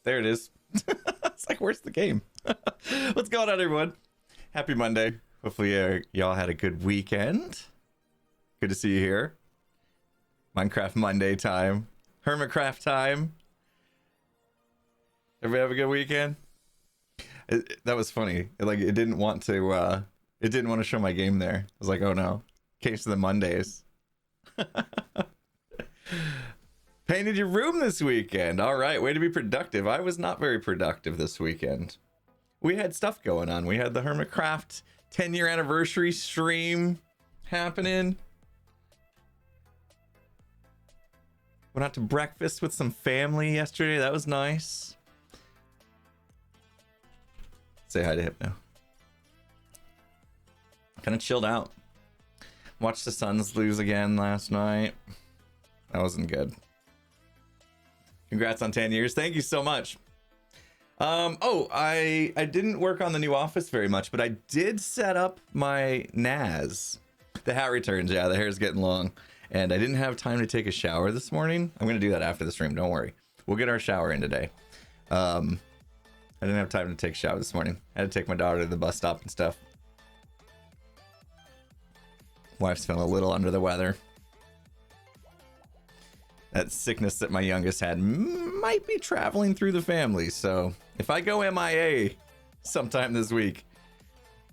There it is. It's like, where's the game? What's going on, everyone? Happy Monday. Hopefully y'all had a good weekend. Good to see you here. Minecraft Monday time. Hermitcraft time. Everybody have a good weekend? That was funny. It didn't want to show my game there. I was like, oh no. Case to the Mondays. Painted your room this weekend. All right, way to be productive. I was not very productive this weekend. We had stuff going on. We had the Hermitcraft 10-year anniversary stream happening. Went out to breakfast with some family yesterday. That was nice. Say hi to Hypno. Kind of chilled out. Watched the Suns lose again last night. That wasn't good. Congrats on 10 years. Thank you so much. I didn't work on the new office very much, but I did set up my NAS. The hat returns. Yeah, the hair's getting long. And I didn't have time to take a shower this morning. I'm going to do that after the stream. Don't worry. We'll get our shower in today. I didn't have time to take a shower this morning. I had to take my daughter to the bus stop and stuff. Wife's feeling a little under the weather. That sickness that my youngest had might be traveling through the family. So if I go MIA sometime this week,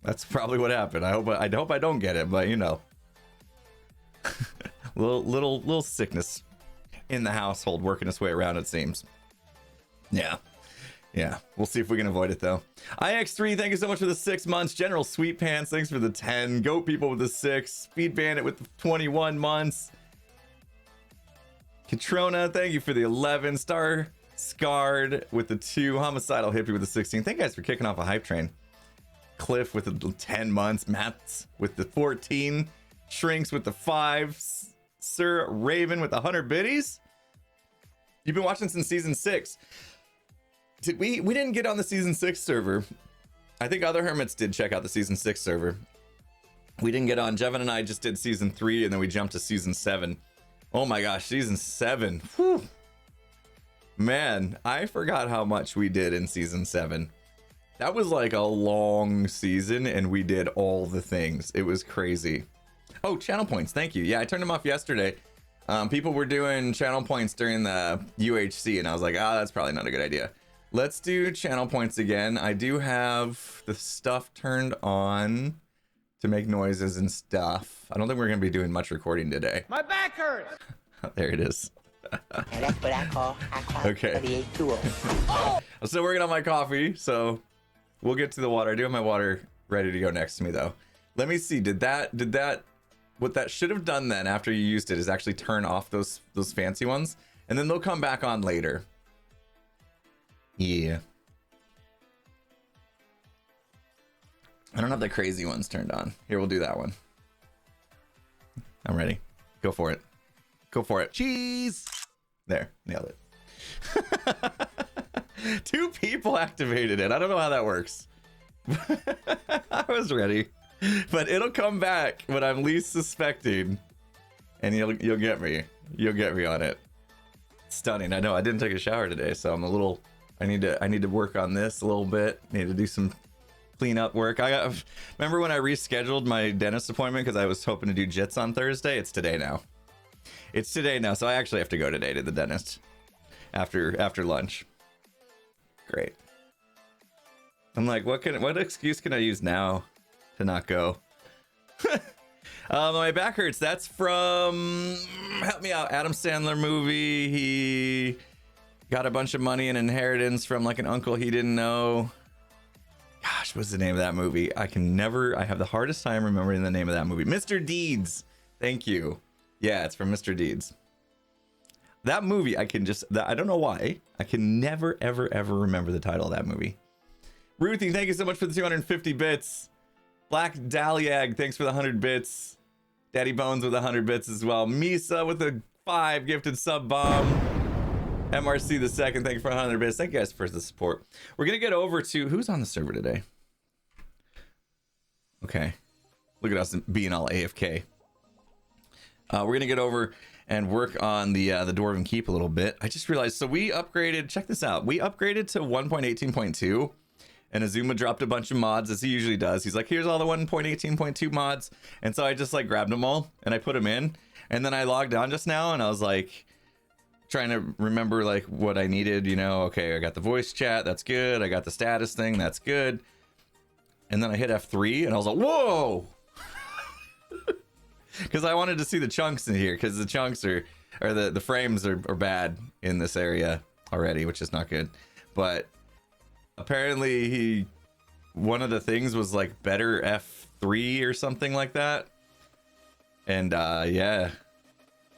that's probably what happened. I hope I don't get it, but you know, little sickness in the household working its way around, it seems. Yeah. We'll see if we can avoid it though. IX3, thank you so much for the 6 months. General Sweet Pants, thanks for the 10. Goat People with the 6. Speed Bandit with the 21 months. Katrona, thank you for the 11. Star Scarred with the 2. Homicidal Hippie with the 16. Thank you guys for kicking off a hype train. Cliff with the 10 months. Mats with the 14. Shrinks with the 5. Sir Raven with the 100 biddies. You've been watching since season 6. We didn't get on the season 6 server. I think other Hermits did check out the season 6 server. We didn't get on. Jevin and I just did season 3 and then we jumped to season 7. Oh my gosh, season 7. Whew. Man, I forgot how much we did in season 7. That was like a long season and we did all the things. It was crazy. Oh, channel points. Thank you. Yeah, I turned them off yesterday. People were doing channel points during the UHC and I was like, that's probably not a good idea. Let's do channel points again. I do have the stuff turned on to make noises and stuff. I don't think we're going to be doing much recording today. My back hurts. There it is. And that's what I call okay. Oh! I'm still working on my coffee, so we'll get to the water. I do have my water ready to go next to me, though. Let me see. Did that? What that should have done then after you used it is actually turn off those fancy ones, and then they'll come back on later. Yeah. I don't have the crazy ones turned on. Here, we'll do that one. I'm ready. Go for it. Go for it. Cheese. There, nailed it. 2 people activated it. I don't know how that works. I was ready, but it'll come back when I'm least suspecting, and you'll get me. You'll get me on it. Stunning. I know. I didn't take a shower today, so I'm a little. I need to work on this a little bit. Need to do some cleanup work. Remember when I rescheduled my dentist appointment because I was hoping to do jits on Thursday? It's today now. It's today now, so I actually have to go today to the dentist after lunch. Great. I'm like, what excuse can I use now to not go? My back hurts. That's from, help me out, Adam Sandler movie. He got a bunch of money and inheritance from like an uncle he didn't know. Gosh, what's the name of that movie? I have the hardest time remembering the name of that movie. Mr. Deeds. Thank you. Yeah, it's from Mr. Deeds. That movie, I don't know why. I can never, ever, ever remember the title of that movie. Ruthie, thank you so much for the 250 bits. Black Daliag, thanks for the 100 bits. Daddy Bones with 100 bits as well. Misa with a 5 gifted sub bomb. MRC the second, thank you for 100 bits. Thank you guys for the support. We're gonna get over to who's on the server today. Okay, look at us being all AFK. We're gonna get over and work on the Dwarven Keep a little bit. I just realized, so we upgraded, check this out. We upgraded to 1.18.2 and Azuma dropped a bunch of mods as he usually does. He's like, here's all the 1.18.2 mods. And so I just like grabbed them all and I put them in. And then I logged on just now and I was like, trying to remember like what I needed, you know. Okay, I got the voice chat, that's good. I got the status thing, that's good. And then I hit F3 and I was like, whoa! Because I wanted to see the chunks in here, because the chunks are, or the frames are bad in this area already, which is not good. But apparently one of the things was like better F3 or something like that. And yeah,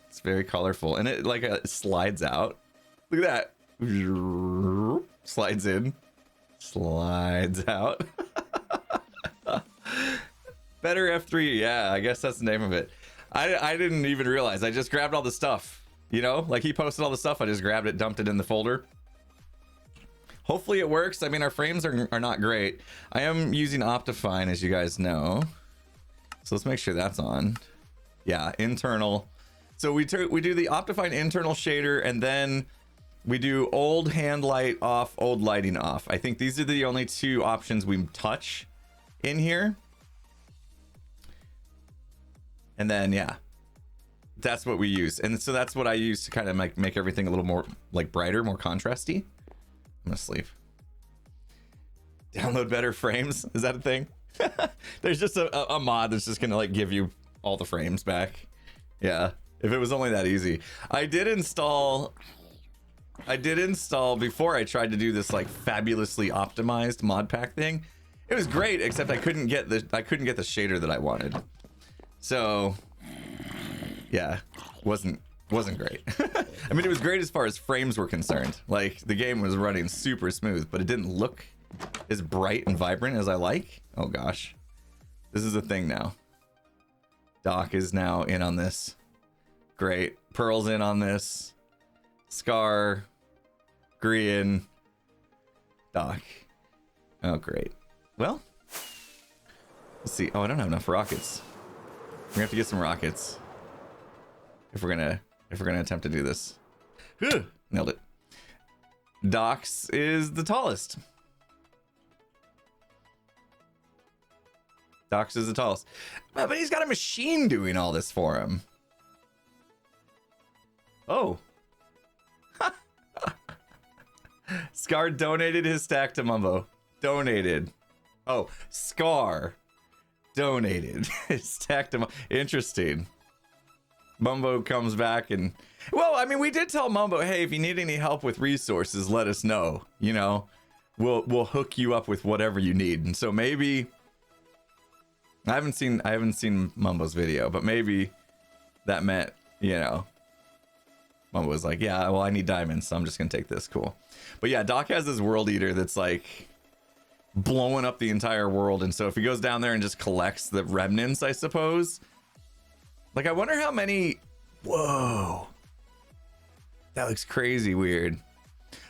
it's very colorful, and it like slides out. Look at that. Slides in, slides out. Better F3, yeah, I guess that's the name of it. I didn't even realize. I just grabbed all the stuff, you know, like he posted all the stuff. I just grabbed it, dumped it in the folder. Hopefully it works. I mean, our frames are not great. I am using Optifine, as you guys know, so let's make sure that's on. Yeah, internal. So we do the Optifine internal shader, and then we do old hand light off, old lighting off. I think these are the only two options we touch in here. And then, yeah, that's what we use. And so that's what I use to kind of make everything a little more like brighter, more contrasty. I'm gonna sleep. Download better frames. Is that a thing? There's just a mod that's just gonna like give you all the frames back. Yeah, if it was only that easy. I did install before I tried to do this like fabulously optimized Modpack thing. It was great, except I couldn't get the shader that I wanted. So yeah, wasn't great. I mean, it was great as far as frames were concerned. Like the game was running super smooth, but it didn't look as bright and vibrant as I like. Oh gosh, this is a thing now. Doc is now in on this. Great. Pearl's in on this. Scar, Grian, Doc. Oh great. Well, let's see. Oh, I don't have enough rockets. We're gonna have to get some rockets if we're gonna attempt to do this. Nailed it. Doc's is the tallest. Doc's is the tallest. But he's got a machine doing all this for him. Oh. Scar donated his stack to Mumbo. Donated. Oh, Scar donated his stack to Mumbo. Interesting. Mumbo comes back and, well, I mean, we did tell Mumbo, hey, if you need any help with resources, let us know. You know, we'll hook you up with whatever you need. And so maybe I haven't seen Mumbo's video, but maybe that meant, you know, Mumbo was like, yeah, well, I need diamonds, so I'm just gonna take this. Cool. But yeah, Doc has this world eater that's like blowing up the entire world, and so if he goes down there and just collects the remnants, I suppose. Like, I wonder how many. Whoa, that looks crazy weird.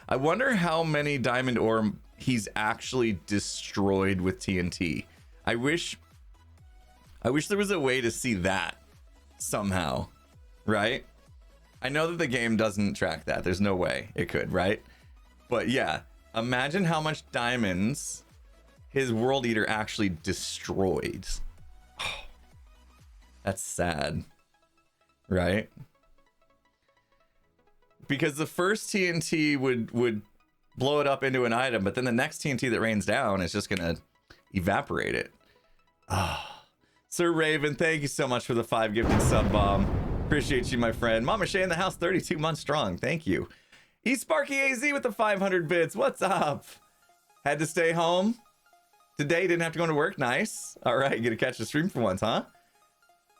I wonder how many diamond ore he's actually destroyed with TNT. I wish there was a way to see that somehow, right? I know that the game doesn't track that. There's no way it could, right? But yeah, imagine how much diamonds his world eater actually destroyed. Oh, that's sad, right? Because the first TNT would blow it up into an item, but then the next TNT that rains down is just gonna evaporate it. Ah. Oh. Sir Raven, thank you so much for the 5 gifted sub bomb. Appreciate you, my friend. Mama Shay in the house, 32 months strong. Thank you. eSparky AZ with the 500 bits. What's up? Had to stay home today. Didn't have to go to work. Nice. All right, get to catch the stream for once, huh?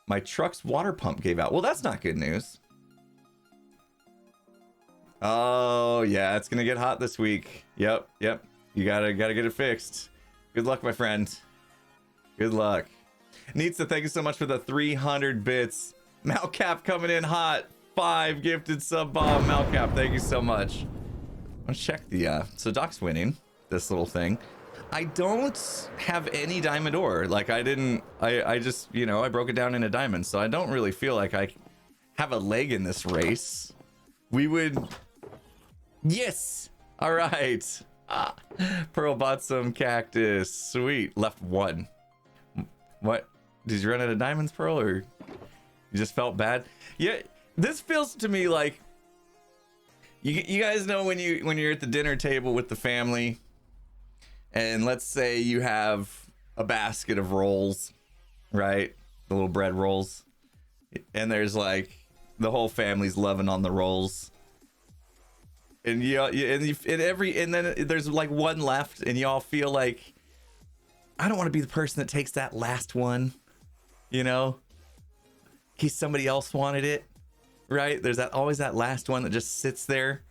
My truck's water pump gave out. Well, that's not good news. Oh yeah, it's gonna get hot this week. Yep. You gotta get it fixed. Good luck, my friend. Good luck. Neatsa, thank you so much for the 300 bits. Malcap coming in hot. 5 gifted sub bomb. Malcap, thank you so much. Let's check the so Doc's winning this little thing. I don't have any diamond ore. Like I just, you know, I broke it down into diamonds, so I don't really feel like I have a leg in this race, we would. Yes. All right. Pearl bought some cactus. Sweet. Left one. What? Did you run out of diamonds, Pearl, or you just felt bad? Yeah. This feels to me like you guys know when you're at the dinner table with the family, and let's say you have a basket of rolls, right? The little bread rolls, and there's like the whole family's loving on the rolls, and and then there's like one left, and y'all feel like, I don't want to be the person that takes that last one, you know, in case somebody else wanted it, right? There's always that last one that just sits there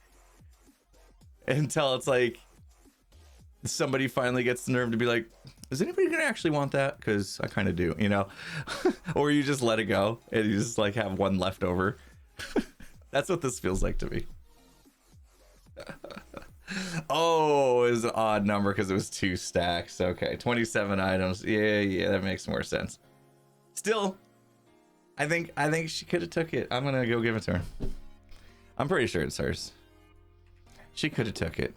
until it's like somebody finally gets the nerve to be like, is anybody gonna actually want that? Because I kind of do, you know. Or you just let it go and you just like have one left over. That's what this feels like to me. Oh, it was an odd number because it was 2 stacks. Okay, 27 items. Yeah, that makes more sense. Still, I think she could have took it. I'm gonna go give it to her. I'm pretty sure it's hers. She could have took it.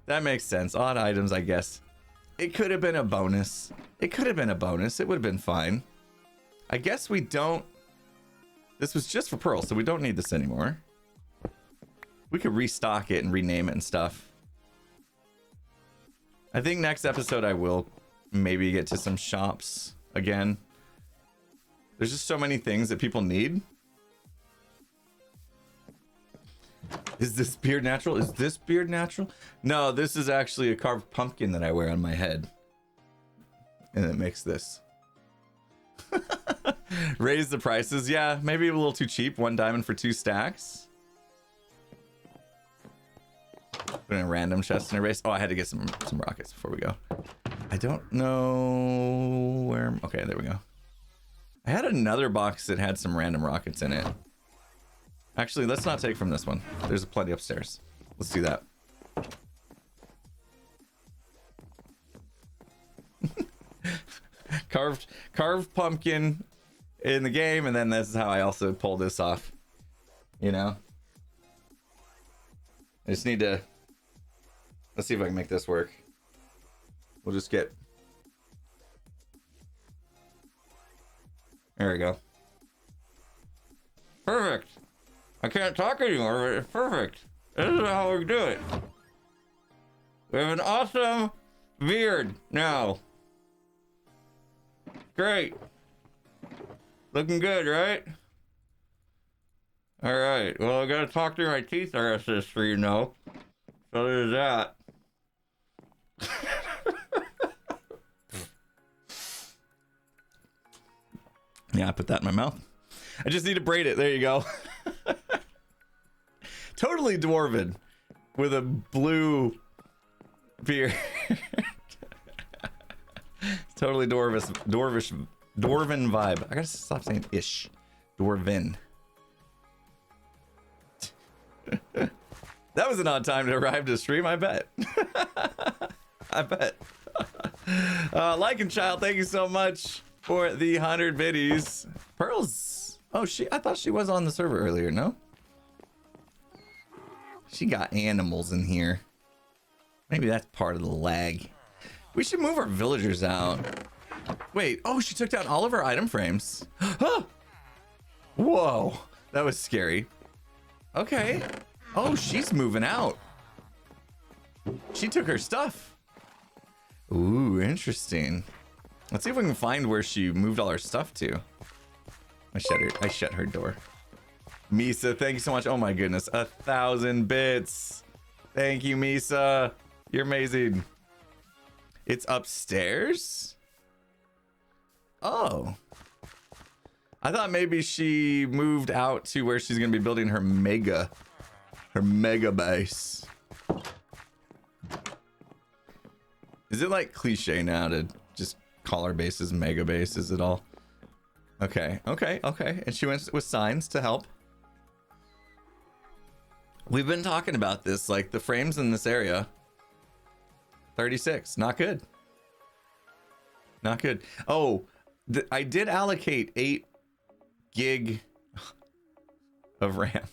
That makes sense. Odd items, I guess. It could have been a bonus. It would have been fine. I guess we don't. This was just for Pearl, so we don't need this anymore. We could restock it and rename it and stuff. I think next episode I will maybe get to some shops again. There's just so many things that people need. Is this beard natural? Is this beard natural? No, this is actually a carved pumpkin that I wear on my head. And it makes this. Raise the prices. Yeah, maybe a little too cheap. 1 diamond for 2 stacks. Put in a random chest in a race. Oh, I had to get some rockets before we go. I don't know where. Okay, there we go. I had another box that had some random rockets in it. Actually, let's not take from this one. There's plenty upstairs. Let's do that. Carved pumpkin in the game, and then this is how I also pull this off. You know? I just need to... Let's see if I can make this work. We'll just get... There we go. Perfect! I can't talk anymore, but it's perfect. This is how we do it. We have an awesome beard now. Great. Looking good, right? All right. Well, I gotta talk through my teeth the rest of this for you know. So there's that. Yeah, I put that in my mouth. I just need to braid it. There you go. Totally dwarven with a blue beard. Totally dwarven vibe. I gotta stop saying ish. Dwarven. That was an odd time to arrive to stream, I bet. I bet. Like and Child, thank you so much for the 100 biddies. Pearl's. Oh, I thought she was on the server earlier, no? She got animals in here. Maybe that's part of the lag. We should move our villagers out. Wait, oh, she took down all of our item frames. Whoa, that was scary. Okay. Oh, she's moving out. She took her stuff. Ooh, interesting. Let's see if we can find where she moved all her stuff to. I shut her door. Misa, thank you so much. Oh my goodness, 1,000 bits. Thank you, Misa. You're amazing. It's upstairs? Oh. I thought maybe she moved out to where she's gonna be building her mega base. Is it like cliche now to just call our bases mega bases at all? Okay. And she went with signs to help. We've been talking about this, like the frames in this area. 36, not good. Not good. Oh, I did allocate 8 gig of RAM.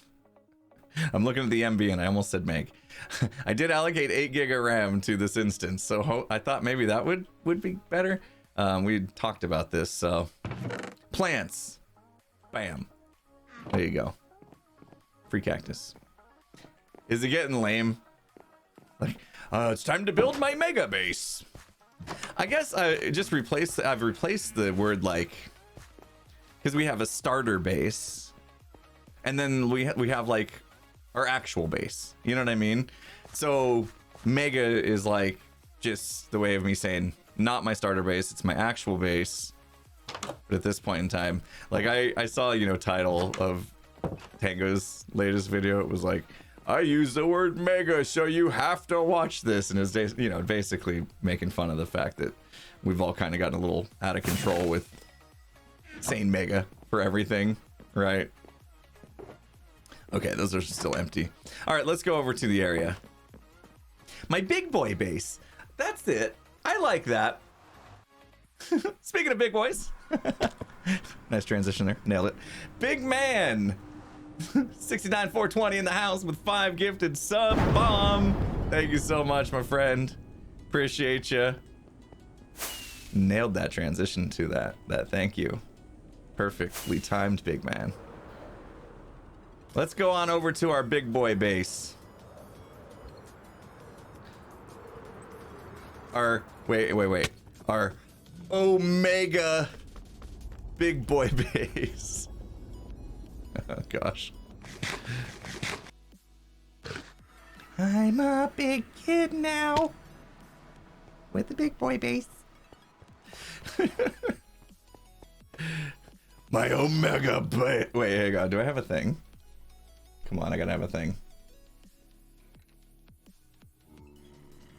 I'm looking at the MB and I almost said meg. I did allocate 8 gig of RAM to this instance, so I thought maybe that would be better. We talked about this, so plants, bam, there you go. Free cactus. Is it getting lame? Like, it's time to build my mega base. I guess I've replaced the word like, because we have a starter base, and then we have like our actual base. You know what I mean? So mega is like just the way of me saying not my starter base, it's my actual base. But at this point in time, like I saw, you know, title of Tango's latest video, it was like, I use the word mega, so you have to watch this. And it's, you know, basically making fun of the fact that we've all kind of gotten a little out of control with saying mega for everything, right? Okay, those are still empty. All right, let's go over to the area. My big boy base. That's it. I like that. Speaking of big boys. Nice transition there. Nailed it. Big man. 69,420 in the house with 5 gifted sub bomb. Thank you so much, my friend. Appreciate you. Nailed that transition to that thank you. Perfectly timed, big man. Let's go on over to our big boy base. Our wait. Our Omega big boy base. Oh gosh. I'm a big kid now with a big boy base. My Omega base. Wait, hang on. Do I have a thing? Come on, I gotta have a thing.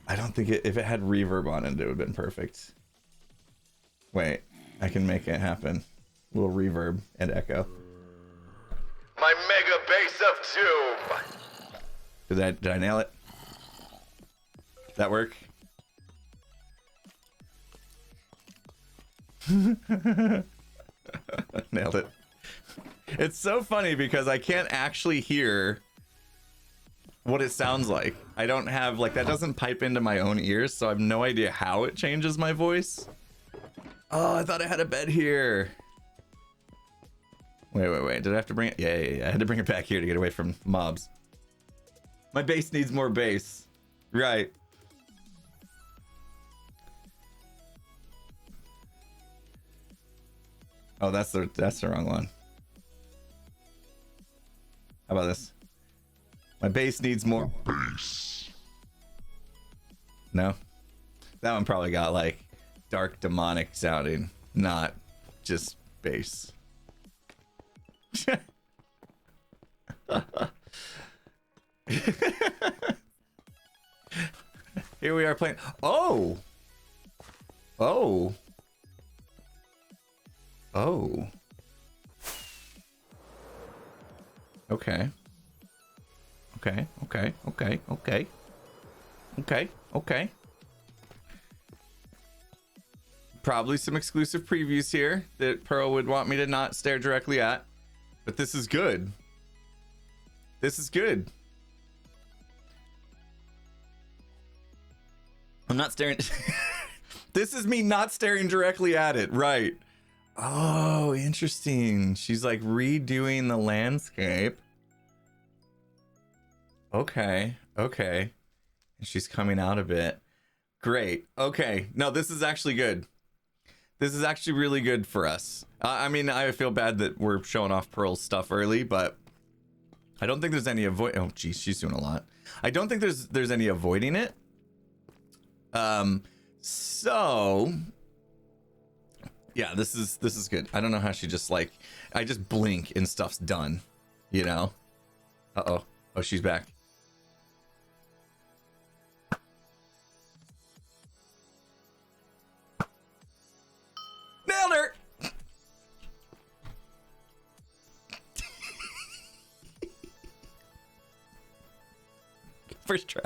I don't think if it had reverb on it, it would have been perfect. Wait, I can make it happen. A little reverb and echo. My mega base of doom. Did I nail it? Did that work? Nailed it. It's so funny because I can't actually hear what it sounds like. I don't have, like, that doesn't pipe into my own ears, so I have no idea how it changes my voice. Oh, I thought I had a bed here. Wait. Did I have to bring it? Yeah. I had to bring it back here to get away from mobs. My base needs more base. Right. Oh, that's the wrong one. How about this? My base needs more base. No? That one probably got like dark demonic sounding, not just bass. Here we are playing. Oh. Okay. Probably some exclusive previews here that Pearl would want me to not stare directly at, but this is good. This is good. I'm not staring. This is me not staring directly at it, right? Oh, interesting. She's like redoing the landscape. Okay. And she's coming out a bit. Great. Okay. No, this is actually good. This is actually really good for us. I mean, I feel bad that we're showing off Pearl's stuff early, but I don't think there's any avoid. Oh, geez, she's doing a lot. I don't think there's any avoiding it. So yeah, this is good. I don't know how she just like, I just blink and stuff's done, you know? Oh, she's back. Nailed her. First try.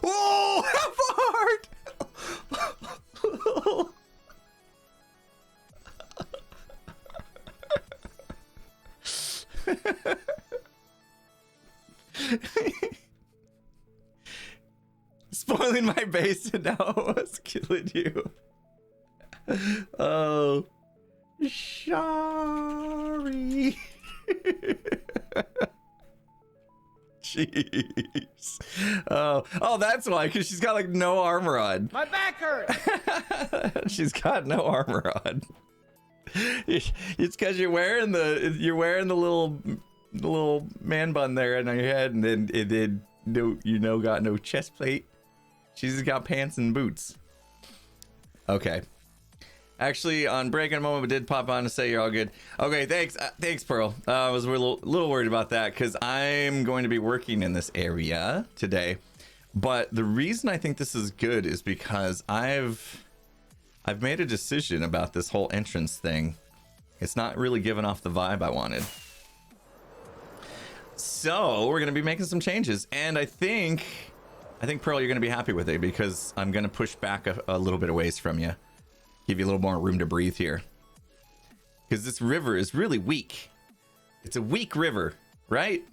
Whoa, how hard? Spoiling my base and now what's killing you? Oh, sorry. Jeez. Oh, that's why, because she's got like no armor on. My back hurts. She's got no armor on. It's because you're wearing the little man bun there on your head, and then it did got no chest plate. She's got pants and boots. Okay. Actually, on break in a moment, we did pop on to say you're all good. Okay, thanks, thanks, Pearl. I was a little worried about that because I'm going to be working in this area today. But the reason I think this is good is because I've made a decision about this whole entrance thing. It's not really giving off the vibe I wanted. So we're gonna be making some changes, and I think Pearl, you're gonna be happy with it because I'm gonna push back a little bit away from you. Give you a little more room to breathe here. Because this river is really weak. It's a weak river, right?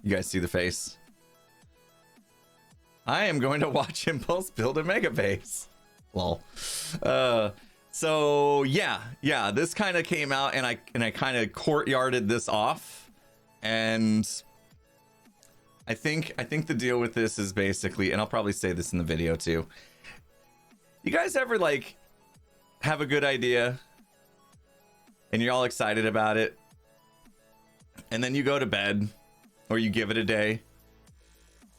You guys see the face? I am going to watch Impulse build a mega base. Lol. So yeah, this kind of came out and I kind of courtyarded this off. And I think the deal with this is basically, and I'll probably say this in the video too. You guys ever like have a good idea and you're all excited about it, and then you go to bed or you give it a day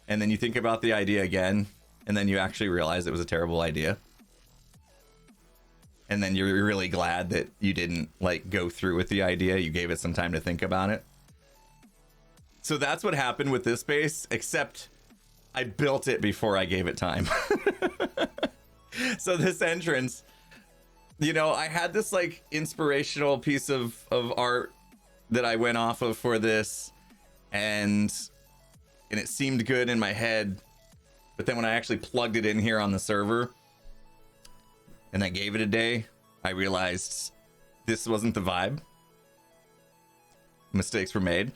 and then you think about the idea again and then you actually realize it was a terrible idea, and then you're really glad that you didn't like go through with the idea, you gave it some time to think about it? So that's what happened with this base, except I built it before I gave it time. So this entrance, you know, I had this like inspirational piece of art that I went off of for this, and it seemed good in my head, but then when I actually plugged it in here on the server and I gave it a day, I realized this wasn't the vibe. Mistakes were made.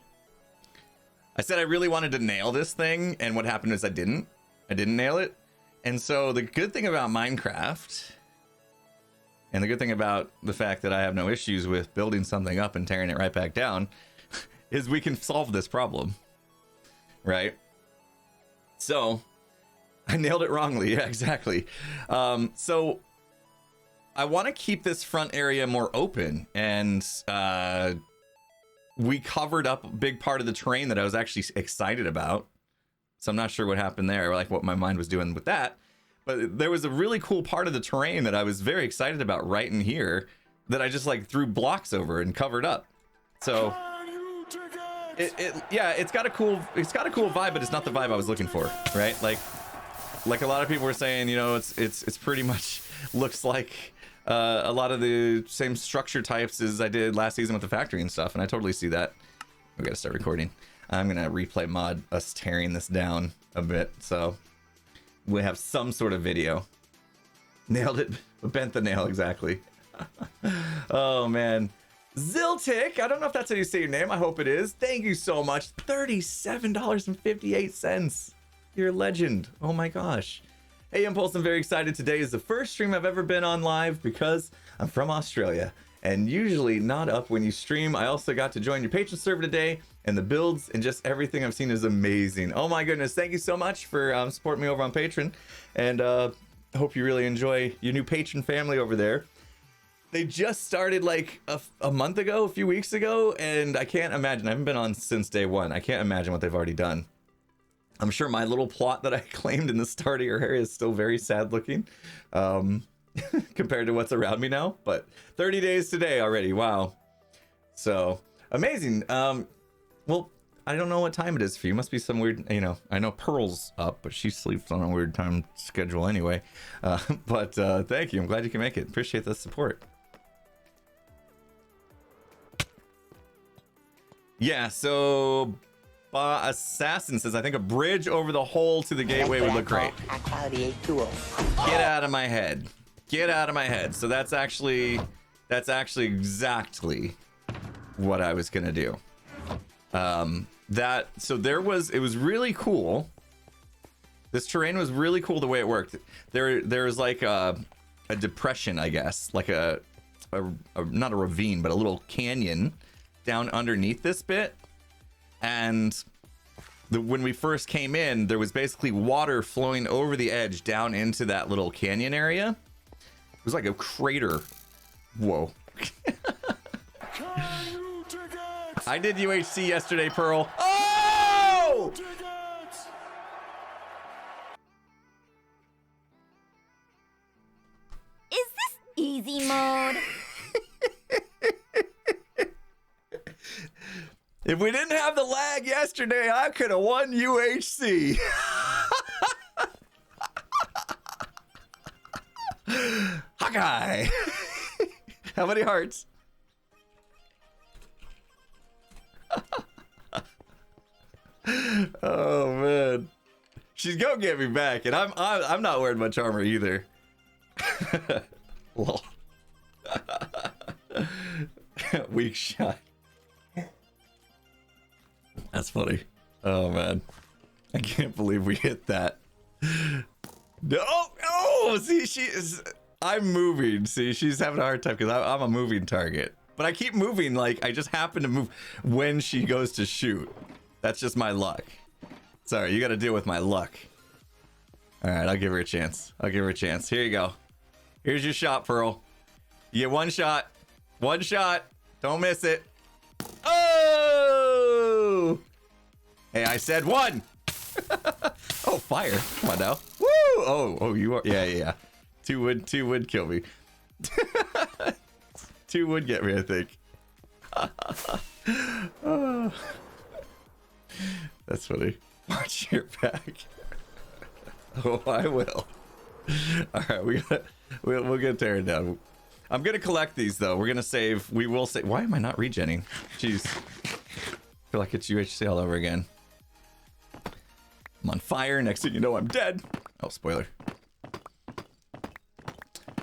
I said I really wanted to nail this thing, and what happened is I didn't nail it. And so the good thing about Minecraft, and the good thing about the fact that I have no issues with building something up and tearing it right back down, is we can solve this problem, right? So I nailed it wrongly. Yeah, exactly. So I want to keep this front area more open, and we covered up a big part of the terrain that I was actually excited about. So I'm not sure what happened there, or like what my mind was doing with that. But there was a really cool part of the terrain that I was very excited about right in here that I just like threw blocks over and covered up. So it's got a cool vibe, but it's not the vibe I was looking for, right? Like a lot of people were saying, you know, it's pretty much looks like a lot of the same structure types as I did last season with the factory and stuff, and I totally see that. We gotta start recording. I'm gonna replay mod us tearing this down a bit, so we have some sort of video. Nailed it, bent the nail exactly. Oh man, Ziltic, I don't know if that's how you say your name. I hope it is. Thank you so much. $37.58. You're a legend. Oh my gosh. Hey Impulse, I'm very excited. Today is the first stream I've ever been on live because I'm from Australia and usually not up when you stream. I also got to join your patron server today, and the builds and just everything I've seen is amazing. Oh my goodness, thank you so much for supporting me over on Patreon, and hope you really enjoy your new patron family over there. They just started like a month ago, a few weeks ago, and I can't imagine. I haven't been on since day one. I can't imagine what they've already done. I'm sure my little plot that I claimed in the start of your area is still very sad looking compared to what's around me now, but 30 days today already. Wow. So amazing. Well, I don't know what time it is for you. Must be some weird, you know, I know Pearl's up, but she sleeps on a weird time schedule anyway. But thank you. I'm glad you can make it. Appreciate the support. Yeah, so Assassin says, I think a bridge over the hole to the gateway would look great. Get out of my head. Get out of my head. So that's actually exactly what I was gonna do. So it was really cool. This terrain was really cool the way it worked. There's like a depression, I guess, like a not a ravine, but a little canyon down underneath this bit. And when we first came in, there was basically water flowing over the edge down into that little canyon area. It was like a crater. Whoa. I did UHC yesterday, Pearl. Oh! Is this easy mode? If we didn't have the lag yesterday, I could have won UHC. Hawkeye. How many hearts? Oh man, she's gonna get me back, and I'm not wearing much armor either. Lol. Weak shot. That's funny. Oh man, I can't believe we hit that. No, oh, see, she is. I'm moving. See, she's having a hard time because I'm a moving target. But I keep moving, like I just happen to move when she goes to shoot. That's just my luck. Sorry, you got to deal with my luck. All right, I'll give her a chance. I'll give her a chance. Here you go. Here's your shot, Pearl. You get one shot. One shot. Don't miss it. Oh! Hey, I said one. Oh, fire. Come on now. Woo! Oh, you are. Yeah. Two would kill me. Two would get me, I think. Oh. That's funny. Watch your back. Oh, I will. All right, we'll get tearing down. I'm gonna collect these though. We're gonna save. We will save. Why am I not regenning? Jeez. I feel like it's UHC all over again. I'm on fire. Next thing you know, I'm dead. Oh, spoiler.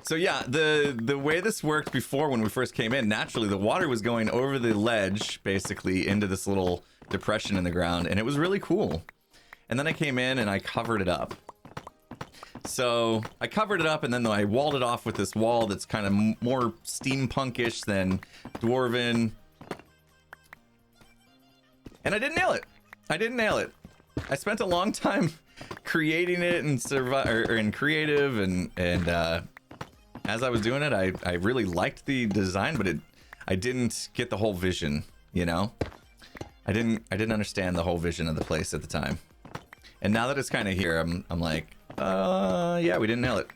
So yeah, the way this worked before when we first came in, naturally the water was going over the ledge basically into this little depression in the ground, and it was really cool. And then I came in and I covered it up. So I covered it up, and then I walled it off with this wall that's kind of more steampunkish than Dwarven. And I didn't nail it. I didn't nail it. I spent a long time creating it and in creative, and as I was doing it, I really liked the design, but I didn't get the whole vision, you know? I didn't understand the whole vision of the place at the time. And now that it's kind of here, I'm like, yeah, we didn't nail it.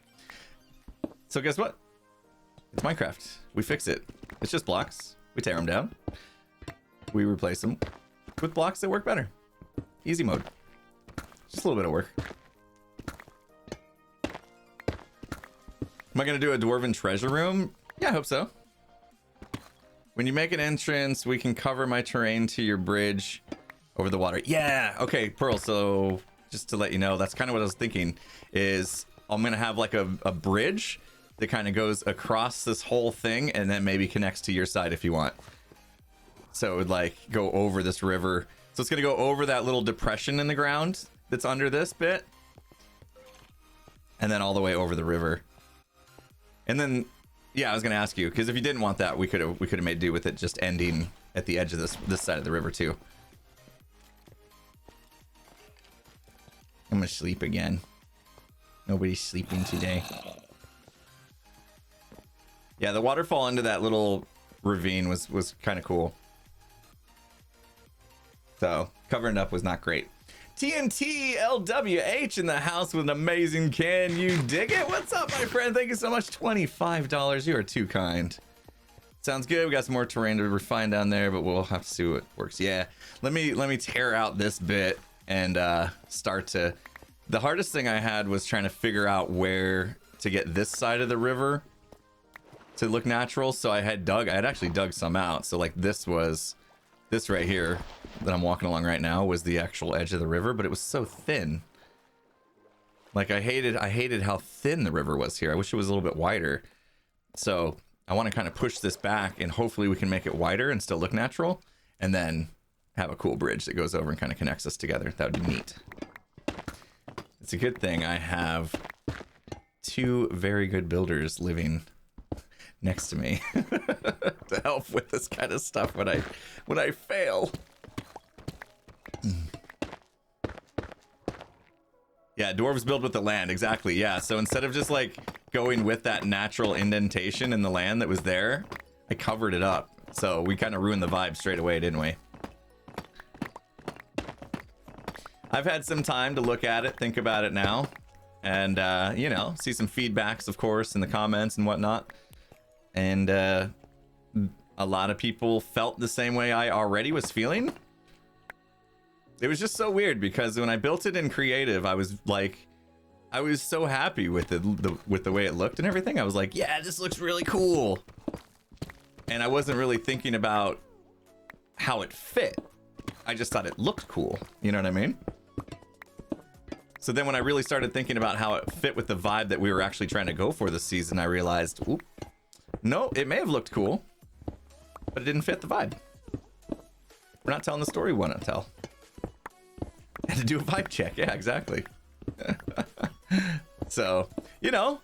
So guess what? It's Minecraft. We fix it. It's just blocks. We tear them down. We replace them with blocks that work better. Easy mode. Just a little bit of work. Am I going to do a Dwarven treasure room? Yeah, I hope so. When you make an entrance, we can cover my terrain to your bridge over the water. Yeah, okay, Pearl, so just to let you know, that's kind of what I was thinking, is I'm going to have like a bridge that kind of goes across this whole thing and then maybe connects to your side if you want. So it would like go over this river. So it's going to go over that little depression in the ground that's under this bit. And then all the way over the river. And then, yeah, I was going to ask you, because if you didn't want that, we could have made do with it just ending at the edge of this side of the river too. I'm going to sleep again. Nobody's sleeping today. Yeah, the waterfall into that little ravine was kind of cool. So, covering it up was not great. TNT LWH in the house with an amazing Can You Dig It? What's up, my friend? Thank you so much. $25. You are too kind. Sounds good. We got some more terrain to refine down there, but we'll have to see what works. Yeah, let me tear out this bit and start to... The hardest thing I had was trying to figure out where to get this side of the river to look natural. So I had actually dug some out. So like this right here that I'm walking along right now was the actual edge of the river, but it was so thin. Like I hated how thin the river was here. I wish it was a little bit wider. So I want to kind of push this back and hopefully we can make it wider and still look natural, and then have a cool bridge that goes over and kind of connects us together. That would be neat. It's a good thing I have 2 very good builders living next to me to help with this kind of stuff when I fail. Yeah, dwarves build with the land, exactly. Yeah, so instead of just like going with that natural indentation in the land that was there, I covered it up. So we kind of ruined the vibe straight away, didn't we? I've had some time to look at it, think about it now, and you know, see some feedbacks, of course, in the comments and whatnot. And a lot of people felt the same way I already was feeling. It was just so weird because when I built it in creative, I was so happy with the way it looked and everything. I was like, yeah, this looks really cool. And I wasn't really thinking about how it fit. I just thought it looked cool. You know what I mean? So then when I really started thinking about how it fit with the vibe that we were actually trying to go for this season, I realized, oop, no, it may have looked cool, but it didn't fit the vibe. We're not telling the story we want to tell. Had to do a vibe check. Yeah, exactly. So, you know,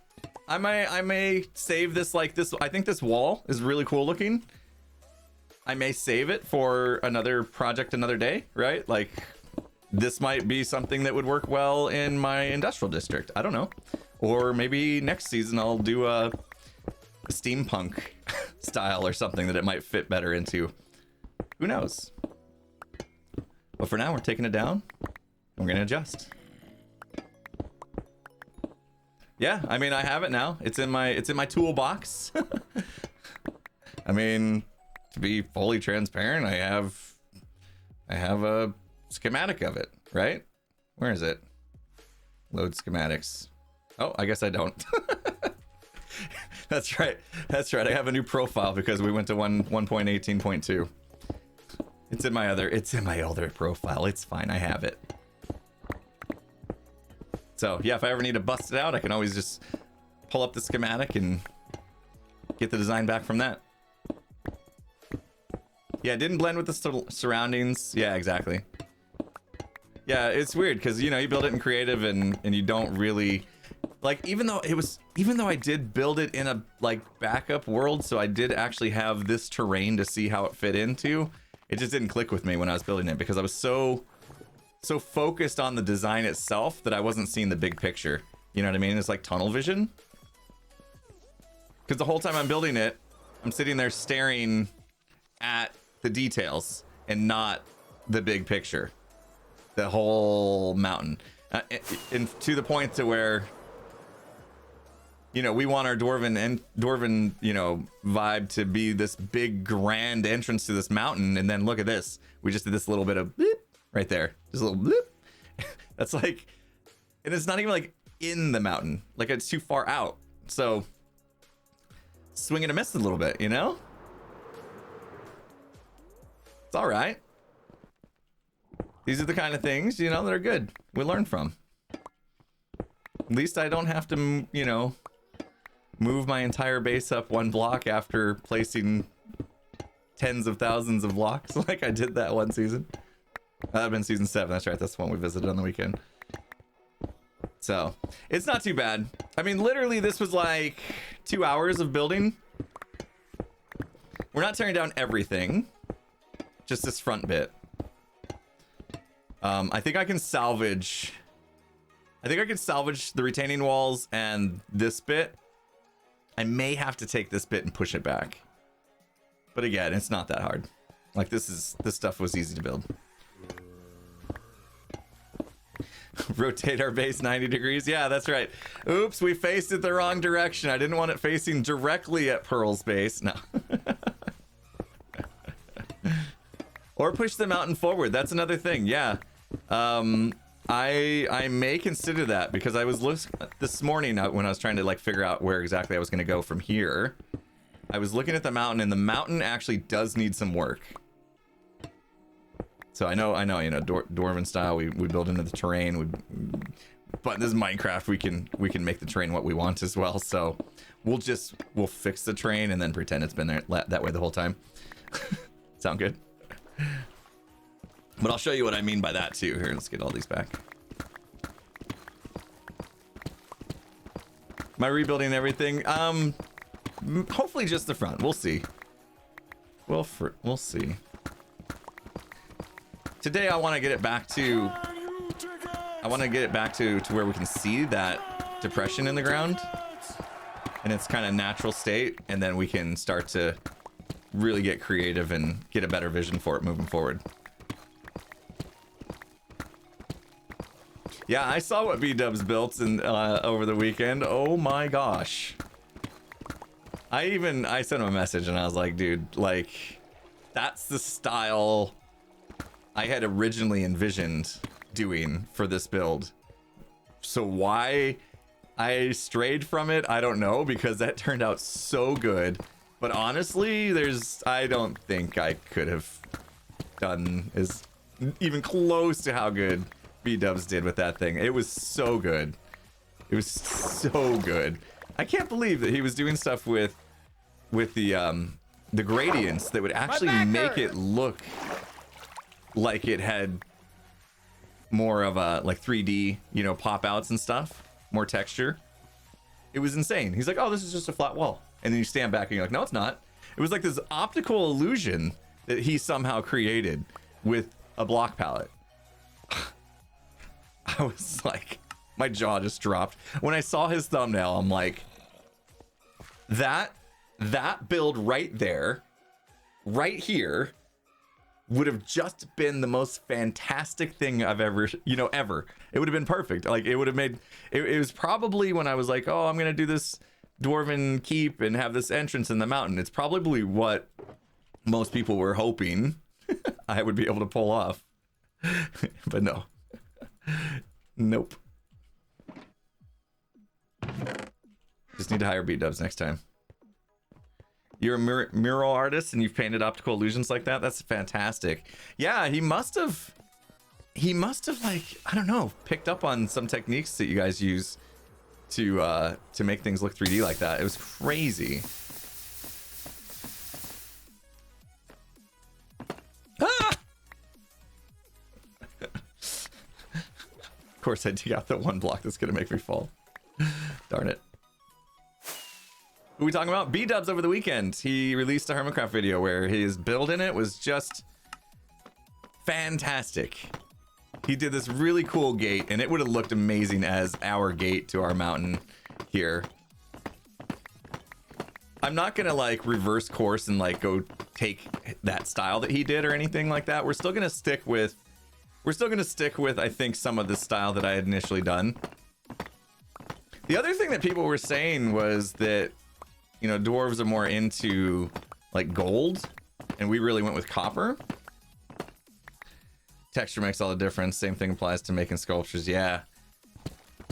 I may save this like this. I think this wall is really cool looking. I may save it for another project another day, right? Like this might be something that would work well in my industrial district. I don't know. Or maybe next season I'll do a steampunk style or something that it might fit better into. Who knows? But for now, we're taking it down. We're gonna adjust. Yeah, I mean, I have it now. It's in my toolbox. I mean, to be fully transparent, I have a schematic of it, right? Where is it? Load schematics. Oh, I guess I don't. That's right. That's right. I have a new profile because we went to 1.18.2. It's in my other profile. It's fine. I have it. So yeah, if I ever need to bust it out, I can always just pull up the schematic and get the design back from that. Yeah, it didn't blend with the surroundings. Yeah, exactly. Yeah, it's weird because, you know, you build it in creative and you don't really like, even though I did build it in a like backup world, so I did actually have this terrain to see how it fit into. It just didn't click with me when I was building it because I was so focused on the design itself that I wasn't seeing the big picture. You know what I mean? It's like tunnel vision. Because the whole time I'm building it, I'm sitting there staring at the details and not the big picture. The whole mountain. And to the point to where, you know, we want our Dwarven, you know, vibe to be this big grand entrance to this mountain, and then look at this. We just did this little bit of bleep right there. Just a little bloop. That's like, and it's not even like in the mountain. Like it's too far out. So swing and a miss a little bit, you know? It's all right. These are the kind of things, you know, that are good. We learn from. At least I don't have to, you know, move my entire base up 1 block after placing tens of thousands of blocks like I did that one season. That would have been season 7. That's right. That's the one we visited on the weekend. So it's not too bad. I mean, literally, this was like 2 hours of building. We're not tearing down everything, just this front bit. I think I can salvage the retaining walls and this bit. I may have to take this bit and push it back. But again, it's not that hard. Like this stuff was easy to build. Rotate our base 90 degrees. Yeah, that's right. Oops, we faced it the wrong direction. I didn't want it facing directly at Pearl's base. No. Or push the mountain forward. That's another thing. Yeah. I may consider that because I was looking this morning when I was trying to like figure out where exactly I was going to go from here. I was looking at the mountain, and the mountain actually does need some work. So I know, you know, Dwarven style, we build into the terrain. But this is Minecraft, we can make the terrain what we want as well. So we'll fix the terrain and then pretend it's been there that way the whole time. Sound good? But I'll show you what I mean by that too. Here, let's get all these back. Am I rebuilding everything? Hopefully just the front. We'll see. We'll see. Today I want to get it back to where we can see that depression in the ground in its kind of natural state, and then we can start to really get creative and get a better vision for it moving forward. Yeah, I saw what BDubs built over the weekend. Oh my gosh. I sent him a message and I was like, dude, like, that's the style I had originally envisioned doing for this build. So why I strayed from it, I don't know, because that turned out so good. But honestly, I don't think I could have done as even close to how good BDubs did with that thing. It was so good. It was so good. I can't believe that he was doing stuff with the gradients that would actually make it look like it had more of a like 3D, you know, pop outs and stuff, more texture. It was insane. He's like, oh, this is just a flat wall. And then you stand back and you're like, no, it's not. It was like this optical illusion that he somehow created with a block palette. I was like, my jaw just dropped. When I saw his thumbnail, I'm like, that build right there, right here, would have just been the most fantastic thing I've ever. It would have been perfect. Like, it would have made, it was probably when I was like, oh, I'm going to do this Dwarven Keep and have this entrance in the mountain. It's probably what most people were hoping I would be able to pull off. But no. Nope. Just need to hire BDubs next time. You're a mural artist and you've painted optical illusions like that? That's fantastic. Yeah, he must have like, I don't know, picked up on some techniques that you guys use to make things look 3D like that. It was crazy. Ah! Of course I dig out the one block that's gonna make me fall. Darn it. Who are we talking about? BDubs over the weekend. He released a Hermitcraft video where his build in it was just fantastic. He did this really cool gate, and it would have looked amazing as our gate to our mountain here. I'm not gonna like reverse course and like go take that style that he did or anything like that. We're still gonna stick with I think some of the style that I had initially done. The other thing that people were saying was that, you know, dwarves are more into like gold, and we really went with copper. Texture makes all the difference. Same thing applies to making sculptures. Yeah.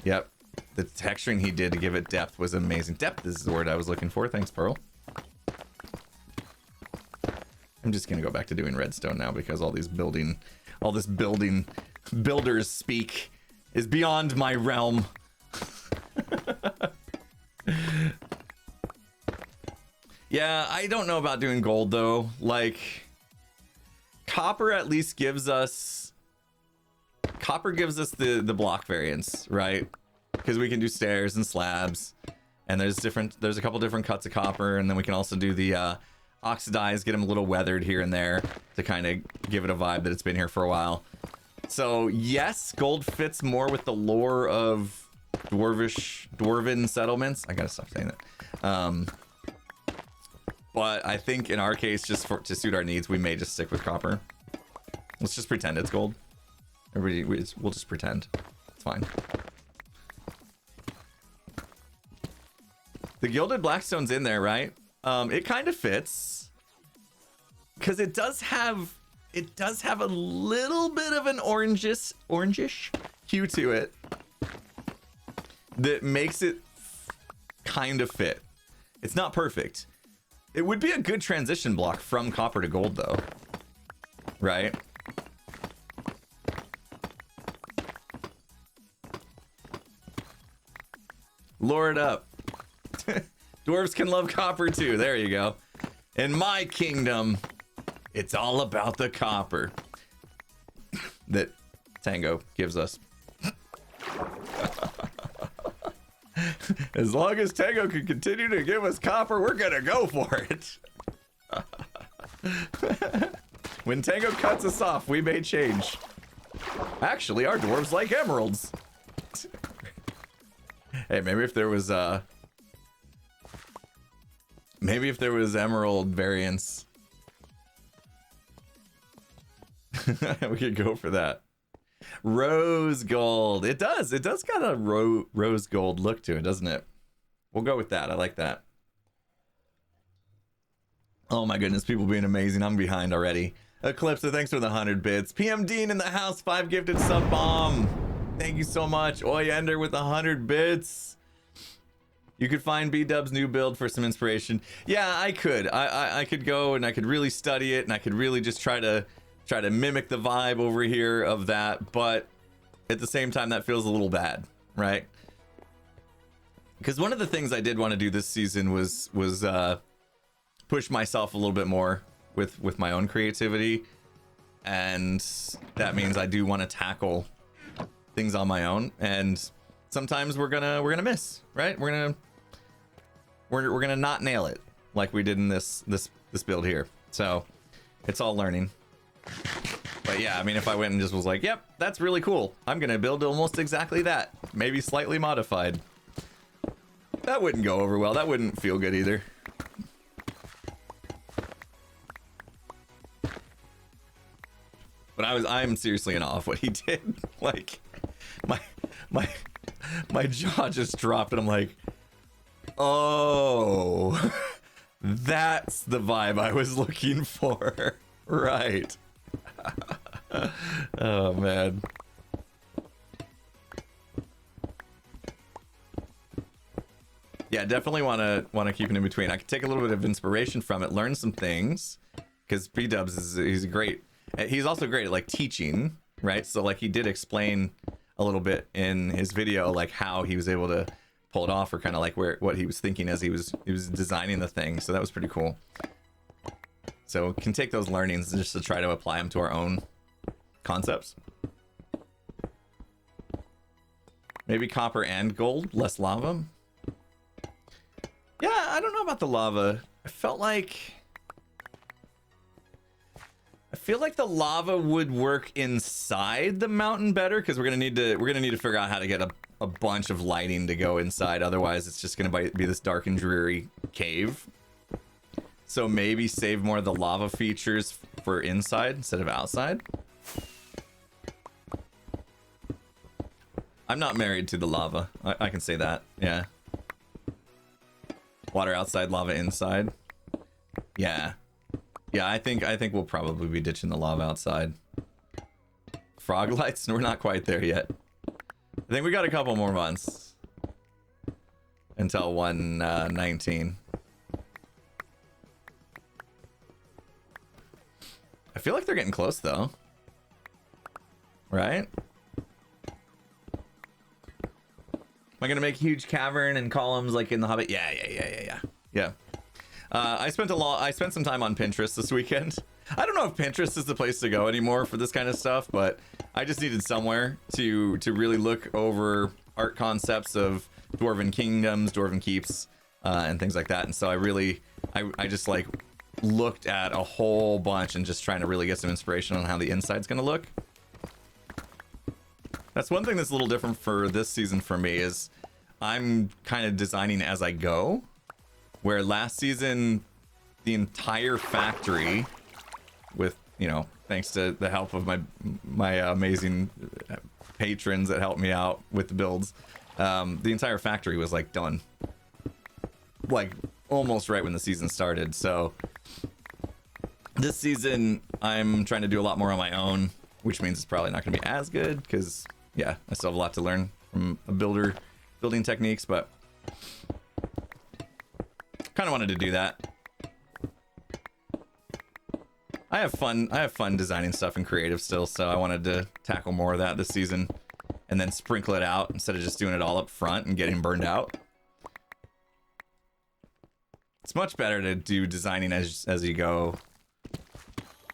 Yep. The texturing he did to give it depth was amazing. Depth is the word I was looking for. Thanks, Pearl. I'm just gonna go back to doing redstone now because all this builders speak is beyond my realm. Yeah, I don't know about doing gold though. Like, copper at least gives us the block variants, right? Because we can do stairs and slabs, and there's a couple different cuts of copper, and then we can also do the oxidize, get them a little weathered here and there to kind of give it a vibe that it's been here for a while. So yes, gold fits more with the lore of dwarven settlements. I gotta stop saying that. But I think in our case, just to suit our needs, we may just stick with copper. Let's just pretend it's gold. Everybody, we'll just pretend. It's fine. The gilded blackstone's in there, right? It kind of fits because it does have a little bit of an orangish hue to it that makes it kind of fit. It's not perfect. It would be a good transition block from copper to gold though, right? Lure it up. Dwarves can love copper too. There you go. In my kingdom, it's all about the copper. that Tango gives us. As long as Tango can continue to give us copper, we're gonna go for it. When Tango cuts us off, we may change. Actually, our dwarves like emeralds. Hey, maybe if there was emerald variants, we could go for that. Rose gold. It does got a rose gold look to it, doesn't it? We'll go with that. I like that. Oh my goodness, people being amazing. I'm behind already. Eclipse, thanks for the 100 bits. PM Dean in the house, 5 gifted sub bomb. Thank you so much. Oyender with 100 bits. You could find BDubs new build for some inspiration. Yeah, I could. I could go and I could really study it, and I could really just try to mimic the vibe over here of that, but at the same time that feels a little bad, right? Because one of the things I did want to do this season was push myself a little bit more with my own creativity, and that means I do want to tackle things on my own, and sometimes we're gonna miss, right? We're gonna not nail it like we did in this build here. So it's all learning. But yeah, I mean, if I went and just was like, yep, that's really cool, I'm gonna build almost exactly that, maybe slightly modified, that wouldn't go over well. That wouldn't feel good either. But I'm seriously in awe of what he did. Like, my jaw just dropped, and I'm like, oh, that's the vibe I was looking for. Right. Oh man. Yeah, definitely want to keep it in between. I could take a little bit of inspiration from it, learn some things, because BDubs he's also great at like teaching, right? So like he did explain a little bit in his video like how he was able to pull it off, or kind of like what he was thinking as he was designing the thing. So that was pretty cool. So can take those learnings just to try to apply them to our own concepts. Maybe copper and gold, less lava. Yeah, I don't know about the lava. I feel like the lava would work inside the mountain better, because we're gonna need to figure out how to get a bunch of lighting to go inside. Otherwise, it's just gonna be this dark and dreary cave. So maybe save more of the lava features for inside instead of outside. I'm not married to the lava. I can say that. Yeah. Water outside, lava inside. Yeah. Yeah, I think we'll probably be ditching the lava outside. Frog lights? We're not quite there yet. I think we got a couple more months until 119. I feel like they're getting close though. Right? Am I gonna make a huge cavern and columns like in the Hobbit? Yeah. I spent some time on Pinterest this weekend. I don't know if Pinterest is the place to go anymore for this kind of stuff, but I just needed somewhere to really look over art concepts of Dwarven kingdoms, Dwarven keeps, and things like that. And so I just like looked at a whole bunch and just trying to really get some inspiration on how the inside's gonna look. That's one thing that's a little different for this season for me, is I'm kind of designing as I go, where last season the entire factory, with, you know, thanks to the help of my amazing patrons that helped me out with the builds, the entire factory was like done like almost right when the season started. So this season I'm trying to do a lot more on my own, which means it's probably not going to be as good, because yeah, I still have a lot to learn from a building techniques, but kind of wanted to do that. I have fun designing stuff and creative still, so I wanted to tackle more of that this season and then sprinkle it out instead of just doing it all up front and getting burned out. It's much better to do designing as you go,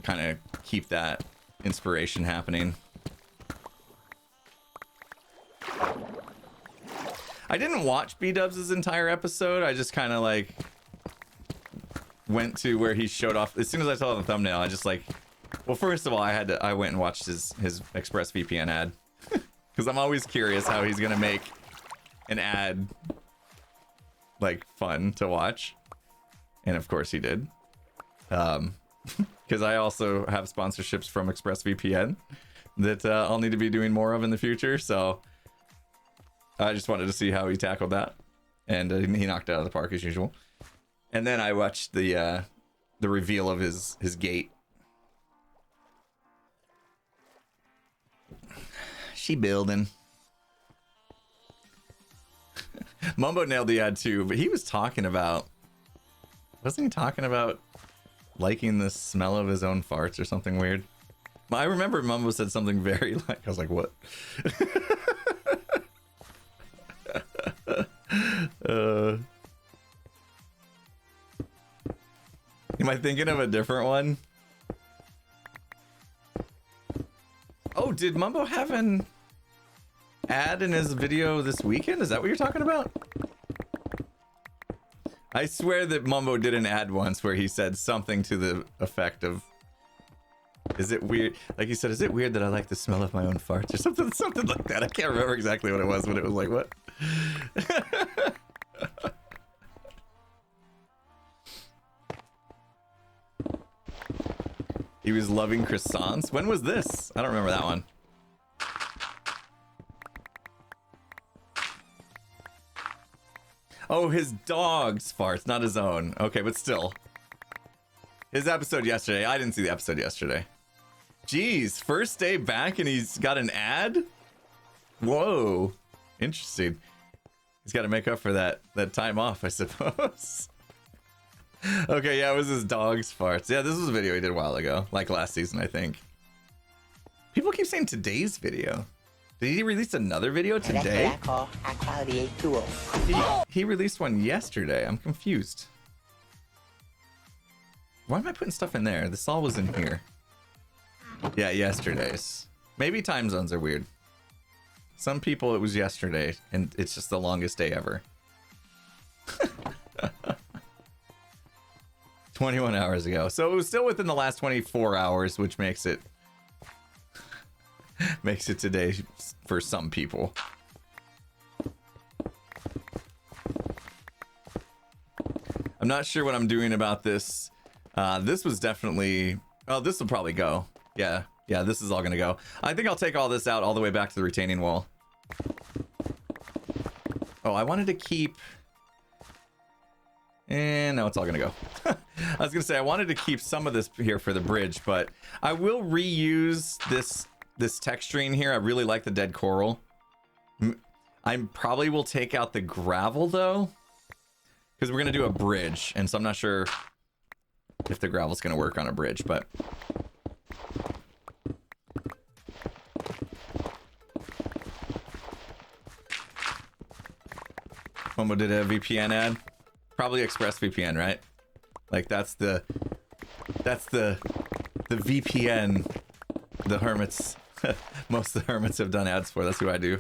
kind of keep that inspiration happening. I didn't watch BDubs' entire episode. I just kind of like went to where he showed off. As soon as I saw the thumbnail, I just like, well, first of all, I went and watched his ExpressVPN ad because I'm always curious how he's gonna make an ad like fun to watch, and of course he did. Because I also have sponsorships from ExpressVPN that I'll need to be doing more of in the future, so I just wanted to see how he tackled that, and he knocked it out of the park as usual. And then I watched the reveal of his gate. She building. Mumbo nailed the ad too, but he was talking about, wasn't he talking about liking the smell of his own farts or something weird? I remember Mumbo said something very like, I was like, what? Am I thinking of a different one? Oh, did Mumbo have an ad in his video this weekend? Is that what you're talking about? I swear that Mumbo did an ad once where he said something to the effect of, is it weird? Like he said, is it weird that I like the smell of my own farts or something like that? I can't remember exactly what it was, but it was like, what? He was loving croissants. When was this? I don't remember that one. Oh, his dog's farts, not his own. Okay, but still. His episode yesterday. I didn't see the episode yesterday. Jeez, first day back and he's got an ad? Whoa. Interesting. He's got to make up for that time off, I suppose. Okay, yeah, it was his dog's farts. Yeah, this was a video he did a while ago. Like last season, I think. People keep saying today's video. Did he release another video today? That's what I call high quality A2O. He released one yesterday. I'm confused. Why am I putting stuff in there? This all was in here. Yeah, yesterday's. Maybe time zones are weird. Some people it was yesterday, and it's just the longest day ever. 21 hours ago. So it was still within the last 24 hours, which makes it today for some people. I'm not sure what I'm doing about this. This was definitely, oh, this will probably go. Yeah, this is all gonna go. I think I'll take all this out all the way back to the retaining wall. Oh, I wanted to keep, and now it's all gonna go. I was gonna say I wanted to keep some of this here for the bridge, but I will reuse this texturing here. I really like the dead coral. I probably will take out the gravel though, because we're gonna do a bridge, and so I'm not sure if the gravel's gonna work on a bridge, but Momo did a VPN ad. Probably ExpressVPN, right? Like that's the VPN the Hermits most of the Hermits have done ads for. That's who I do.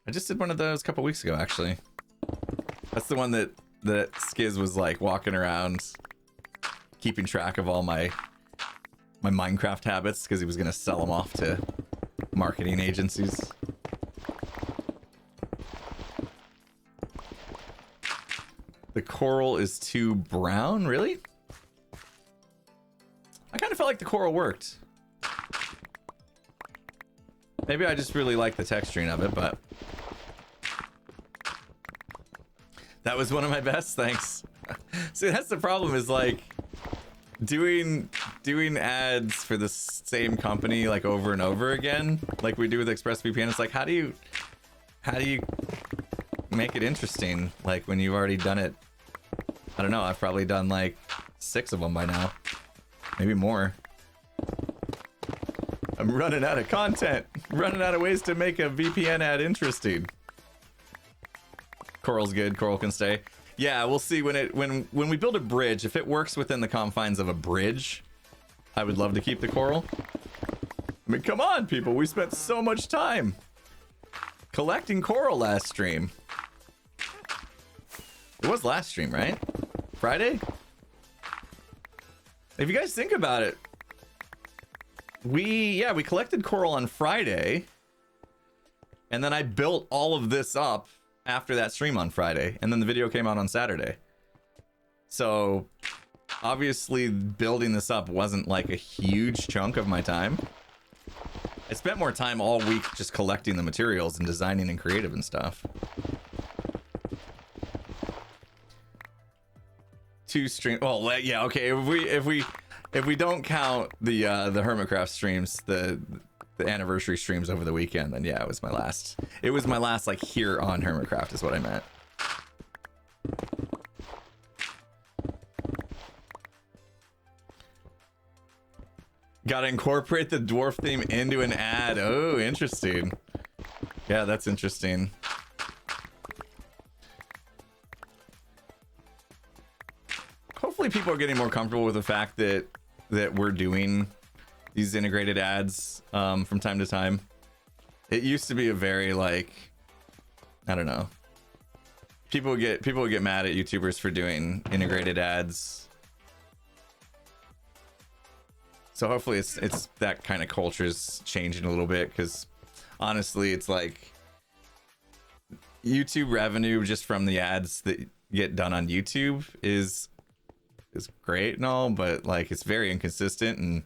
I just did one of those a couple weeks ago, actually. That's the one that Skiz was like walking around keeping track of all my Minecraft habits because he was gonna sell them off to marketing agencies. The coral is too brown, really? I kind of felt like the coral worked. Maybe I just really like the texturing of it, but that was one of my best, thanks. See, that's the problem, is like doing ads for the same company like over and over again, like we do with ExpressVPN. It's like, how do you make it interesting, like when you've already done it? I don't know, I've probably done like 6 of them by now, maybe more. I'm running out of content, running out of ways to make a VPN ad interesting. Coral's good, coral can stay. Yeah, we'll see when we build a bridge, if it works within the confines of a bridge, I would love to keep the coral. I mean, come on, people. We spent so much time collecting coral last stream. It was last stream, right? Friday? If you guys think about it, we collected coral on Friday, and then I built all of this up after that stream on Friday, and then the video came out on Saturday. So obviously building this up wasn't like a huge chunk of my time. I spent more time all week just collecting the materials and designing and creative and stuff. 2 stream. Well, yeah, okay. If we don't count the Hermitcraft streams, the anniversary streams over the weekend, then yeah, it was my last. It was my last like here on Hermitcraft is what I meant. Gotta incorporate the dwarf theme into an ad. Oh, interesting. Yeah, that's interesting. Hopefully people are getting more comfortable with the fact that we're doing these integrated ads from time to time. It used to be a very like, I don't know. People would get mad at YouTubers for doing integrated ads. So hopefully it's that kind of culture's changing a little bit, because honestly, it's like YouTube revenue just from the ads that get done on YouTube is great and all, but like it's very inconsistent, and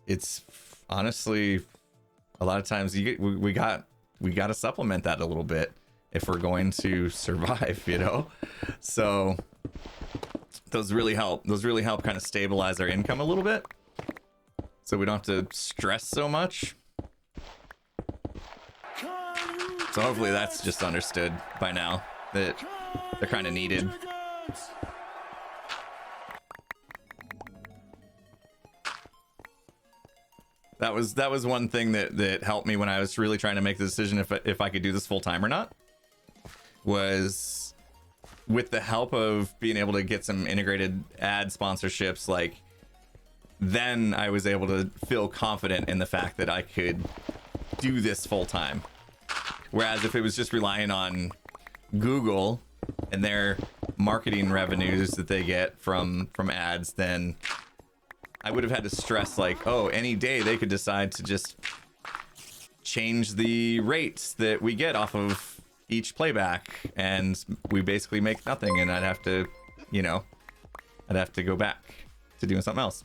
it's honestly a lot of times we got to supplement that a little bit if we're going to survive, you know. So those really help kind of stabilize our income a little bit, so we don't have to stress so much. So hopefully that's just understood by now that they're kind of needed. That was one thing that helped me when I was really trying to make the decision if I could do this full time or not, was with the help of being able to get some integrated ad sponsorships. Like, then I was able to feel confident in the fact that I could do this full time. Whereas if it was just relying on Google and their marketing revenues that they get from ads, then I would have had to stress like, oh, any day they could decide to just change the rates that we get off of each playback, and we basically make nothing, and I'd have to, you know, go back to doing something else.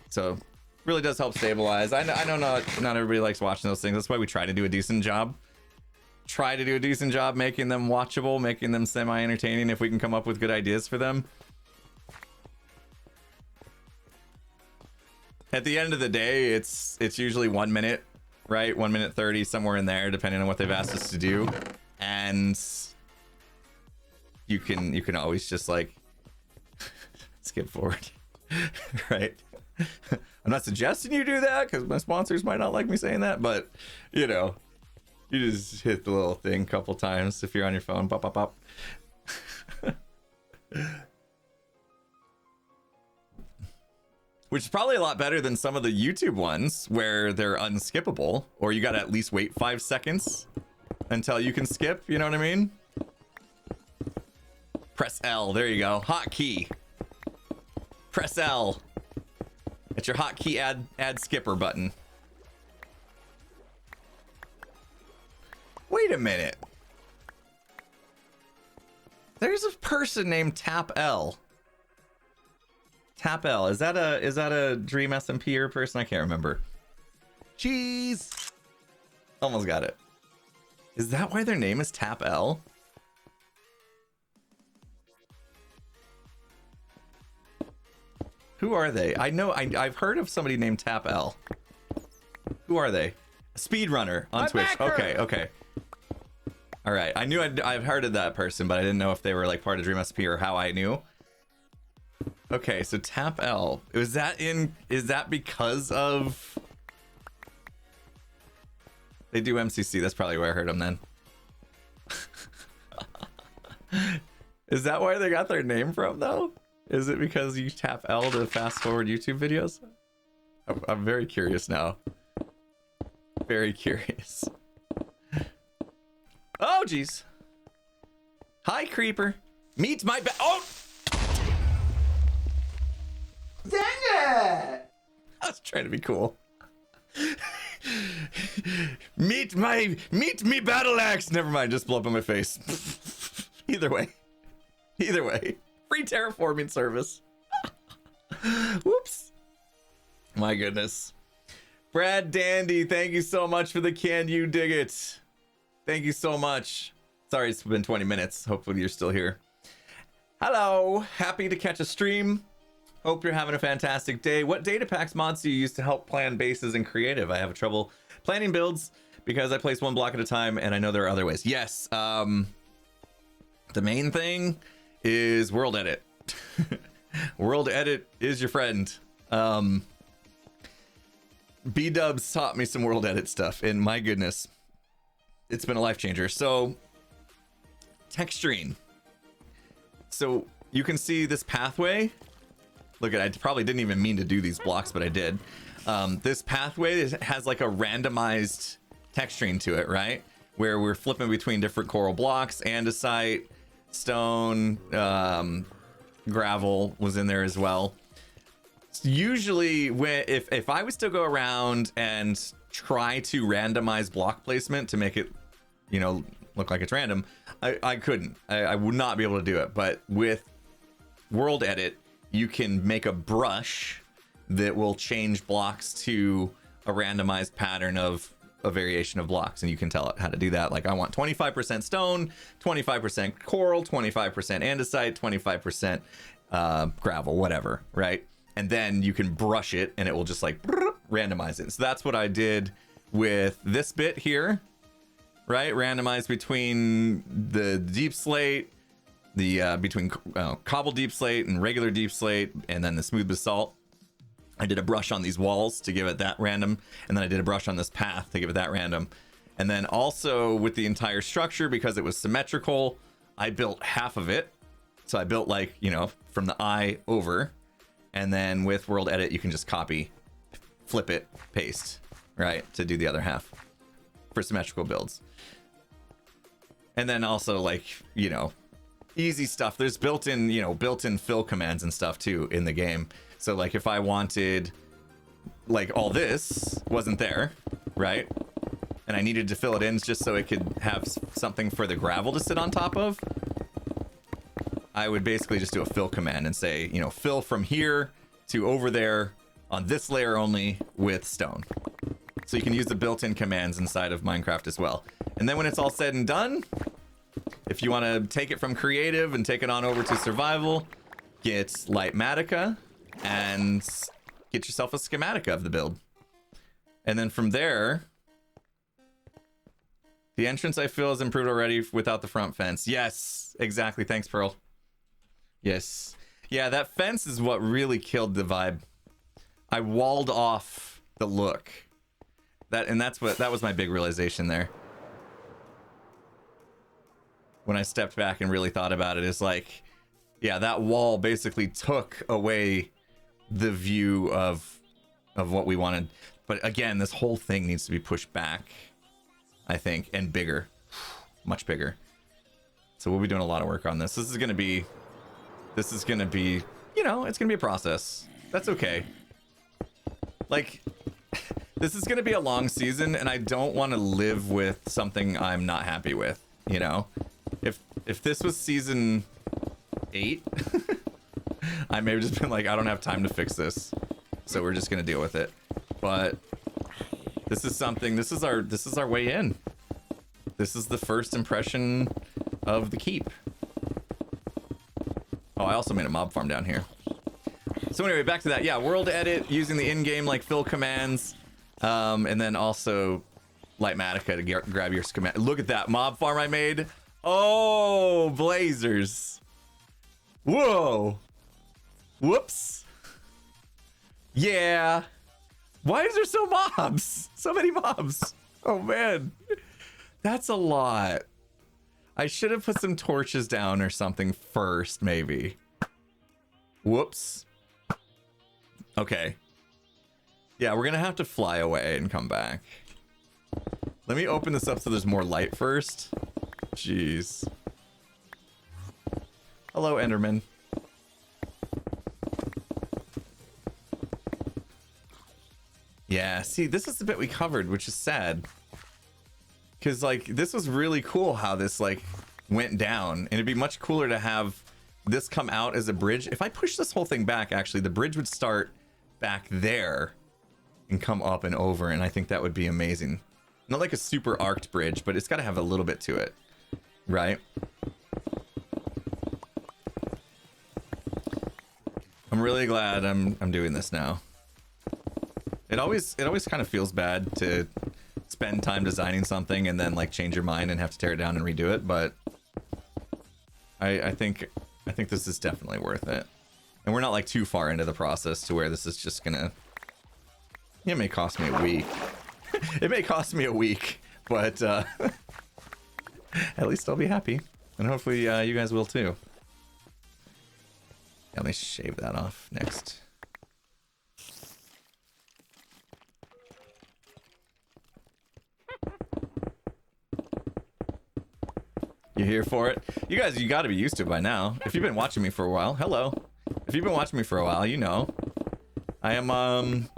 So really does help stabilize. I know not everybody likes watching those things. That's why we try to do a decent job. Making them watchable, making them semi-entertaining if we can come up with good ideas for them. At the end of the day, it's usually 1 minute, right? 1 minute 30, somewhere in there, depending on what they've asked us to do. And you can always just like skip forward, right? I'm not suggesting you do that because my sponsors might not like me saying that, but you know, you just hit the little thing a couple times if you're on your phone. Pop, pop, pop. Which is probably a lot better than some of the YouTube ones where they're unskippable, or you gotta at least wait 5 seconds until you can skip, you know what I mean? Press L, there you go. Hotkey. Press L. It's your hotkey ad skipper button. Wait a minute. There's a person named Tap L. Tap L, is that a Dream SMPer person? I can't remember. Jeez, almost got it. Is that why their name is Tap L? Who are they? I know I've heard of somebody named Tap L. Who are they? A speedrunner on Twitch. Okay. All right, I knew I've heard of that person, but I didn't know if they were like part of Dream SP or how I knew. Okay, so Tap L. Is that because of they do MCC? That's probably where I heard them then. Is that where they got their name from though? Is it because you tap L to fast forward YouTube videos? I'm very curious now. Very curious. Oh, jeez. Hi, creeper. Meet my oh! Dang it! I was trying to be cool. meet me battle axe. Never mind, just blow up in my face. Either way. Free terraforming service. Whoops. My goodness. Brad Dandy, thank you so much for the Can You Dig It? Thank you so much. Sorry it's been 20 minutes. Hopefully you're still here. Hello. Happy to catch a stream. Hope you're having a fantastic day. What data packs mods do you use to help plan bases in creative? I have trouble planning builds because I place one block at a time and I know there are other ways. Yes. The main thing is world edit. World edit is your friend. BDubs taught me some world edit stuff and my goodness, it's been a life changer. So texturing. So you can see this pathway. Look at, I probably didn't even mean to do these blocks, but I did. This pathway has like a randomized texturing to it, right? Where we're flipping between different coral blocks, andesite, stone, gravel was in there as well. Usually if I was to go around and try to randomize block placement to make it, you know, look like it's random, I couldn't. I would not be able to do it. But with world edit, you can make a brush that will change blocks to a randomized pattern of a variation of blocks, and you can tell it how to do that. Like I want 25% stone, 25% coral, 25% andesite, 25% gravel, whatever, right? And then you can brush it and it will just like randomize it. So that's what I did with this bit here, right? Randomize between the deep slate, the between cobble deep slate and regular deep slate, and then the smooth basalt. I did a brush on these walls to give it that random, and then I did a brush on this path to give it that random. And then also with the entire structure, because it was symmetrical, I built half of it. So I built like, you know, from the eye over, and then with world edit you can just copy, flip it, paste, right, to do the other half for symmetrical builds. And then also, like, you know, easy stuff. There's built-in, you know, built-in fill commands and stuff too in the game. So like if I wanted, like, all this wasn't there, right? And I needed to fill it in just so it could have something for the gravel to sit on top of, I would basically just do a fill command and say, you know, fill from here to over there on this layer only with stone. So you can use the built-in commands inside of Minecraft as well. And then when it's all said and done, if you want to take it from creative and take it on over to survival, get Lightmatica and get yourself a schematica of the build. And then from there, the entrance I feel is improved already without the front fence. Yes, exactly. Thanks, Pearl. Yes. Yeah, that fence is what really killed the vibe. I walled off the look. That was my big realization there. When I stepped back and really thought about it, is like, yeah, that wall basically took away the view of what we wanted. But again, this whole thing needs to be pushed back, I think, and bigger, much bigger. So we'll be doing a lot of work on this. This is gonna be, you know, it's gonna be a process. That's okay. Like, this is gonna be a long season, and I don't want to live with something I'm not happy with, you know? If this was season 8, I may have just been like, I don't have time to fix this, so we're just gonna deal with it. But this is something. This is our way in. This is the first impression of the keep. Oh, I also made a mob farm down here. So anyway, back to that. Yeah, world edit using the in-game like fill commands, and then also Lightmatica to grab your schematic. Look at that mob farm I made. Oh, blazers. Whoa. Whoops. Yeah. Why is there so mobs? So many mobs. Oh, man. That's a lot. I should have put some torches down or something first, maybe. Whoops. Okay. Yeah, we're gonna have to fly away and come back. Let me open this up so there's more light first. Jeez. Hello, Enderman. Yeah, see, this is the bit we covered, which is sad. Because, like, this was really cool how this, like, went down. And it'd be much cooler to have this come out as a bridge. If I push this whole thing back, actually, the bridge would start back there and come up and over. And I think that would be amazing. Not like a super arced bridge, but it's got to have a little bit to it. Right? I'm really glad I'm doing this now. It always kind of feels bad to spend time designing something and then like change your mind and have to tear it down and redo it, but I think this is definitely worth it. And we're not like too far into the process to where this is just gonna, it may cost me a week. It may cost me a week, but at least I'll be happy. And hopefully you guys will too. Yeah, let me shave that off next. You here for it? You guys, you got to be used to it by now. If you've been watching me for a while, hello. If you've been watching me for a while, you know. I am,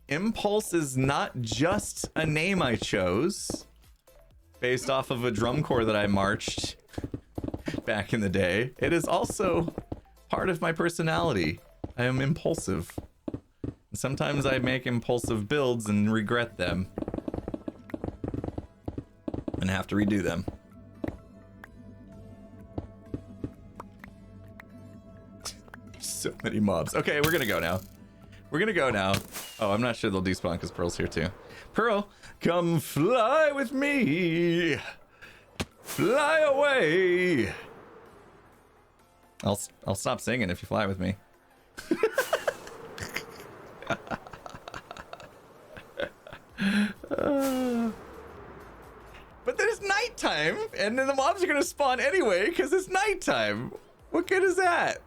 Impulse is not just a name I chose based off of a drum corps that I marched back in the day. It is also part of my personality. I am impulsive. Sometimes I make impulsive builds and regret them. And have to redo them. So many mobs. Okay, we're gonna go now. We're gonna go now. Oh, I'm not sure they'll despawn because Pearl's here too. Pearl, come fly with me. Fly away. I'll stop singing if you fly with me. But then it's nighttime, and then the mobs are gonna spawn anyway because it's nighttime. What good is that?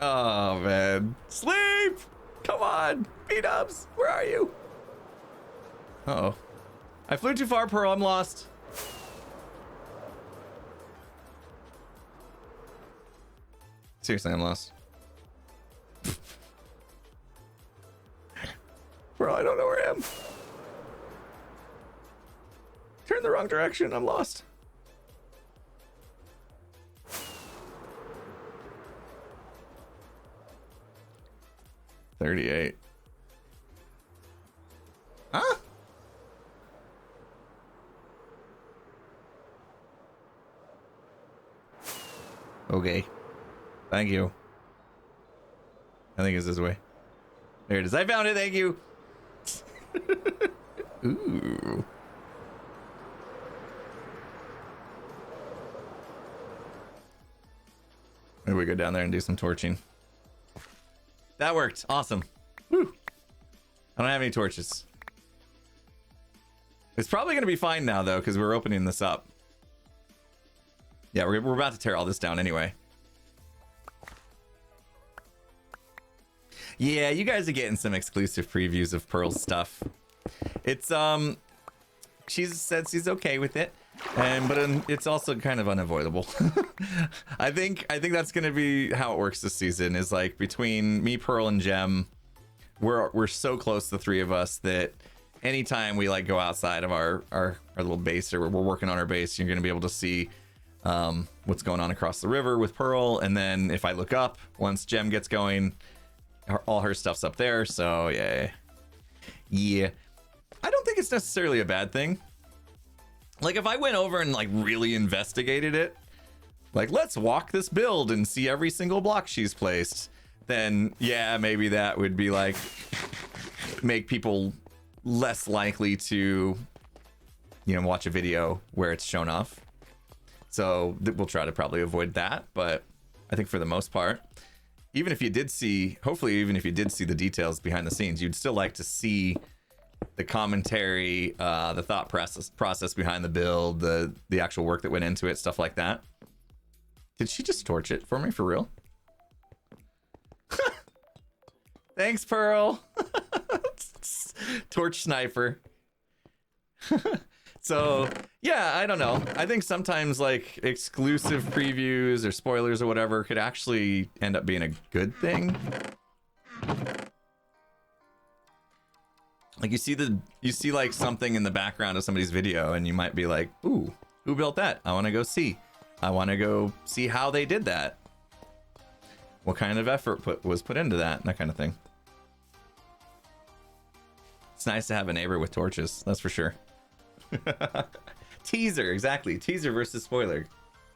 Oh man, sleep! Come on, BDubs, where are you? Uh-oh, I flew too far, Pearl. I'm lost. Seriously, I'm lost. Pearl, I don't know where I am. Turn the wrong direction. I'm lost. $38. Huh? Okay. Thank you. I think it's this way. There it is. I found it. Thank you. Ooh. Maybe we go down there and do some torching. That worked. Awesome. Woo. I don't have any torches. It's probably going to be fine now, though, because we're opening this up. Yeah, we're about to tear all this down anyway. Yeah, you guys are getting some exclusive previews of Pearl's stuff. It's, she said she's okay with it. But it's also kind of unavoidable. I think that's gonna be how it works this season. Is like between me, Pearl, and Gem, we're so close, the three of us, that anytime we like go outside of our little base, or we're working on our base, you're gonna be able to see what's going on across the river with Pearl. And then if I look up, once Gem gets going, all her stuff's up there. So yeah, I don't think it's necessarily a bad thing. Like if I went over and like really investigated it, like let's walk this build and see every single block she's placed, then yeah, maybe that would be like make people less likely to, you know, watch a video where it's shown off. So we'll try to probably avoid that. But I think for the most part, even if you did see, hopefully even if you did see the details behind the scenes, you'd still like to see the commentary, the thought process behind the build, the actual work that went into it, stuff like that. Did she just torch it for me for real? Thanks, Pearl. Torch sniper. So yeah, I don't know. I think sometimes like exclusive previews or spoilers or whatever could actually end up being a good thing. Like you see like something in the background of somebody's video and you might be like, ooh, who built that? I want to go see. I want to go see how they did that. What kind of effort was put into that, and that kind of thing. It's nice to have a neighbor with torches, that's for sure. Teaser, exactly. Teaser versus spoiler.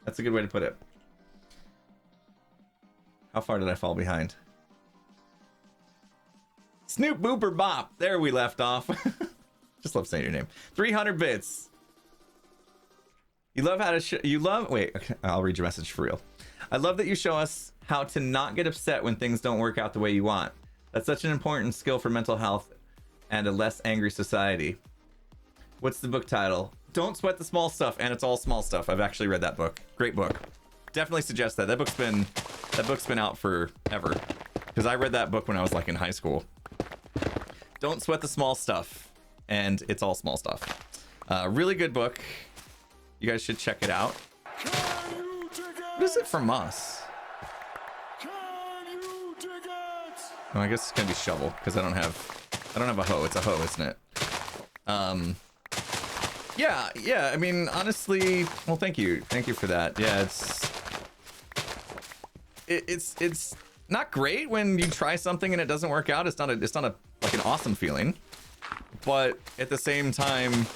That's a good way to put it. How far did I fall behind? Snoop Booper Bop. There we left off. Just love saying your name. 300 bits. You love how to you love. Wait, okay, I'll read your message for real. I love that you show us how to not get upset when things don't work out the way you want. That's such an important skill for mental health and a less angry society. What's the book title? Don't Sweat the Small Stuff, and it's all small stuff. I've actually read that book. Great book. Definitely suggest that. That book's been out forever. Because I read that book when I was like in high school. Don't Sweat the Small Stuff, and it's all small stuff. Really good book. You guys should check it out. What is it from us? Oh, I guess it's gonna be shovel because I don't have a hoe. It's a hoe, isn't it? Yeah. I mean, honestly, well, thank you for that. Yeah, it's not great when you try something and it doesn't work out. It's not a like an awesome feeling, but at the same time,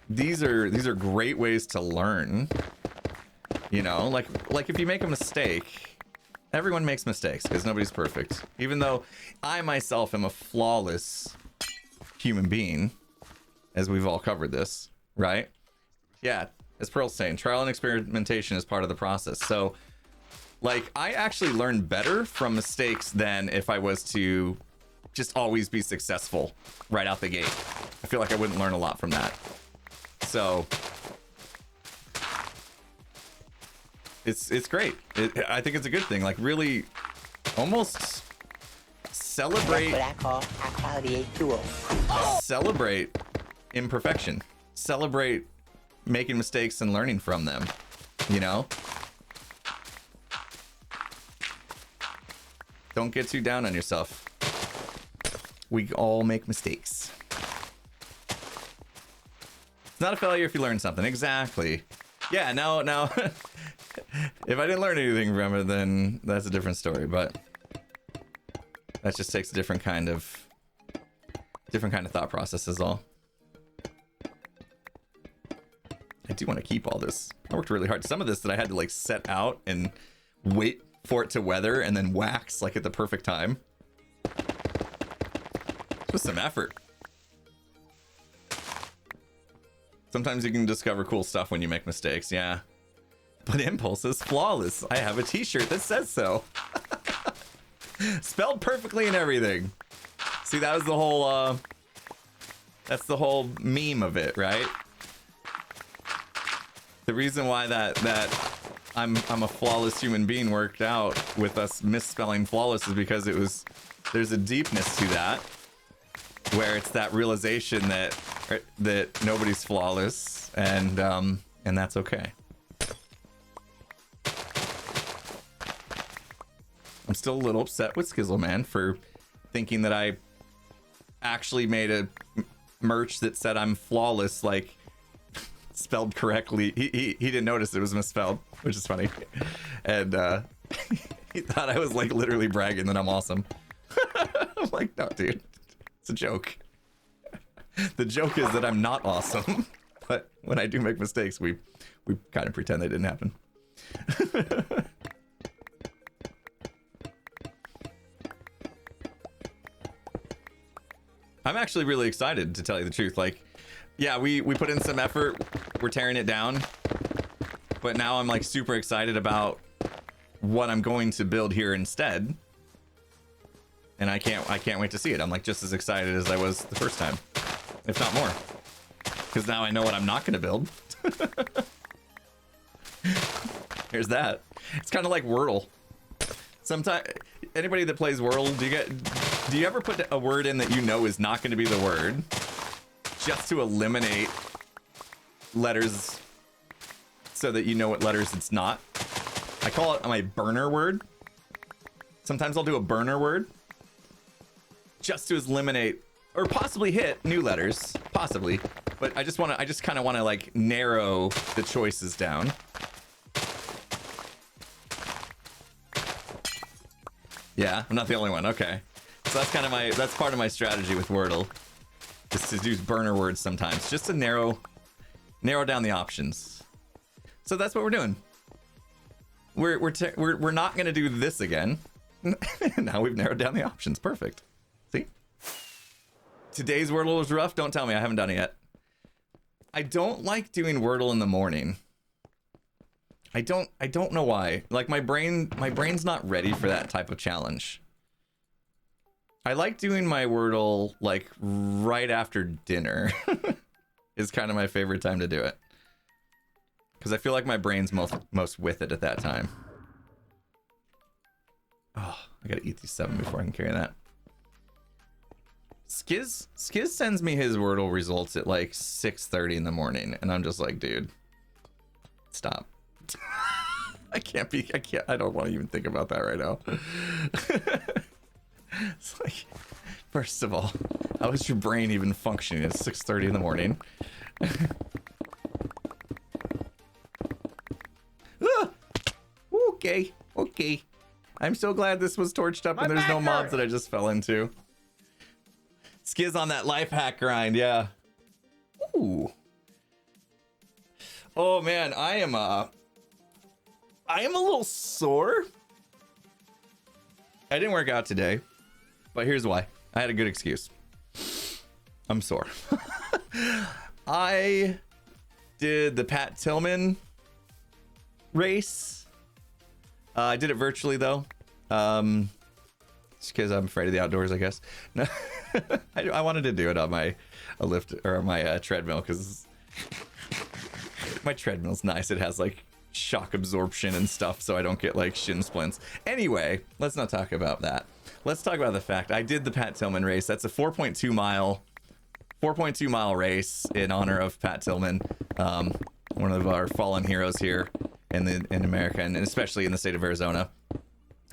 these are great ways to learn. You know, like if you make a mistake. Everyone makes mistakes because nobody's perfect. Even though I myself am a flawless human being, as we've all covered this, right? Yeah, as Pearl's saying, trial and experimentation is part of the process. So, like, I actually learn better from mistakes than if I was to just always be successful right out the gate. I feel like I wouldn't learn a lot from that. So it's great. I think it's a good thing. Like, really, almost celebrate. That's what I call high quality H2O. Celebrate imperfection. Celebrate making mistakes and learning from them. You know. Don't get too down on yourself. We all make mistakes. It's not a failure if you learn something. Exactly. Yeah. Now. If I didn't learn anything from it, then that's a different story, but that just takes a different kind of thought process is all. I do want to keep all this. I worked really hard. Some of this that I had to like set out and wait for it to weather and then wax like at the perfect time. Just some effort. Sometimes you can discover cool stuff when you make mistakes, yeah. But Impulse is flawless. I have a t-shirt that says so. Spelled perfectly and everything. See, that was the whole, that's the whole meme of it, right? The reason why that I'm a flawless human being worked out with us misspelling flawless is because there's a deepness to that, where it's that realization that nobody's flawless, and that's okay. I'm still a little upset with Skizzleman for thinking that I actually made a merch that said I'm flawless, like spelled correctly. He didn't notice it was misspelled, which is funny. And he thought I was like literally bragging that I'm awesome. I'm like, no, dude, it's a joke. The joke is that I'm not awesome. But when I do make mistakes, we kind of pretend they didn't happen. I'm actually really excited, to tell you the truth. Like, yeah, we put in some effort. We're tearing it down. But now I'm like super excited about what I'm going to build here instead. And I can't wait to see it. I'm like just as excited as I was the first time, if not more. Because now I know what I'm not going to build. Here's that. It's kind of like Wordle. Sometimes, anybody that plays Wordle, Do you ever put a word in that you know is not going to be the word just to eliminate letters so that you know what letters it's not? I call it my burner word. Sometimes I'll do a burner word just to eliminate or possibly hit new letters, possibly. But I just kind of want to like narrow the choices down. Yeah, I'm not the only one. Okay. So that's kind of that's part of my strategy with Wordle, is to use burner words sometimes, just to narrow down the options. So that's what we're doing. We're not gonna do this again. Now we've narrowed down the options. Perfect. See? Today's Wordle was rough. Don't tell me, I haven't done it yet. I don't like doing Wordle in the morning. I don't know why. Like my brain's not ready for that type of challenge. I like doing my Wordle like right after dinner. Is kind of my favorite time to do it. Because I feel like my brain's most with it at that time. Oh, I gotta eat these 7 before I can carry that. Skiz sends me his Wordle results at like 6:30 in the morning, and I'm just like, dude, stop. I don't want to even think about that right now. It's like, first of all, how is your brain even functioning at 6:30 in the morning? Ah! Okay. I'm so glad this was torched up and there's no mobs that I just fell into. Skiz on that life hack grind, yeah. Ooh. Oh man, I am a little sore. I didn't work out today, but here's why. I had a good excuse. I'm sore. I did the Pat Tillman race. I did it virtually though. Just because I'm afraid of the outdoors, I guess. No, I wanted to do it on my lift or my treadmill because my treadmill's nice. It has like shock absorption and stuff, so I don't get like shin splints. Anyway, let's not talk about that. Let's talk about the fact I did the Pat Tillman race. That's a 4.2 mile race in honor of Pat Tillman, one of our fallen heroes here in America, and especially in the state of Arizona.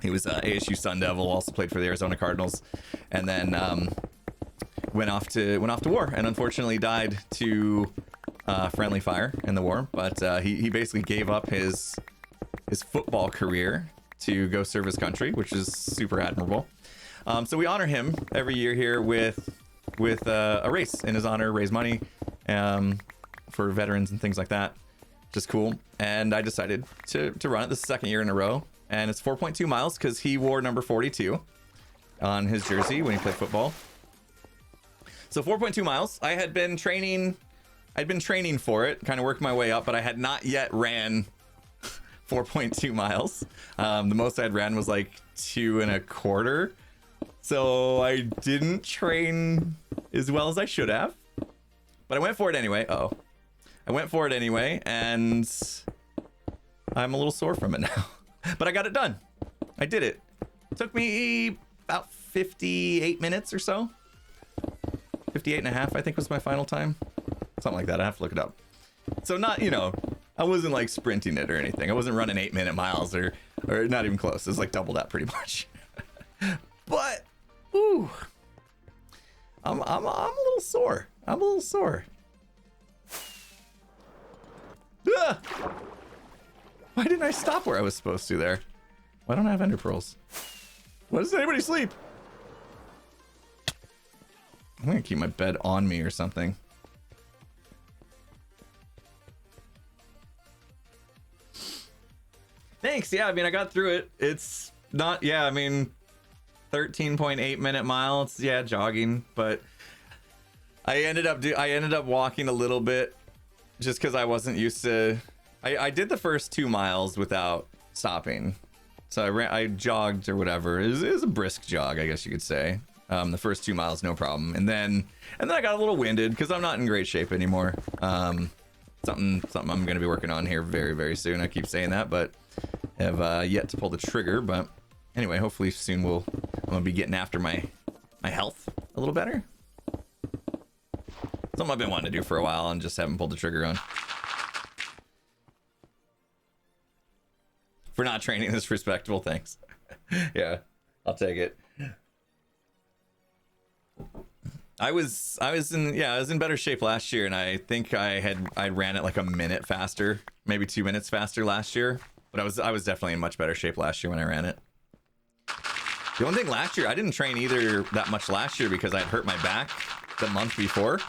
He was ASU Sun Devil, also played for the Arizona Cardinals, and then went off to war, and unfortunately died to friendly fire in the war. But he basically gave up his football career to go serve his country, which is super admirable. So we honor him every year here with a race in his honor, raise money for veterans and things like that. Just cool. And I decided to run it the second year in a row. And it's 4.2 miles because he wore number 42 on his jersey when he played football. So 4.2 miles. I had been training. I'd been training for it, kind of working my way up, but I had not yet ran 4.2 miles. The most I'd ran was like 2.25. So I didn't train as well as I should have, but I went for it anyway. I went for it anyway, and I'm a little sore from it now. But I got it done. I did it. It took me about 58 minutes or so. 58 and a half, I think, was my final time. Something like that. I have to look it up. So not, I wasn't like sprinting it or anything. I wasn't running 8-minute miles or not even close. It was like double that pretty much. But, ooh, I'm a little sore. I'm a little sore. Ah! Why didn't I stop where I was supposed to there? Why don't I have ender pearls? Why doesn't anybody sleep? I'm gonna keep my bed on me or something. Thanks. Yeah, I mean, I got through it. It's not, 13.8 minute mile. It's, jogging, but I ended up walking a little bit just because I wasn't used to. I did the first 2 miles without stopping, so I jogged or whatever. It was a brisk jog, I guess you could say. The first 2 miles, no problem, and then I got a little winded because I'm not in great shape anymore. Something I'm gonna be working on here very, very soon. I keep saying that, but have yet to pull the trigger. But anyway, hopefully soon I'm gonna be getting after my my health a little better. Something I've been wanting to do for a while and just haven't pulled the trigger on. For not training this respectable, thanks. Yeah, I'll take it. I was in better shape last year, and I think I ran it like a minute faster, maybe 2 minutes faster last year. But I was definitely in much better shape last year when I ran it. The one thing last year, I didn't train either that much last year because I'd hurt my back the month before,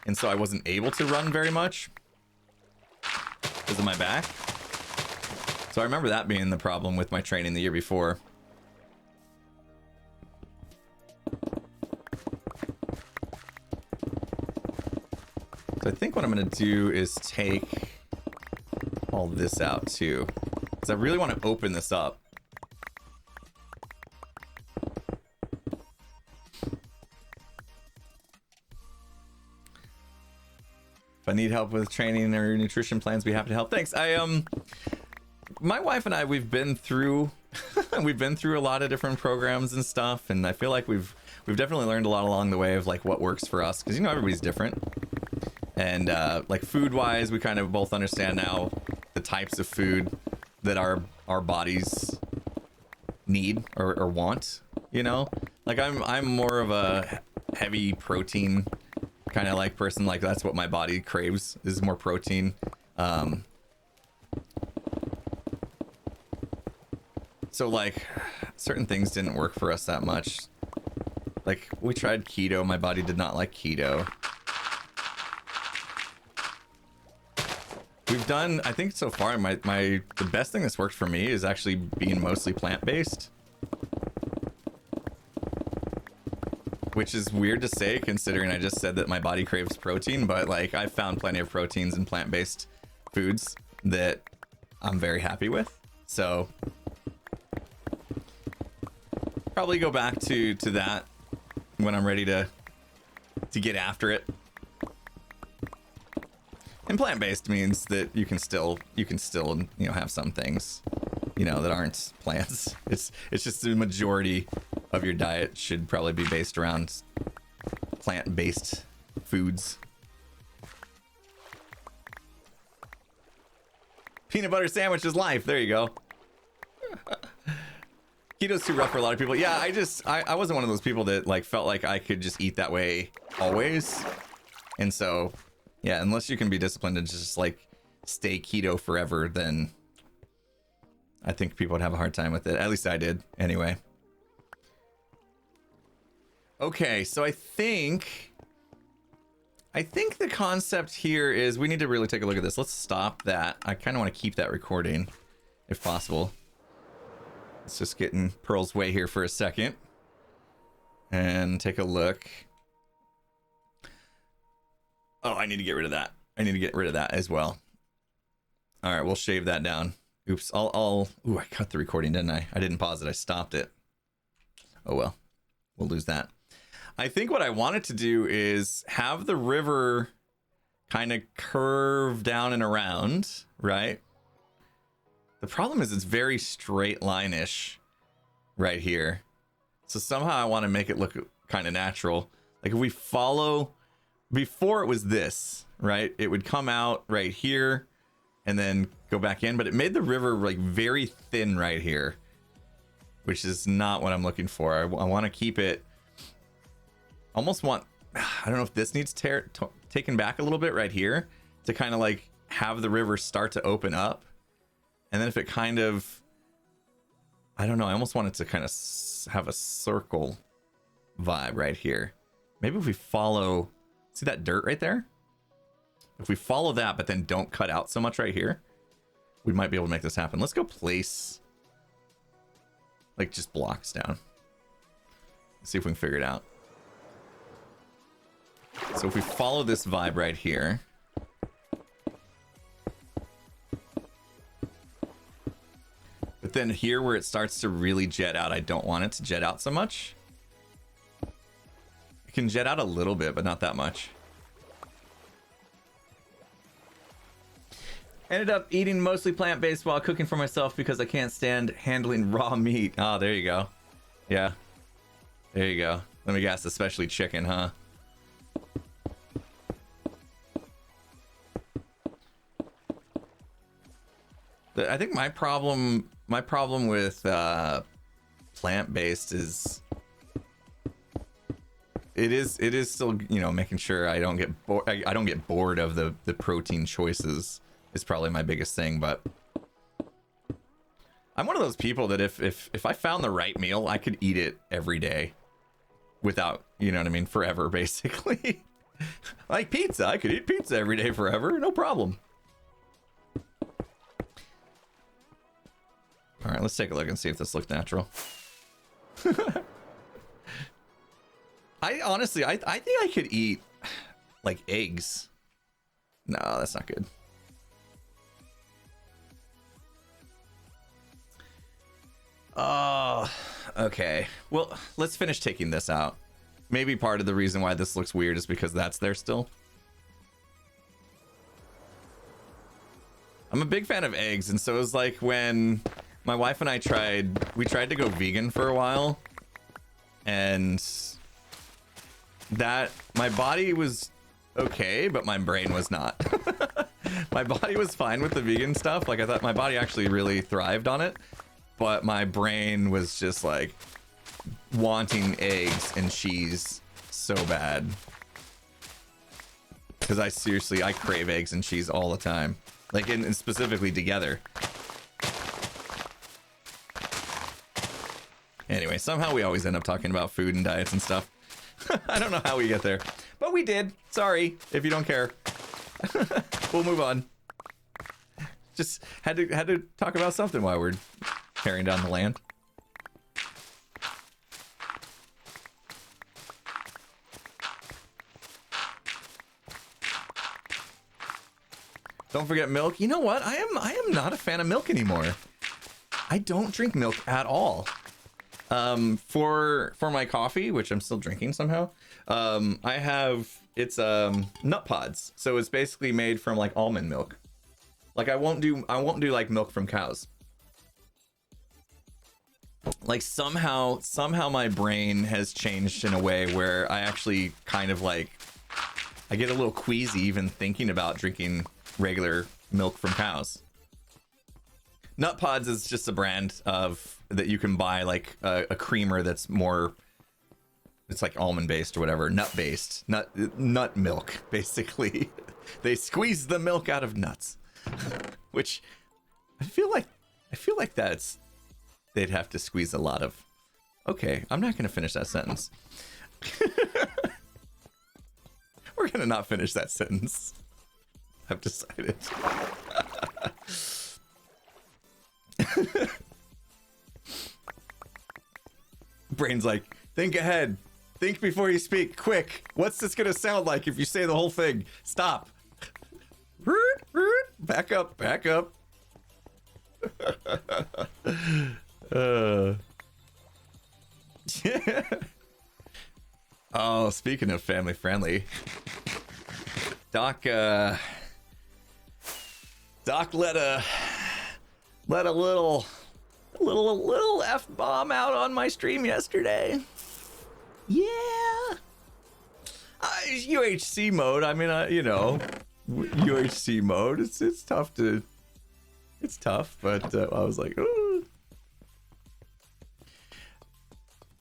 and so I wasn't able to run very much because of my back. So I remember that being the problem with my training the year before. So I think what I'm going to do is take all this out too, because I really want to open this up. If I need help with training or nutrition plans, be happy to help. Thanks. My wife and I, we've been through we've been through a lot of different programs and stuff, and I feel like we've definitely learned a lot along the way of like what works for us, because you know everybody's different. And like food wise, we kind of both understand now the types of food that our bodies need or want, you know. Like I'm more of a heavy protein kind of like person. Like that's what my body craves, is more protein. So like certain things didn't work for us that much. Like we tried keto, my body did not like keto. We've done, I think so far, the best thing that's worked for me is actually being mostly plant-based. Which is weird to say considering I just said that my body craves protein, but like I've found plenty of proteins in plant-based foods that I'm very happy with. So probably go back to that when I'm ready to get after it. And plant-based means that you can still you know have some things, you know, that aren't plants. It's just the majority of your diet should probably be based around plant-based foods. Peanut butter sandwich is life. There you go. Keto's too rough for a lot of people. Yeah, I wasn't one of those people that like felt like I could just eat that way always. And so yeah, unless you can be disciplined and just like stay keto forever, then I think people would have a hard time with it. At least I did anyway. Okay, so I think the concept here is we need to really take a look at this. Let's stop that. I kind of want to keep that recording if possible. Let's just get in Pearl's way here for a second and take a look. Oh, I need to get rid of that. I need to get rid of that as well. All right, we'll shave that down. Oops, ooh, I cut the recording, didn't I? I didn't pause it, I stopped it. Oh well, we'll lose that. I think what I wanted to do is have the river kind of curve down and around, right? The problem is it's very straight line-ish right here. So somehow I want to make it look kind of natural. Like if we follow, before it was this, right? It would come out right here and then go back in, but it made the river like very thin right here, which is not what I'm looking for. I want to keep it, almost want, I don't know if this needs taken back a little bit right here to kind of like have the river start to open up. And then if it kind of, I don't know, I almost want it to kind of have a circle vibe right here. Maybe if we follow, see that dirt right there? If we follow that, but then don't cut out so much right here, we might be able to make this happen. Let's go place like just blocks down. Let's see if we can figure it out. So if we follow this vibe right here, but then here where it starts to really jet out, I don't want it to jet out so much. It can jet out a little bit, but not that much. Ended up eating mostly plant-based while cooking for myself because I can't stand handling raw meat. Oh, there you go. Yeah. There you go. Let me guess, especially chicken, huh? I think my problem with plant-based is it is still, you know, making sure I don't get I don't get bored of the protein choices is probably my biggest thing. But I'm one of those people that if I found the right meal, I could eat it every day without, you know what I mean, forever basically. Like pizza, I could eat pizza every day forever, no problem. All right, let's take a look and see if this looks natural. I honestly, I think I could eat like eggs. No, that's not good. Oh, okay. Well, let's finish taking this out. Maybe part of the reason why this looks weird is because that's there still. I'm a big fan of eggs, and so it was like when my wife and I tried to go vegan for a while, and that my body was okay, but my brain was not. My body was fine with the vegan stuff. Like I thought my body actually really thrived on it, but my brain was just like wanting eggs and cheese so bad. Because I crave eggs and cheese all the time. Like, and specifically together. Anyway, somehow we always end up talking about food and diets and stuff. I don't know how we get there, but we did. Sorry if you don't care. We'll move on. Just had to talk about something while we're tearing down the land. Don't forget milk. You know what? I am not a fan of milk anymore. I don't drink milk at all. For my coffee, which I'm still drinking somehow, it's nut pods. So it's basically made from like almond milk. Like I won't do like milk from cows. Like somehow my brain has changed in a way where I actually kind of like I get a little queasy even thinking about drinking regular milk from cows. Nut Pods is just a brand of that you can buy, like a creamer that's more, it's like almond based or whatever, nut based, nut milk basically. They squeeze the milk out of nuts, which I feel like that's, they'd have to squeeze a lot of. Okay, I'm not gonna finish that sentence. We're gonna not finish that sentence. I've decided. Brain's like, think ahead. Think before you speak. Quick. What's this gonna sound like if you say the whole thing? Stop. Back up. Back up. Oh, speaking of family friendly, Doc let a little F-bomb out on my stream yesterday. Yeah. UHC mode. I mean, you know, UHC mode. It's tough to. It's tough, but I was like, ooh.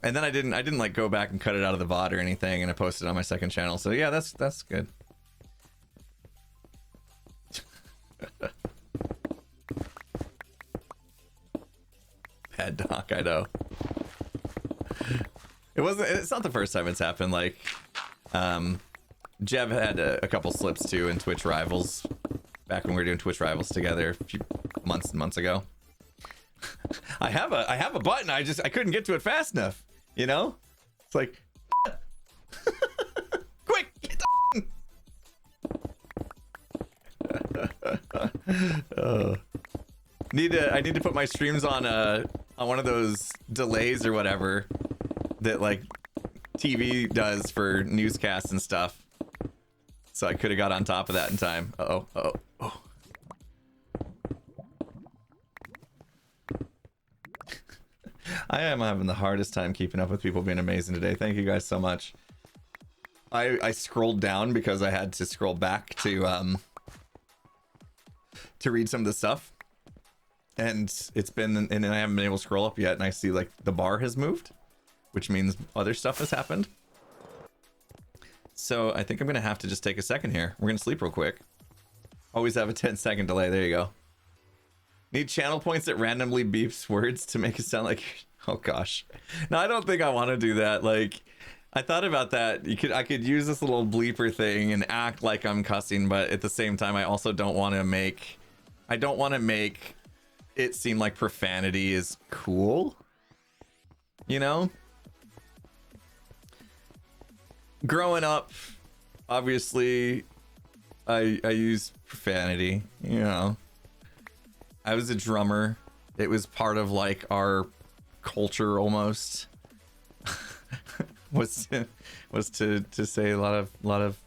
And then I didn't like go back and cut it out of the VOD or anything, and I posted it on my second channel. So yeah, that's good. Bad Doc, I know. It's not the first time it's happened. Like, Jeb had a couple slips too in Twitch Rivals back when we were doing Twitch Rivals together a few months ago. I have a button. I couldn't get to it fast enough. You know, it's like, quick, get the I need to put my streams on one of those delays or whatever that like TV does for newscasts and stuff. So I could have got on top of that in time. Oh. I am having the hardest time keeping up with people being amazing today. Thank you guys so much. I scrolled down because I had to scroll back to read some of the stuff, and it's been, and I haven't been able to scroll up yet, and I see like the bar has moved, which means other stuff has happened. So I think I'm gonna have to just take a second here. We're gonna sleep real quick. Always have a 10-second delay. There you go. Need channel points that randomly beeps words to make it sound like, oh gosh. No, I don't think I want to do that. Like, I thought about that. I could use this little bleeper thing and act like I'm cussing, but at the same time, I also don't want to make it seem like profanity is cool. You know? Growing up, obviously, I use profanity, you know. I was a drummer. It was part of like our culture almost. was to say a lot of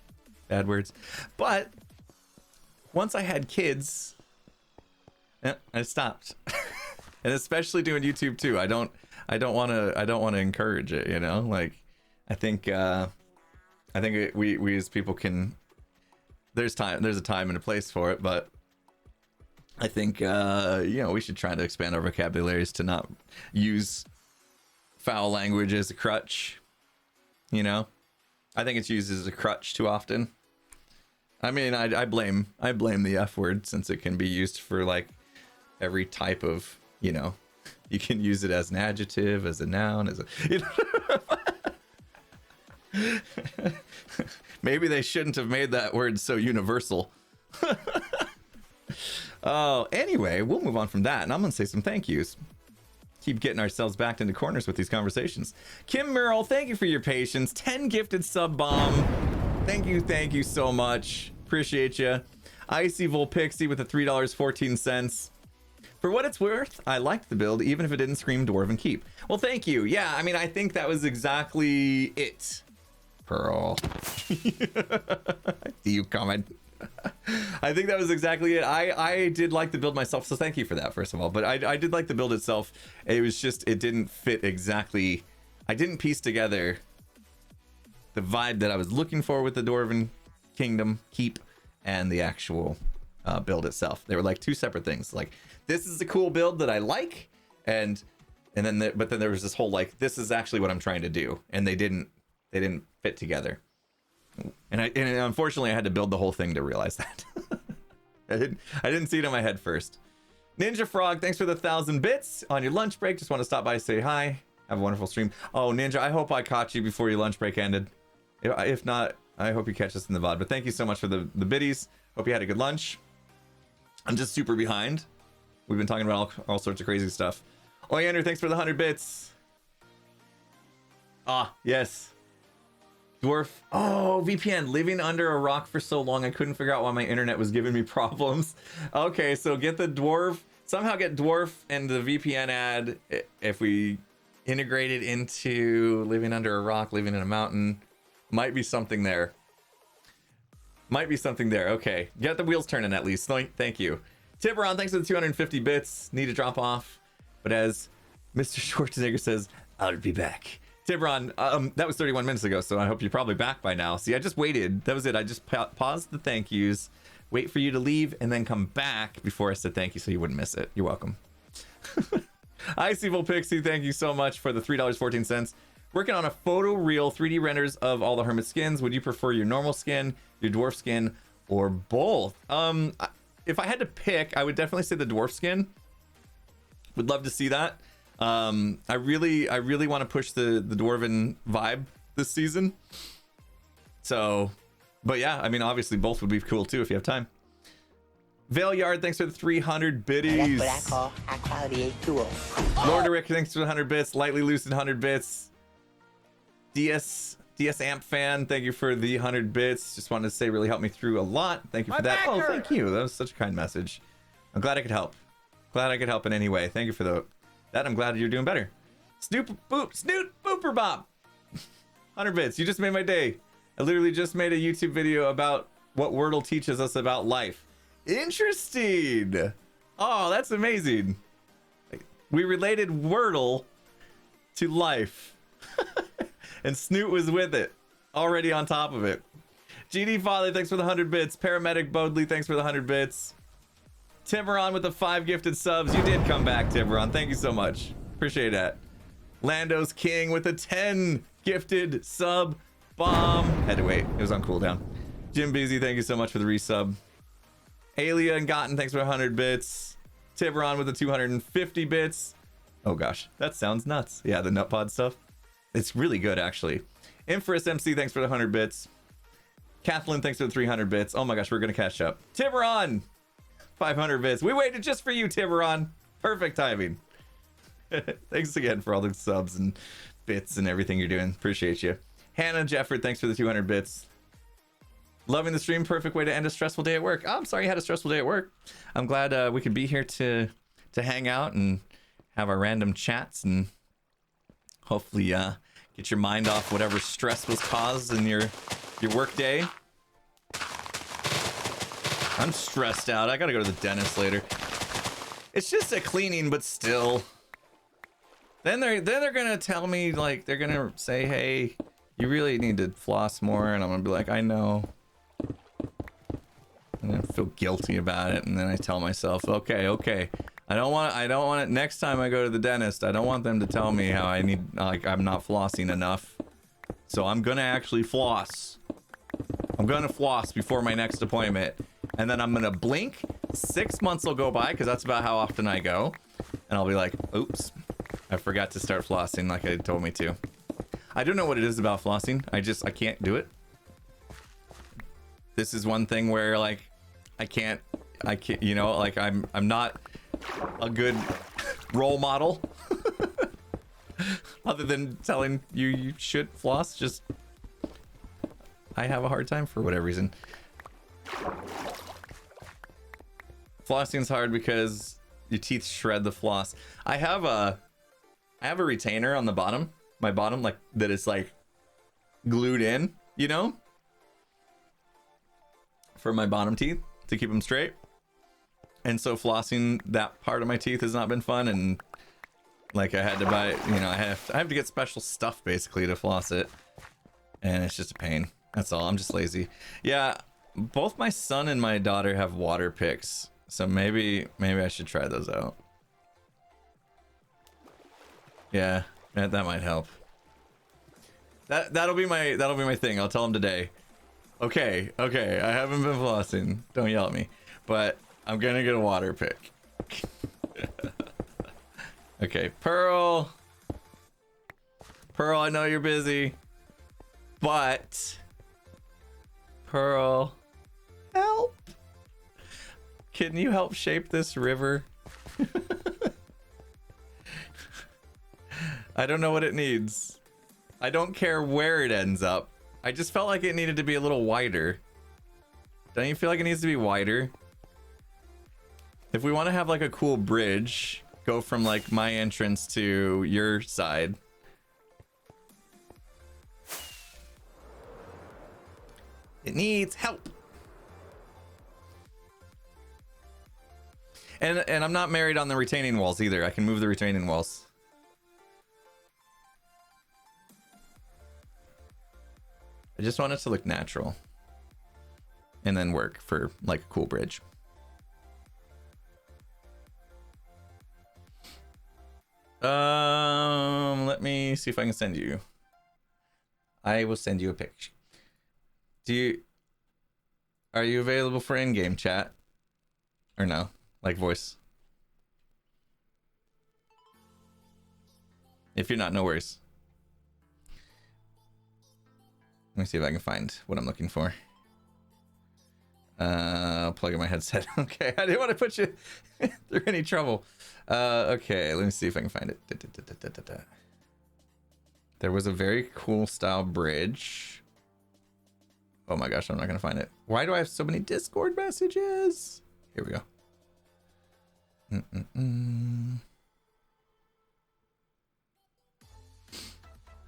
bad words. But once I had kids, I stopped. And especially doing YouTube too. I don't want to encourage it, you know? Like I think we as people can, there's a time and a place for it, but I think you know, we should try to expand our vocabularies to not use foul language as a crutch. You know, I think it's used as a crutch too often. I mean, I blame the F word, since it can be used for like every type of, you know, you can use it as an adjective, as a noun, as a, you know. Maybe they shouldn't have made that word so universal. Oh, anyway, we'll move on from that, and I'm gonna say some thank yous. Keep getting ourselves backed into corners with these conversations. Kim Merrill, thank you for your patience. 10 gifted sub bomb. Thank you so much. Appreciate you. Icy Volpixie with the $3.14. For what it's worth, I liked the build, even if it didn't scream Dwarven Keep. Well, thank you. Yeah, I mean, I think that was exactly it. Pearl. Do you comment? I think that was exactly it. I did like the build myself, so thank you for that, first of all. But I did like the build itself. It was just, it didn't fit exactly. I didn't piece together the vibe that I was looking for with the Dwarven Kingdom Keep and the actual build itself. They were like two separate things. Like, this is a cool build that I like, and then but then there was this whole like, this is actually what I'm trying to do, and they didn't fit together. And unfortunately I had to build the whole thing to realize that. I didn't see it in my head first. Ninja Frog, thanks for the 1,000 bits on your lunch break. Just want to stop by, say hi, have a wonderful stream. Oh, Ninja, I hope I caught you before your lunch break ended. If not, I hope you catch us in the VOD. But thank you so much for the biddies. Hope you had a good lunch. I'm just super behind. We've been talking about all sorts of crazy stuff. Oh, Andrew, thanks for the 100 bits. Ah, yes. Dwarf. Oh, VPN. Living under a rock for so long, I couldn't figure out why my internet was giving me problems. Okay, so get the dwarf. Somehow get dwarf and the VPN ad. If we integrate it into living under a rock, living in a mountain, might be something there. Might be something there. Okay, get the wheels turning at least. Thank you. Tiburon, thanks for the 250 bits. Need to drop off, but as Mr. Schwarzenegger says, I'll be back. Tiburon, that was 31 minutes ago, so I hope you're probably back by now. See, I just waited. That was it. I just paused the thank yous, wait for you to leave, and then come back before I said thank you so you wouldn't miss it. You're welcome. Icy Pixie, thank you so much for the $3.14. Working on a photo real 3D renders of all the Hermit skins. Would you prefer your normal skin, your dwarf skin, or both? If I had to pick, I would definitely say the dwarf skin. Would love to see that. I really want to push the dwarven vibe this season. So, but yeah, I mean, obviously both would be cool too if you have time. Vale Yard, thanks for the 300 biddies. That's what I call high quality A2O. Lorderick, thanks for the 100 bits. Lightly Lucid, 100 bits. DS Amp Fan, thank you for the 100 bits. Just wanted to say, really helped me through a lot. Thank you for that. Oh, thank you. That was such a kind message. I'm glad I could help. Glad I could help in any way. Thank you for that. I'm glad you're doing better. Snoot Booper Bob. 100 bits. You just made my day. I literally just made a YouTube video about what Wordle teaches us about life. Interesting. Oh, that's amazing. We related Wordle to life. And Snoot was with it, already on top of it. GD Father, thanks for the 100 bits. Paramedic Bodley, thanks for the 100 bits. Tiburon with the 5 gifted subs. You did come back, Tiburon. Thank you so much. Appreciate that. Lando's King with a 10 gifted sub bomb. Had to wait. It was on cooldown. Jim Busy, thank you so much for the resub. Alia and Gotten, thanks for 100 bits. Tiburon with the 250 bits. Oh gosh, that sounds nuts. Yeah, the Nutpod stuff. It's really good, actually. Infris MC, thanks for the 100 bits. Kathleen, thanks for the 300 bits. Oh my gosh, we're gonna catch up. Tiburon, 500 bits. We waited just for you, Tiburon. Perfect timing. Thanks again for all the subs and bits and everything you're doing. Appreciate you. Hannah Jefford, thanks for the 200 bits. Loving the stream. Perfect way to end a stressful day at work. Oh, I'm sorry you had a stressful day at work. I'm glad we could be here to hang out and have our random chats and hopefully get your mind off whatever stress was caused in your work day. I'm stressed out. I gotta go to the dentist later. It's just a cleaning, but still. Then they're gonna tell me, like, they're gonna say, hey, you really need to floss more, and I'm gonna be like, I know. And I feel guilty about it, and then I tell myself, okay. I don't want it next time I go to the dentist. I don't want them to tell me how I'm not flossing enough. So I'm gonna actually floss. I'm gonna floss before my next appointment. And then I'm gonna blink. 6 months will go by, because that's about how often I go. And I'll be like, oops, I forgot to start flossing like I told me to. I don't know what it is about flossing. I can't do it. This is one thing where, like, I can't, you know, like, I'm not a good role model. Other than telling you should floss, just, I have a hard time for whatever reason. Flossing's hard because your teeth shred the floss. I have a retainer on the bottom, my bottom, like, that is like glued in, you know, for my bottom teeth to keep them straight. And so flossing that part of my teeth has not been fun, and like I had to buy, you know, I have to get special stuff basically to floss it, and it's just a pain. That's all. I'm just lazy. Yeah, both my son and my daughter have water picks, so maybe I should try those out. Yeah, that might help. That'll be my thing. I'll tell him today. Okay, I haven't been flossing. Don't yell at me. But I'm gonna get a water pick. Okay, Pearl, I know you're busy, but Pearl, help. Can you help shape this river? I don't know what it needs. I don't care where it ends up. I just felt like it needed to be a little wider. Don't you feel like it needs to be wider? If we want to have like a cool bridge, go from like my entrance to your side. It needs help. And I'm not married on the retaining walls either. I can move the retaining walls. I just want it to look natural. And then work for like a cool bridge. Let me see if I can send you. I will send you a picture. Are you available for in-game chat? Or no? Like voice? If you're not, no worries. Let me see if I can find what I'm looking for. I'll plug in my headset. Okay, I didn't want to put you through any trouble. Okay, let me see if I can find it. There was a very cool style bridge. Oh my gosh, I'm not gonna find it. Why do I have so many Discord messages? Here we go.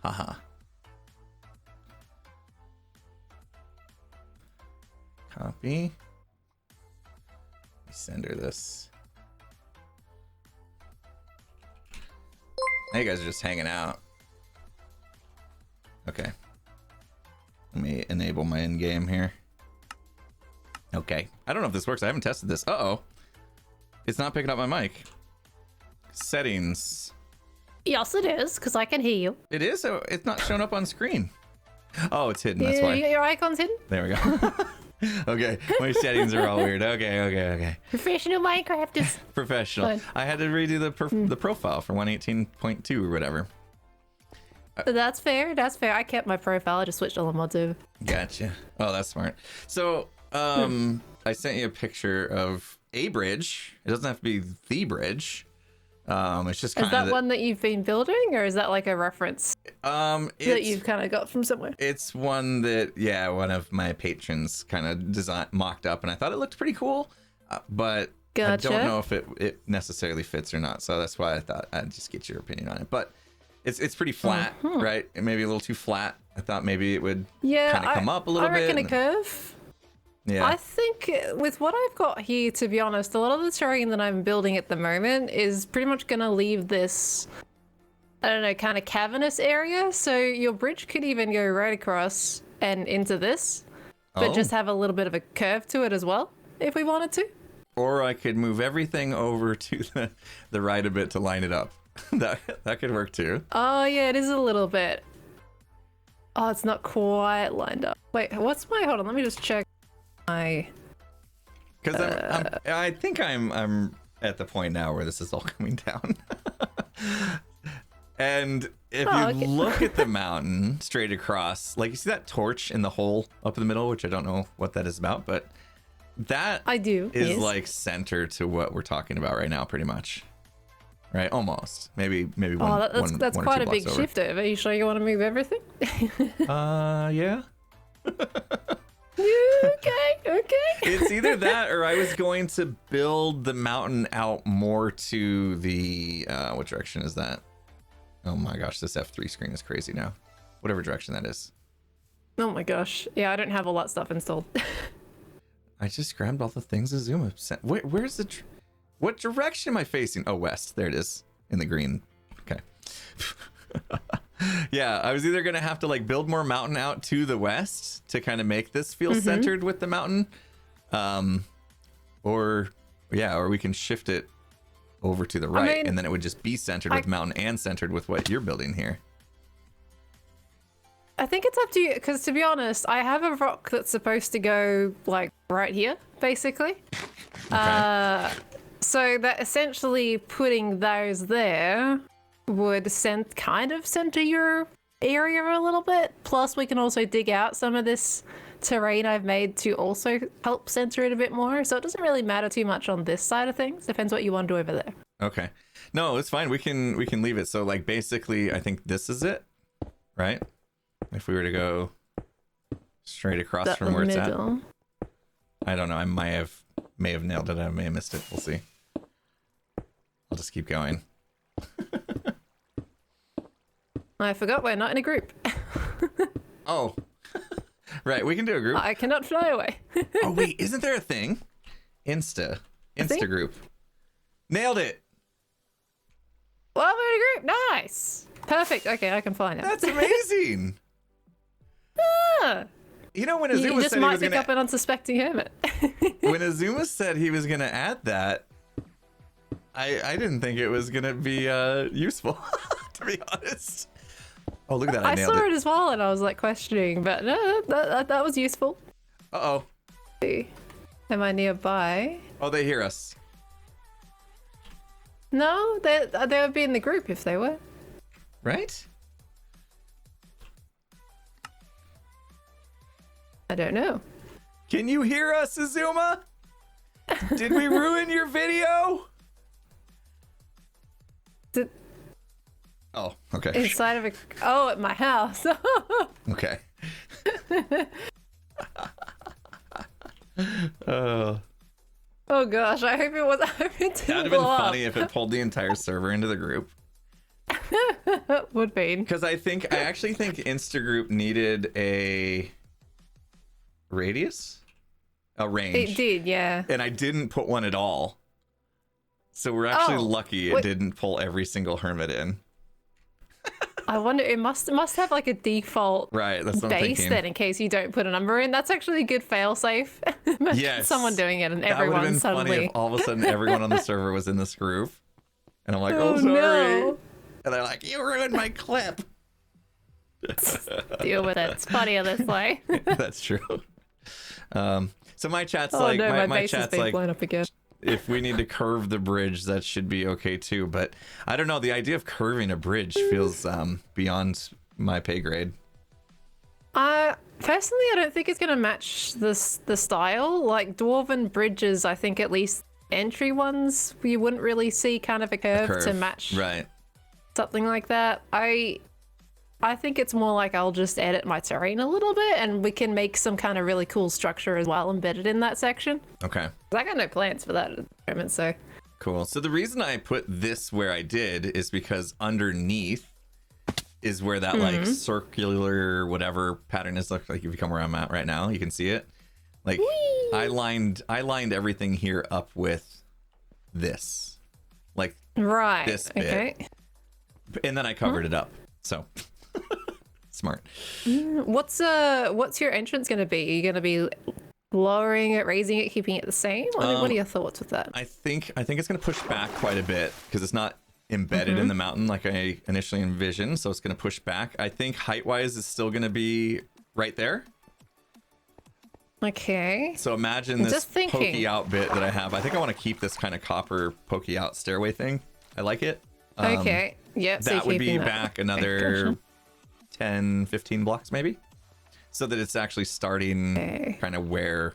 Haha. Copy. Send her this. You guys are just hanging out. Okay. Let me enable my in-game here. Okay. I don't know if this works. I haven't tested this. Uh-oh. It's not picking up my mic. Settings. Yes, it is, because I can hear you. It is? So it's not showing up on screen. Oh, it's hidden. That's why. Your icon's hidden? There we go. Okay. My settings are all weird. Okay. Professional Minecrafters. Professional. Fine. I had to redo the profile for 118.2 or whatever. That's fair. I kept my profile. I just switched all the mods over. Gotcha. Oh, that's smart. So, I sent you a picture of a bridge. It doesn't have to be the bridge. It's just kind of. Is that one that you've been building, or is that like a reference that you've kind of got from somewhere? It's one that, one of my patrons kind of mocked up, and I thought it looked pretty cool, but Gotcha. I don't know if it necessarily fits or not. So that's why I thought I'd just get your opinion on it. But it's pretty flat, right? It may be a little too flat. I thought maybe it would kind of come up a little bit. I reckon a curve. Yeah. I think with what I've got here, to be honest, a lot of the terrain that I'm building at the moment is pretty much going to leave this, I don't know, kind of cavernous area. So your bridge could even go right across and into this, but just have a little bit of a curve to it as well, if we wanted to. Or I could move everything over to the right a bit to line it up. that could work too. Oh, yeah, it is a little bit. Oh, it's not quite lined up. Wait, hold on, let me just check. Because I think I'm at the point now where this is all coming down. And if you look at the mountain straight across, like you see that torch in the hole up in the middle, which I don't know what that is about, but that I do is like center to what we're talking about right now, pretty much. Right, almost. Maybe one. That's one quite a two big blocks over. shift over. Are you sure you want to move everything? Yeah. Okay. It's either that or I was going to build the mountain out more to the what direction is that? Oh my gosh, this F3 screen is crazy now. Whatever direction that is. Oh my gosh. Yeah, I don't have all that stuff installed. I just grabbed all the things Azuma sent. Where's the what direction am I facing? Oh, west. There it is in the green. Okay. Yeah, I was either gonna have to like build more mountain out to the west to kind of make this feel centered with the mountain, or we can shift it over to the right, and then it would just be centered with mountain and centered with what you're building here. I think it's up to you, because to be honest, I have a rock that's supposed to go like right here, basically. Okay. So that essentially putting those there would kind of center your area a little bit. Plus, we can also dig out some of this terrain I've made to also help center it a bit more. So it doesn't really matter too much on this side of things. Depends what you want to do over there. Okay. No, it's fine. We can leave it. So like basically, I think this is it, right? If we were to go straight across from where it's at. I don't know. I may have nailed it. I may have missed it. We'll see. I'll just keep going. I forgot we're not in a group. Oh, right. We can do a group. I cannot fly away. Oh wait, isn't there a thing? Insta group. Nailed it. Well, we're in a group. Nice. Perfect. Okay, I can find it. That's amazing. You know when Azuma you just said might he was pick gonna up an unsuspecting hermit. when Azuma said he was gonna add that, I didn't think it was gonna be useful, to be honest. Oh, look at that! I nailed saw it as well, and I was like questioning, but no, that was useful. Uh-oh. Am I nearby? Oh, they hear us. No, they would be in the group if they were. Right? I don't know. Can you hear us, Azuma? Did we ruin your video? Oh, okay. Inside of at my house. Okay. Oh gosh, I hope it was. I hope it didn't That'd have been blow up. funny if it pulled the entire server into the group. Would be. Because I actually think Instagroup needed a radius, a range. It did, yeah. And I didn't put one at all. So we're actually lucky it didn't pull every single hermit in. I wonder, it must have like a default Right, that's what I'm base thinking. then in case you don't put a number in. That's actually a good fail-safe. Imagine Yes. someone doing it and That would have everyone been funny suddenly... if all of a sudden everyone on the server was in this groove. And I'm like, Oh, oh, sorry. no. And they're like, you ruined my clip. Deal with it. It's funnier this way. That's true. So my chat's Oh like, no, my my base has chat's been like, blown up again. if we need to curve the bridge, that should be okay too. But I don't know. The idea of curving a bridge feels beyond my pay grade. Personally, I don't think it's going to match the style. Like, Dwarven bridges, I think at least entry ones, you wouldn't really see kind of a curve to match Right. something like that. I think it's more like I'll just edit my terrain a little bit and we can make some kind of really cool structure as well embedded in that section. Okay. I got no plans for that at the moment, so... Cool. So the reason I put this where I did is because underneath is where that like circular whatever pattern is. Look, like if you come where I'm at right now, you can see it. Like I lined everything here up with this, like Right, this bit, okay. and then I covered it up. So smart. What's your entrance going to be? Are you going to be lowering it, raising it, keeping it the same? What are your thoughts with that? I think it's going to push back quite a bit because it's not embedded in the mountain like I initially envisioned. So it's going to push back. I think height wise is still going to be right there. Okay. So imagine this Just thinking. pokey out bit that I have. I think I want to keep this kind of copper pokey out stairway thing. I like it. Okay. Yep. That would be back another Gotcha. 10, 15 blocks maybe. So that it's actually starting kind of where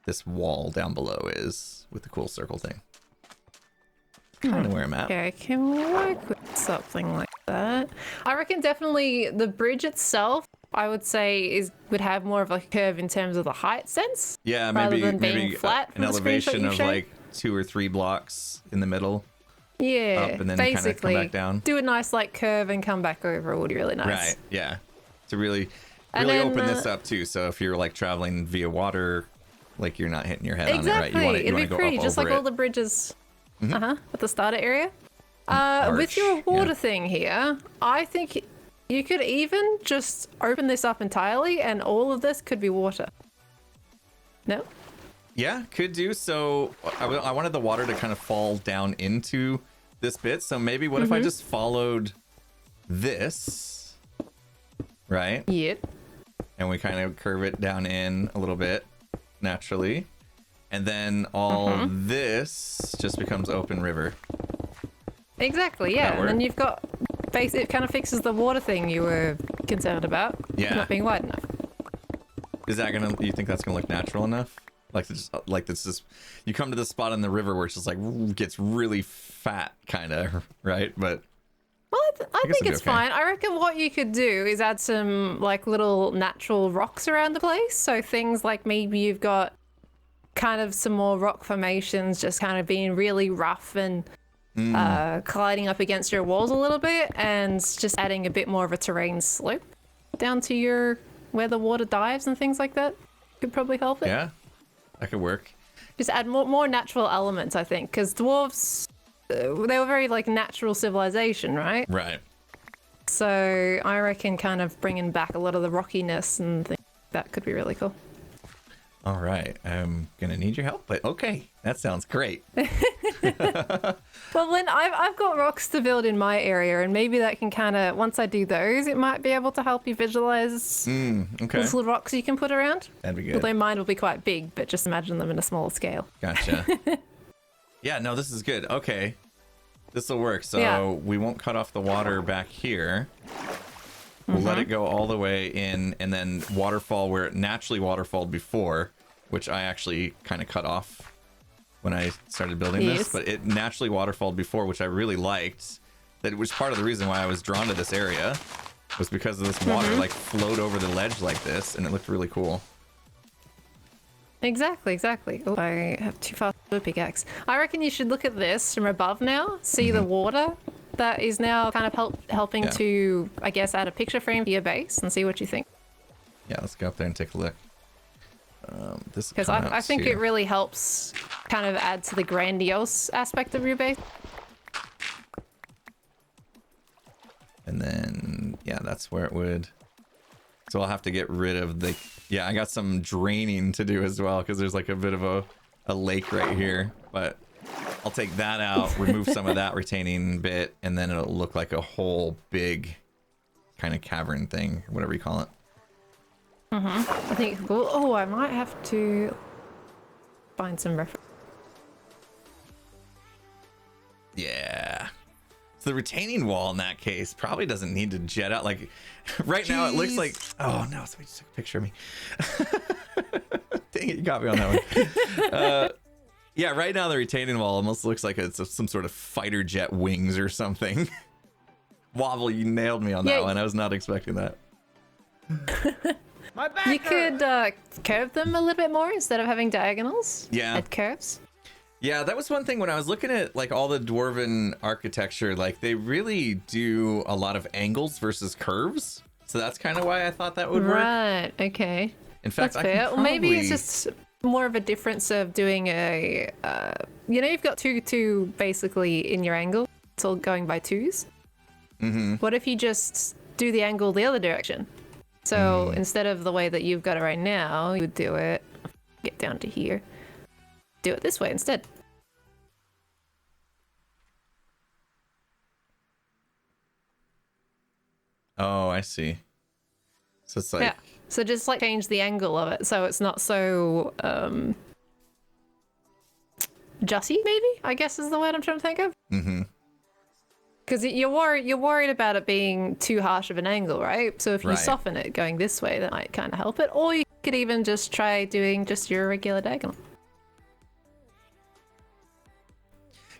this wall down below is with the cool circle thing. Kind of where I'm at. Okay, I can work with something like that. I reckon definitely the bridge itself, I would say, would have more of a curve in terms of the height sense. Yeah, rather maybe than being maybe flat an from the screenshot elevation you of showed. like 2 or 3 blocks in the middle. Yeah, Up and then kind of come basically, back down. do a nice like curve and come back over would be really nice. Right. Yeah. To really And then, open this up too. So if you're like traveling via water, like you're not hitting your head Exactly. on it, right? You It'd want be to go pretty, up just over like all it. the bridges. At the starter area. With Arch, your water yeah. thing here, I think you could even just open this up entirely, and all of this could be water. No. Yeah, could do. So I wanted the water to kind of fall down into this bit. So maybe what if I just followed this, right? Yep. And we kind of curve it down in a little bit naturally. And then all this just becomes open river. Exactly, yeah. And then you've got it kind of fixes the water thing you were concerned about. Yeah. Not being wide enough. Is that gonna? You think that's gonna look natural enough? Like just like this is, you come to the spot in the river where it's just like gets really fat, kind of, right? But Well, I guess think it'd be it's okay. fine. I reckon what you could do is add some like little natural rocks around the place. So things like maybe you've got kind of some more rock formations just kind of being really rough and colliding up against your walls a little bit, and just adding a bit more of a terrain slope down to where the water dives and things like that could probably help it. yeah, that could work. Just add more natural elements, I think, because dwarves, they were very like natural civilization, right? Right. So I reckon kind of bringing back a lot of the rockiness and things that could be really cool. All right, I'm gonna need your help, but okay, that sounds great. Well, Lynn, I've got rocks to build in my area, and maybe that can kind of, once I do those, it might be able to help you visualize Okay, those little rocks you can put around. that'd be good. Although mine will be quite big, but just imagine them in a smaller scale. Gotcha. Yeah, no, this is good. Okay, this will work. So Yeah. we won't cut off the water back here. We'll let it go all the way in, and then waterfall where it naturally waterfalled before, which I actually kind of cut off when I started building this, Yes. but it naturally waterfalled before, which I really liked. That was part of the reason why I was drawn to this area, was because of this water like flowed over the ledge like this, and it looked really cool. Exactly. Oh, I have too fast of a pickaxe. I reckon you should look at this from above now, see the water that is now kind of helping Yeah. to, I guess, add a picture frame to your base and see what you think. Yeah, let's go up there and take a look. This Because I think it really helps kind of add to the grandiose aspect of your base. And then, yeah, that's where it would. So I'll have to get rid of the, yeah, I got some draining to do as well because there's like a bit of a lake right here, but I'll take that out, remove some of that retaining bit, and then it'll look like a whole big kind of cavern thing, whatever you call it. I think, oh, I might have to find some reference. Yeah. So the retaining wall in that case probably doesn't need to jet out. Like right now it looks like, oh no, somebody just took a picture of me. Dang it, you got me on that one. Yeah, right now the retaining wall almost looks like it's some sort of fighter jet wings or something. Wobble, you nailed me on that one. I was not expecting that. You could curve them a little bit more instead of having diagonals. Yeah. At curves. Yeah, that was one thing when I was looking at like all the Dwarven architecture, like they really do a lot of angles versus curves. So that's kind of why I thought that would work. Right, okay. In fact, that's fair. Well, maybe it's just more of a difference of doing a, you know, you've got two basically in your angle. It's all going by twos. What if you just do the angle the other direction? So instead of the way that you've got it right now, you would do it, get down to here, do it this way instead. Oh, I see. So it's like... Yeah. So just like change the angle of it so it's not so jussy, maybe, I guess is the word I'm trying to think of. Because you're worried about it being too harsh of an angle, right? So if you soften it going this way, that might kind of help it. Or you could even just try doing just your regular diagonal.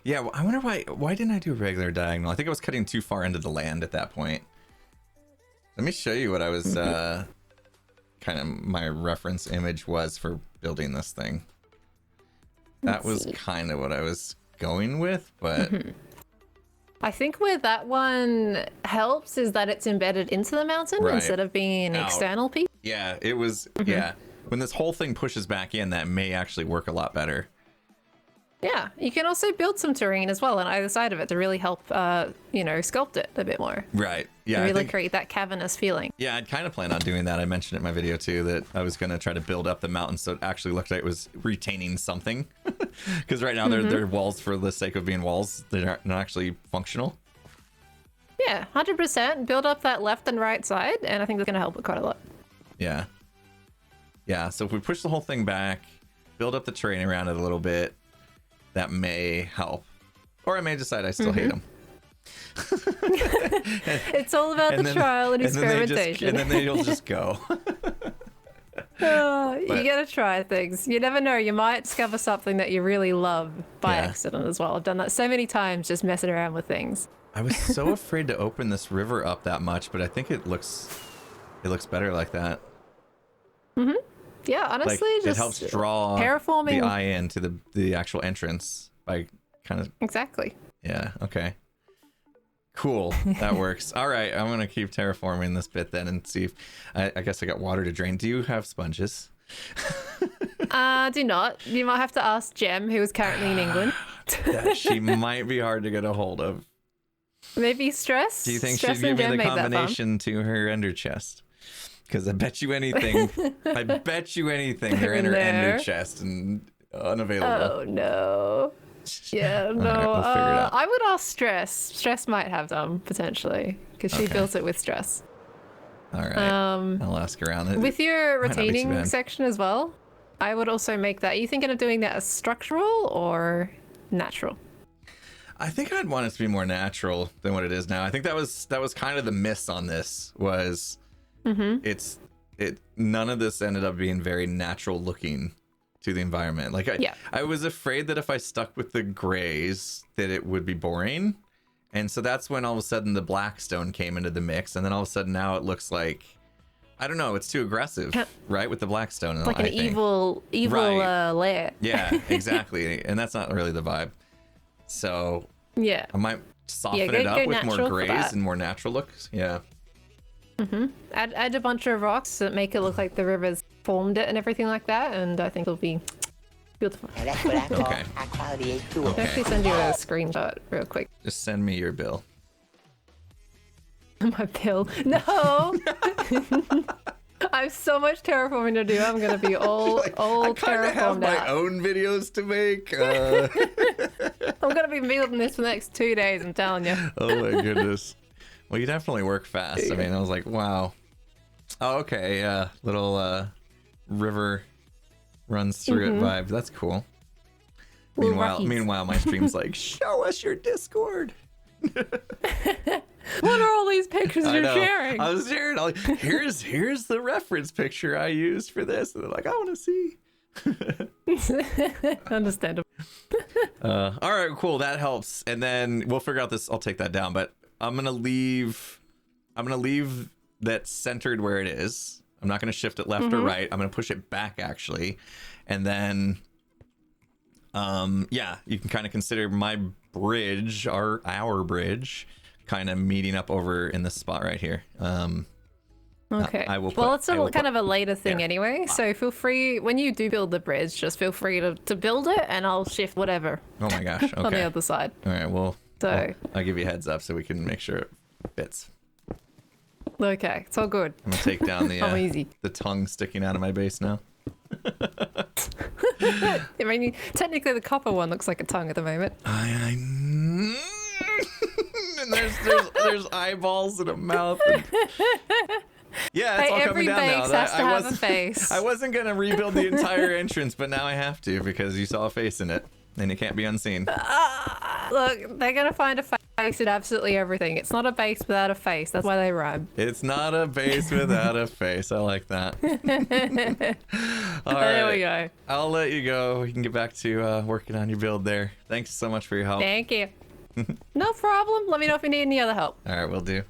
Yeah, I wonder why didn't I do regular diagonal? I think I was cutting too far into the land at that point. Let me show you what I was kind of my reference image was for building this thing. That was kind of what I was going with, but I think where that one helps is that it's embedded into the mountain instead of being an external piece. Yeah, it was. Yeah, when this whole thing pushes back in, that may actually work a lot better. Yeah, you can also build some terrain as well on either side of it to really help, you know, sculpt it a bit more. Right. Yeah. To really create that cavernous feeling. Yeah, I'd kind of plan on doing that. I mentioned it in my video too that I was going to try to build up the mountain so it actually looked like it was retaining something. Because right now they're walls for the sake of being walls. They're not actually functional. Yeah, 100%. Build up that left and right side, and I think that's going to help it quite a lot. Yeah. Yeah, so if we push the whole thing back, build up the terrain around it a little bit, that may help. Or I may decide I still hate them. It's all about the trial and experimentation. And then they'll just go. You gotta try things. You never know. You might discover something that you really love by accident as well. I've done that so many times, just messing around with things. I was so afraid to open this river up that much, but I think it looks better like that. Yeah, honestly, like, just it helps draw terraforming the eye into the actual entrance by kind of... Exactly. Yeah, okay. Cool, that works. All right, I'm going to keep terraforming this bit then and see if... I guess I got water to drain. Do you have sponges? Do not. You might have to ask Jem, who is currently in England. She might be hard to get a hold of. Maybe Stress? Do you think Stress she'd give me and the Jem made that combination to her ender chest? Because I bet you anything, they're in her ender chest and unavailable. Oh, no. Yeah, no. Right, we'll figure it out. I would ask Stress. Stress might have them, potentially, because she built it with Stress. All right. I'll ask around. With your might not be too retaining bad. section as well, I would also make that. Are you thinking of doing that as structural or natural? I think I'd want it to be more natural than what it is now. I think that was kind of the miss on this was none of this ended up being very natural looking to the environment. Like I was afraid that if I stuck with the grays that it would be boring. And so that's when all of a sudden the blackstone came into the mix, and then all of a sudden now it looks like, I don't know, it's too aggressive, right, with the blackstone. And like an evil layer. Yeah, exactly. And that's not really the vibe. So yeah, I might soften it up with more grays that. and more natural looks. Yeah. Add a bunch of rocks that make it look like the river's formed it and everything like that, and I think it'll be beautiful. And that's what I call Okay. high quality A2. I'll actually send you a screenshot real quick. Just send me your bill. My build. No. I have so much terraforming to do. I'm gonna be all I kind of have terraformed my out. own videos to make. I'm gonna be building this for the next 2 days. I'm telling you. Oh my goodness. Well, you definitely work fast. I mean, I was like, wow. Oh, okay. Yeah, little river runs through it vibe. That's cool. Little Meanwhile, my stream's like, show us your Discord. What are all these pictures I you're know. sharing? I was sharing. Like, here's the reference picture I used for this. And they're like, I want to see. Understandable. All right, cool. That helps. And then we'll figure out this. I'll take that down. But I'm gonna leave that centered where it is. I'm not gonna shift it left or right. I'm gonna push it back actually, and then yeah, you can kind of consider my bridge, our bridge, kind of meeting up over in this spot right here. Okay. I will Well, it's I will kind put of a later thing there. anyway, so feel free, when you do build the bridge, just feel free to build it and I'll shift whatever Oh my gosh. Okay. on the other side. All right. Well, So- I'll give you a heads up so we can make sure it fits. Okay, it's all good. I'm gonna take down the Oh, easy. the tongue sticking out of my base now. I mean, technically the copper one looks like a tongue at the moment. And there's eyeballs and a mouth. And... Yeah, it's Hey, all every coming down now. base has to have a wasn't- face. I wasn't gonna rebuild the entire entrance, but now I have to because you saw a face in it, and it can't be unseen. Look, they're gonna find a face in absolutely everything. It's not a base without a face. That's why they rhyme. It's not a base without a face. I like that. All There right. we go. I'll let you go. You can get back to working on your build there. Thanks so much for your help. Thank you. No problem. Let me know if you need any other help. All right, will do.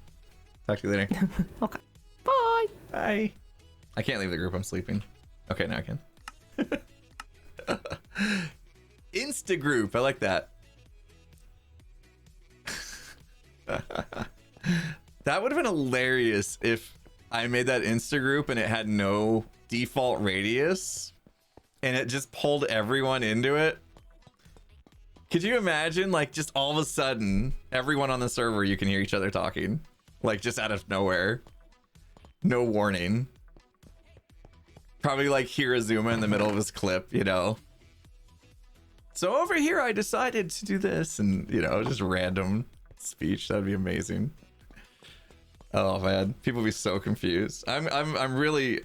Talk to you later. Okay. Bye. Bye. I can't leave the group. I'm sleeping. Okay, now I can. Insta group. I like that. That would have been hilarious if I made that Insta group and it had no default radius and it just pulled everyone into it. Could you imagine, like, just all of a sudden, everyone on the server, you can hear each other talking, like, just out of nowhere, no warning. Probably like Hirazuma in the middle of his clip, you know. So over here, I decided to do this, and you know, just random speech. That'd be amazing. Oh man, people be so confused. I'm really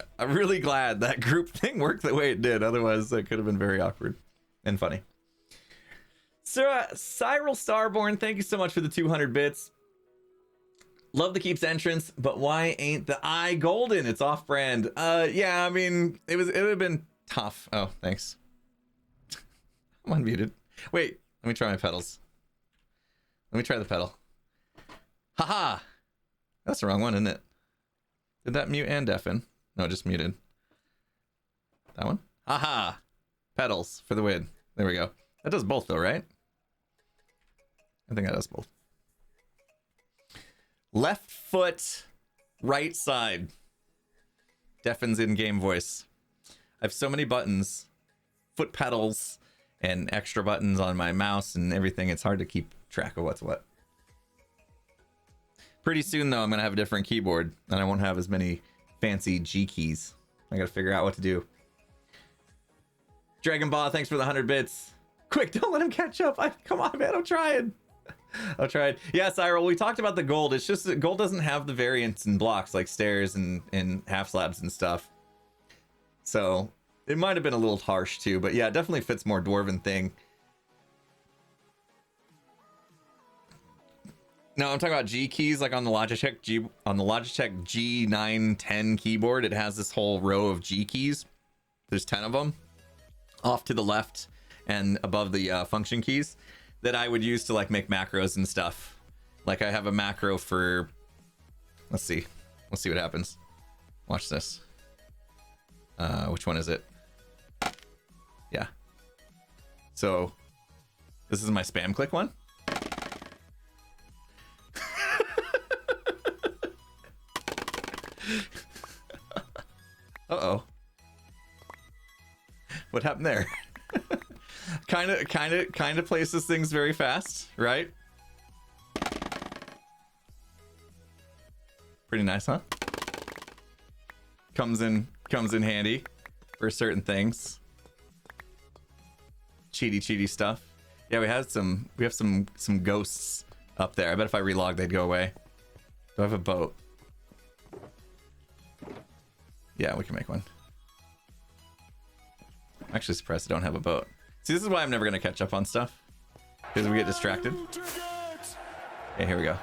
glad that group thing worked the way it did. Otherwise, it could have been very awkward and funny. So, Cyril Starborn, thank you so much for the 200 bits. Love the Keep's entrance, but why ain't the eye golden? It's off-brand. Yeah, I mean, it would have been tough. Oh, thanks. I'm unmuted. Wait, let me try my pedals. Let me try the pedal. Haha! That's the wrong one, isn't it? Did that mute and deafen? No, just muted. That one? Haha! Pedals for the win. There we go. That does both though, right? I think that does both. Left foot, right side. Deafens in-game voice. I have so many buttons, foot pedals, and extra buttons on my mouse and everything. It's hard to keep track of what's what. Pretty soon, though, I'm going to have a different keyboard, and I won't have as many fancy G keys. I got to figure out what to do. Dragon Ball, thanks for the 100 bits. Quick, don't let him catch up. Come on, man, I'm trying. I'll try it. Yeah, Cyril, we talked about the gold. It's just that gold doesn't have the variants in blocks like stairs and half slabs and stuff. So it might have been a little harsh too, but yeah, it definitely fits more dwarven thing. No, I'm talking about G keys, like on the Logitech G910 keyboard. It has this whole row of G keys. There's 10 of them off to the left and above the function keys that I would use to like make macros and stuff. Like I have a macro for, let's see what happens. Watch this. Which one is it? Yeah. So this is my spam click one. Uh-oh. What happened there? kind of places things very fast, right? Pretty nice, huh? Comes in handy for certain things. Cheaty stuff. Yeah, we have some ghosts up there. I bet if I relog they'd go away. Do I have a boat? Yeah, we can make one. I'm actually surprised I don't have a boat. See, this is why I'm never gonna catch up on stuff. Because we get distracted. Okay, here we go.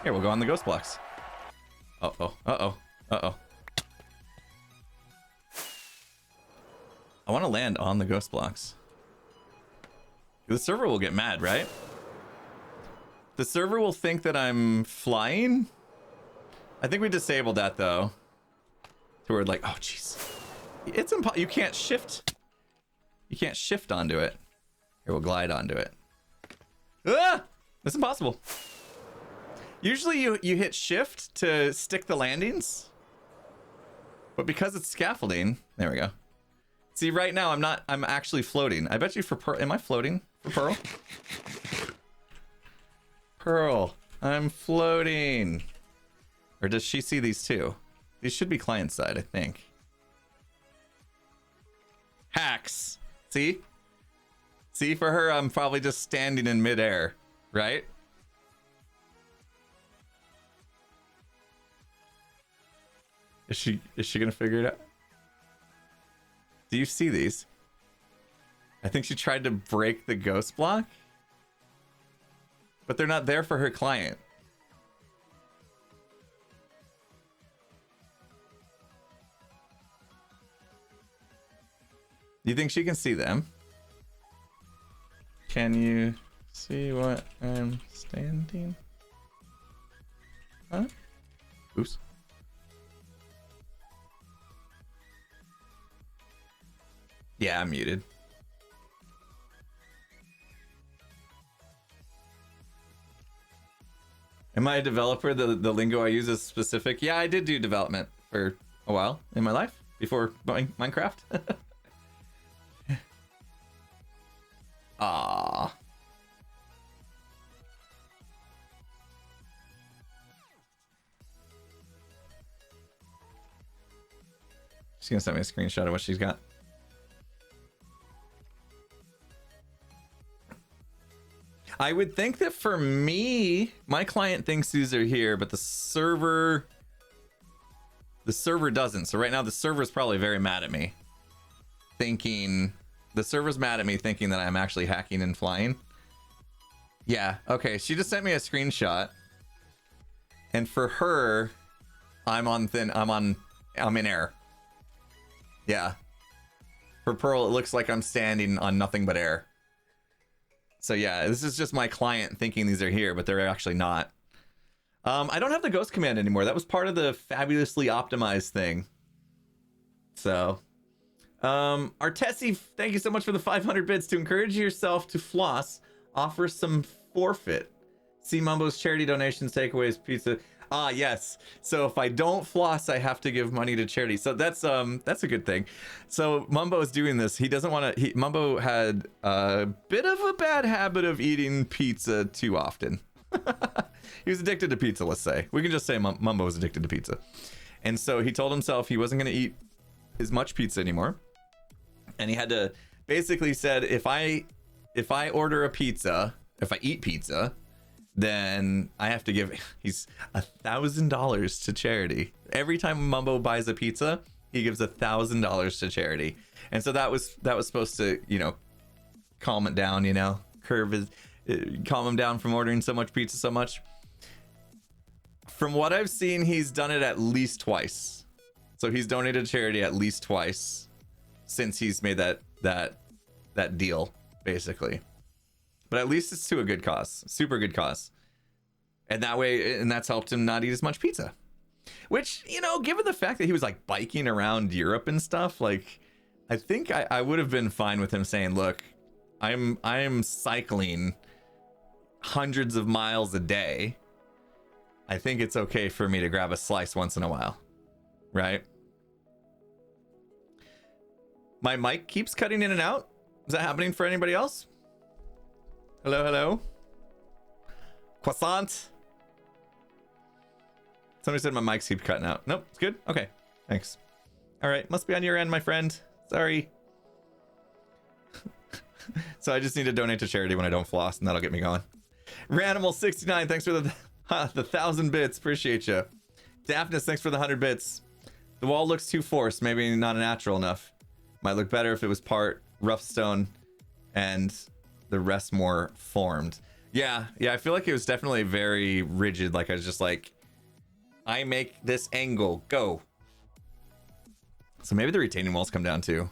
Here, we'll go on the ghost blocks. Uh-oh. I want to land on the ghost blocks. The server will get mad, right? The server will think that I'm flying. I think we disabled that though. So we're like, oh jeez. It's impossible. You can't shift. You can't shift onto it. Here, we'll glide onto it. Ah! That's impossible. Usually you hit shift to stick the landings. But because it's scaffolding, there we go. See, right now I'm actually floating. I bet you for Pearl, am I floating for Pearl? Pearl, I'm floating. Or does she see these too? These should be client side, I think. Hacks. See? See, for her, I'm probably just standing in midair, right? Is she gonna figure it out? Do you see these? I think she tried to break the ghost block, but they're not there for her client. Do you think she can see them? Can you see what I'm standing? Huh? Oops. Yeah, I'm muted. Am I a developer? The lingo I use is specific. Yeah, I did do development for a while in my life before buying Minecraft. Ah. She's gonna send me a screenshot of what she's got. I would think that for me, my client thinks these are here, but the server doesn't. So right now the server's probably very mad at me. The server's mad at me thinking that I'm actually hacking and flying. Yeah, okay. She just sent me a screenshot. And for her, I'm in air. Yeah. For Pearl, it looks like I'm standing on nothing but air. So yeah, this is just my client thinking these are here, but they're actually not. I don't have the ghost command anymore. That was part of the fabulously optimized thing. So, Artesi, thank you so much for the 500 bits. To encourage yourself to floss, offer some forfeit. See Mumbo's charity donations, takeaways, pizza. Ah, yes. So if I don't floss, I have to give money to charity. So that's a good thing. So Mumbo is doing this. He doesn't want to. Mumbo had a bit of a bad habit of eating pizza too often. He was addicted to pizza. Let's say we can just say Mumbo was addicted to pizza, and so he told himself he wasn't going to eat as much pizza anymore, and he had to basically said if I order a pizza, if I eat pizza, then I have to give he's $1,000 to charity. Every time Mumbo buys a pizza, he gives $1,000 to charity. And so that was supposed to, calm it down, calm him down from ordering so much pizza so much. From what I've seen, he's done it at least twice. So he's donated to charity at least twice since he's made that deal, basically. But at least it's to a good cause, super good cause. And that's helped him not eat as much pizza. Which, given the fact that he was like biking around Europe and stuff, like, I think I would have been fine with him saying, look, I'm cycling hundreds of miles a day. I think it's okay for me to grab a slice once in a while, right? My mic keeps cutting in and out. Is that happening for anybody else? Hello. Croissant. Somebody said my mics keep cutting out. Nope, it's good. Okay, thanks. All right, must be on your end, my friend. Sorry. So I just need to donate to charity when I don't floss, and that'll get me going. Ranimal69, thanks for the 1,000 bits. Appreciate you. Daphnis, thanks for the 100 bits. The wall looks too forced, maybe not natural enough. Might look better if it was part rough stone and the rest more formed. Yeah, I feel like it was definitely very rigid. Like I was just like, I make this angle, go. So maybe the retaining walls come down too.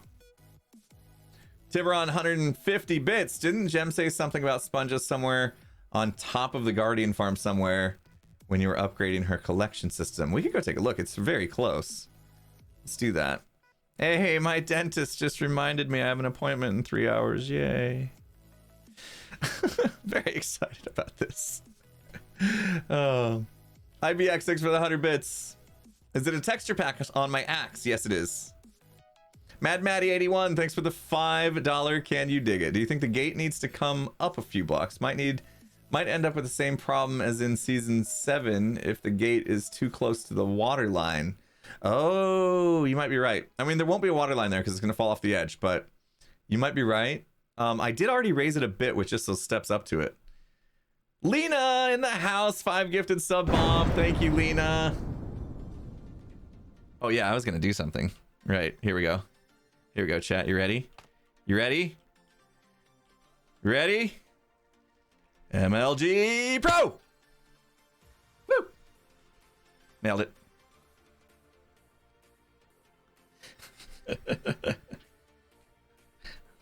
Tiburon 150 bits. Didn't Jem say something about sponges somewhere on top of the Guardian farm somewhere when you were upgrading her collection system? We could go take a look. It's very close. Let's do that. Hey, my dentist just reminded me I have an appointment in 3 hours. Yay. Very excited about this. Oh. IBX, thanks for the 100 bits. Is it a texture pack on my axe? Yes, it is. Mad Maddie 81, thanks for the $5. Can you dig it? Do you think the gate needs to come up a few blocks? Might end up with the same problem as in season 7 if the gate is too close to the water line. Oh, you might be right. I mean, there won't be a water line there because it's going to fall off the edge, but you might be right. I did already raise it a bit with just those steps up to it. Lena in the house, 5 gifted sub bomb. Thank you, Lena. Oh yeah, I was going to do something. Right, here we go. Here we go, chat. You ready? You ready? You ready? MLG Pro! Woo! Nailed it.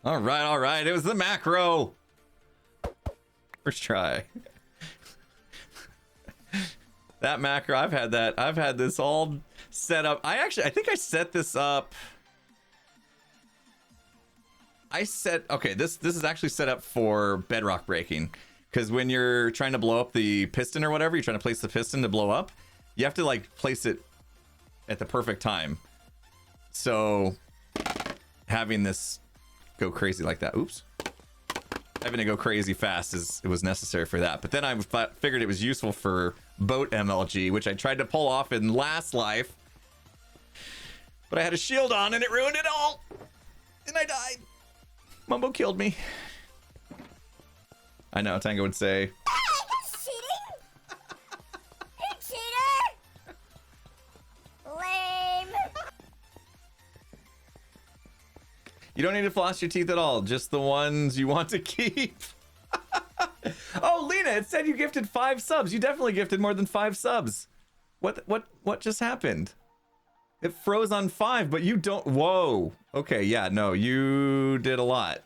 All right. It was the macro. First try. That macro, I've had this all set up. I think I set this up. Okay, this is actually set up for bedrock breaking, because when you're trying to blow up the piston or whatever, you're trying to place the piston to blow up, you have to like place it at the perfect time. So having this go crazy like that, oops, having to go crazy fast it was necessary for that. But then I figured it was useful for boat MLG, which I tried to pull off in last life, but I had a shield on and it ruined it all, and I died. Mumbo killed me. I know, Tango would say, Cheating? You cheater! Lame. you don't need to floss your teeth at all, just the ones you want to keep. Oh, Lena, it said you gifted 5 subs. You definitely gifted more than 5 subs. What just happened? It froze on 5, but you don't. Whoa. Okay, yeah, no, you did a lot.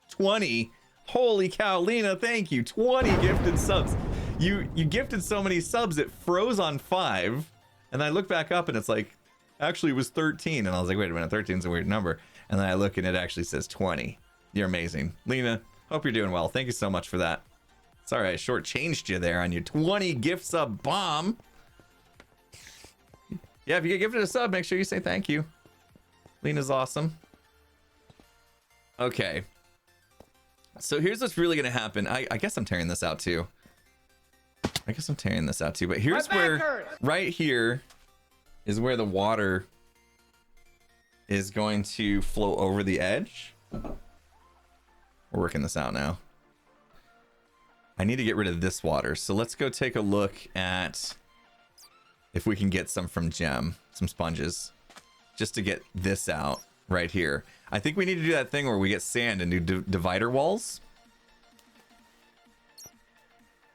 20. Holy cow, Lena, thank you. 20 gifted subs. You gifted so many subs it froze on 5, and I look back up and it's like, actually it was 13, and I was like, wait a minute, 13 is a weird number. And then I look and it actually says 20. You're amazing. Lena, hope you're doing well. Thank you so much for that. Sorry I shortchanged you there on your 20 gift sub bomb. Yeah, if you get gifted a sub, make sure you say thank you. Lena's awesome. Okay. So here's what's really gonna happen. I guess I'm tearing this out too. But here's where, right here is where the water is going to flow over the edge. We're working this out now. I need to get rid of this water. So let's go take a look at if we can get some from Gem, some sponges, just to get this out right here. I think we need to do that thing where we get sand and do divider walls.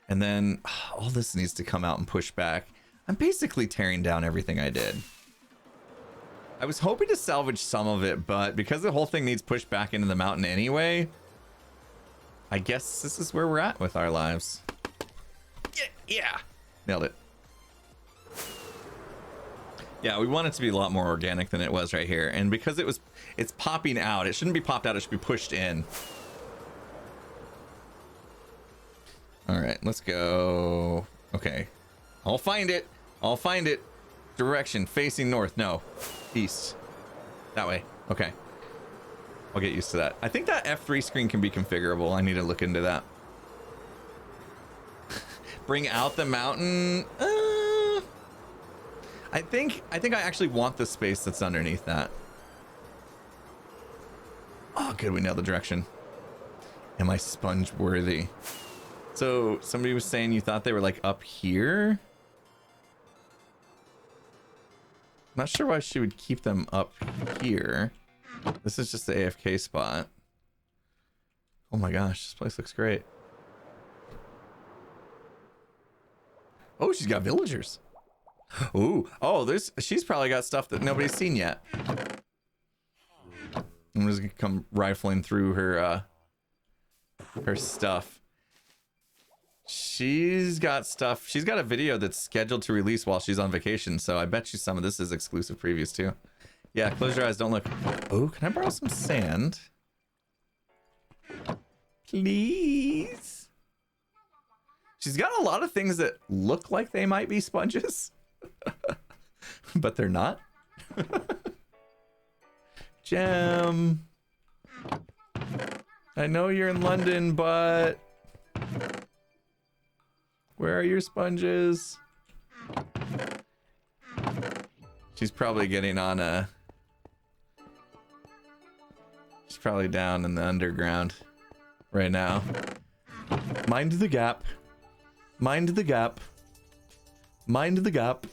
And then all this needs to come out and push back. I'm basically tearing down everything I did. I was hoping to salvage some of it, but because the whole thing needs pushed back into the mountain anyway, I guess this is where we're at with our lives. Yeah. Nailed it. Yeah, we want it to be a lot more organic than it was right here. And because it's popping out, it shouldn't be popped out, it should be pushed in. All right, let's go. Okay, I'll find it. Direction, facing north. No, east. That way. Okay. I'll get used to that. I think that F3 screen can be configurable. I need to look into that. Bring out the mountain. I think I actually want the space that's underneath that. Oh, good. We nailed the direction. Am I sponge worthy? So somebody was saying you thought they were like up here. Not sure why she would keep them up here. This is just the AFK spot. Oh my gosh, this place looks great. Oh, she's got villagers. Ooh, oh, she's probably got stuff that nobody's seen yet. I'm just gonna come rifling through her stuff. She's got stuff. She's got a video that's scheduled to release while she's on vacation, so I bet you some of this is exclusive previews too. Yeah, close your eyes, don't look. Oh, can I borrow some sand? Please. She's got a lot of things that look like they might be sponges, but they're not. Gem. I know you're in London, but where are your sponges? She's probably getting on a... She's probably down in the underground right now. Mind the gap. Mind the gap. Mind the gap.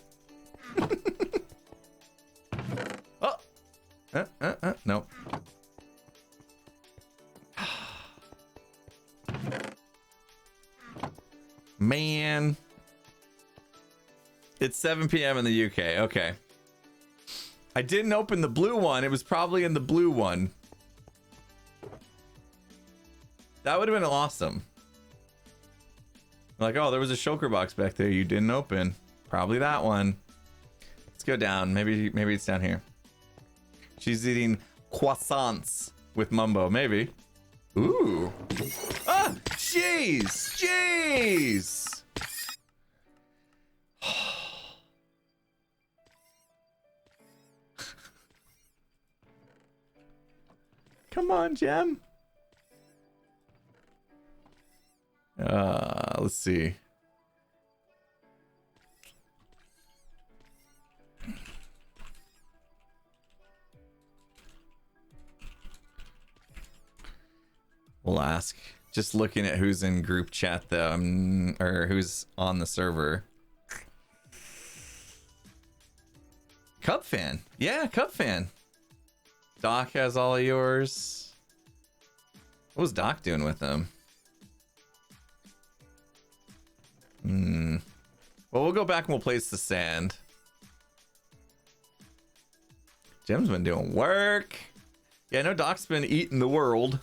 Oh! No. Man. It's 7 p.m. in the UK. Okay. I didn't open the blue one. It was probably in the blue one. That would have been awesome. Like, oh, there was a shulker box back there you didn't open. Probably that one. Let's go down. Maybe it's down here. She's eating croissants with Mumbo. Maybe. Ooh. Ah! Jeez! Jeez! Come on, Gem. Let's see. We'll ask. Just looking at who's in group chat though, or who's on the server. Cub fan. Yeah, Cub fan. Doc has all of yours. What was Doc doing with them? Well, we'll go back and we'll place the sand. Jim's been doing work. Yeah, I know Doc's been eating the world. I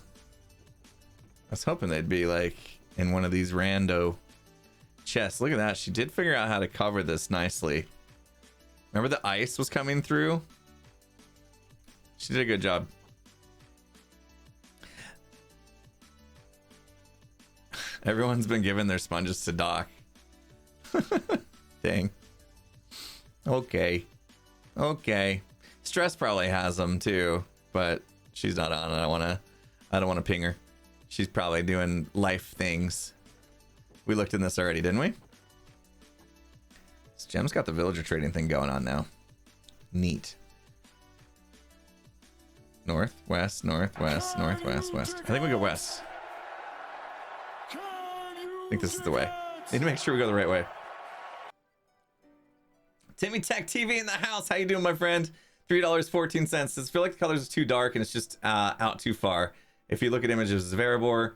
was hoping they'd be like in one of these rando chests. Look at that. She did figure out how to cover this nicely. Remember the ice was coming through? She did a good job. Everyone's been giving their sponges to Doc. Dang. Okay. Okay. Stress probably has them too, but she's not on. I don't want to ping her. She's probably doing life things. We looked in this already, didn't we? This Gem's got the villager trading thing going on now. Neat. North, west, northwest, northwest, west. I think we go west. I think this is the way. Need to make sure we go the right way. Timmy Tech TV in the house. How you doing, my friend? $3.14. Does it feel like the colors are too dark and it's just out too far? If you look at images of Erebor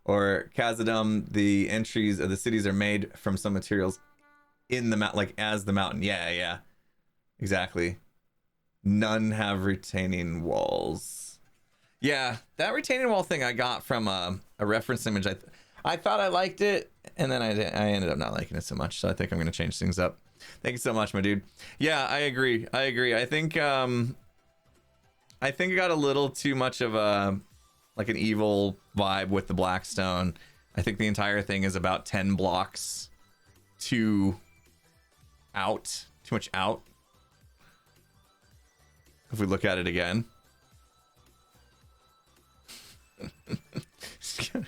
or Khazad-dûm, the entries of the cities are made from some materials in the mountain, like as the mountain. Yeah, exactly. None have retaining walls. Yeah, that retaining wall thing I got from a reference image. I thought I liked it, and then I ended up not liking it so much. So I think I'm gonna change things up. Thank you so much, my dude. Yeah, I agree. I think it got a little too much of a like an evil vibe with the Blackstone. I think the entire thing is about 10 blocks too much out. If we look at it again.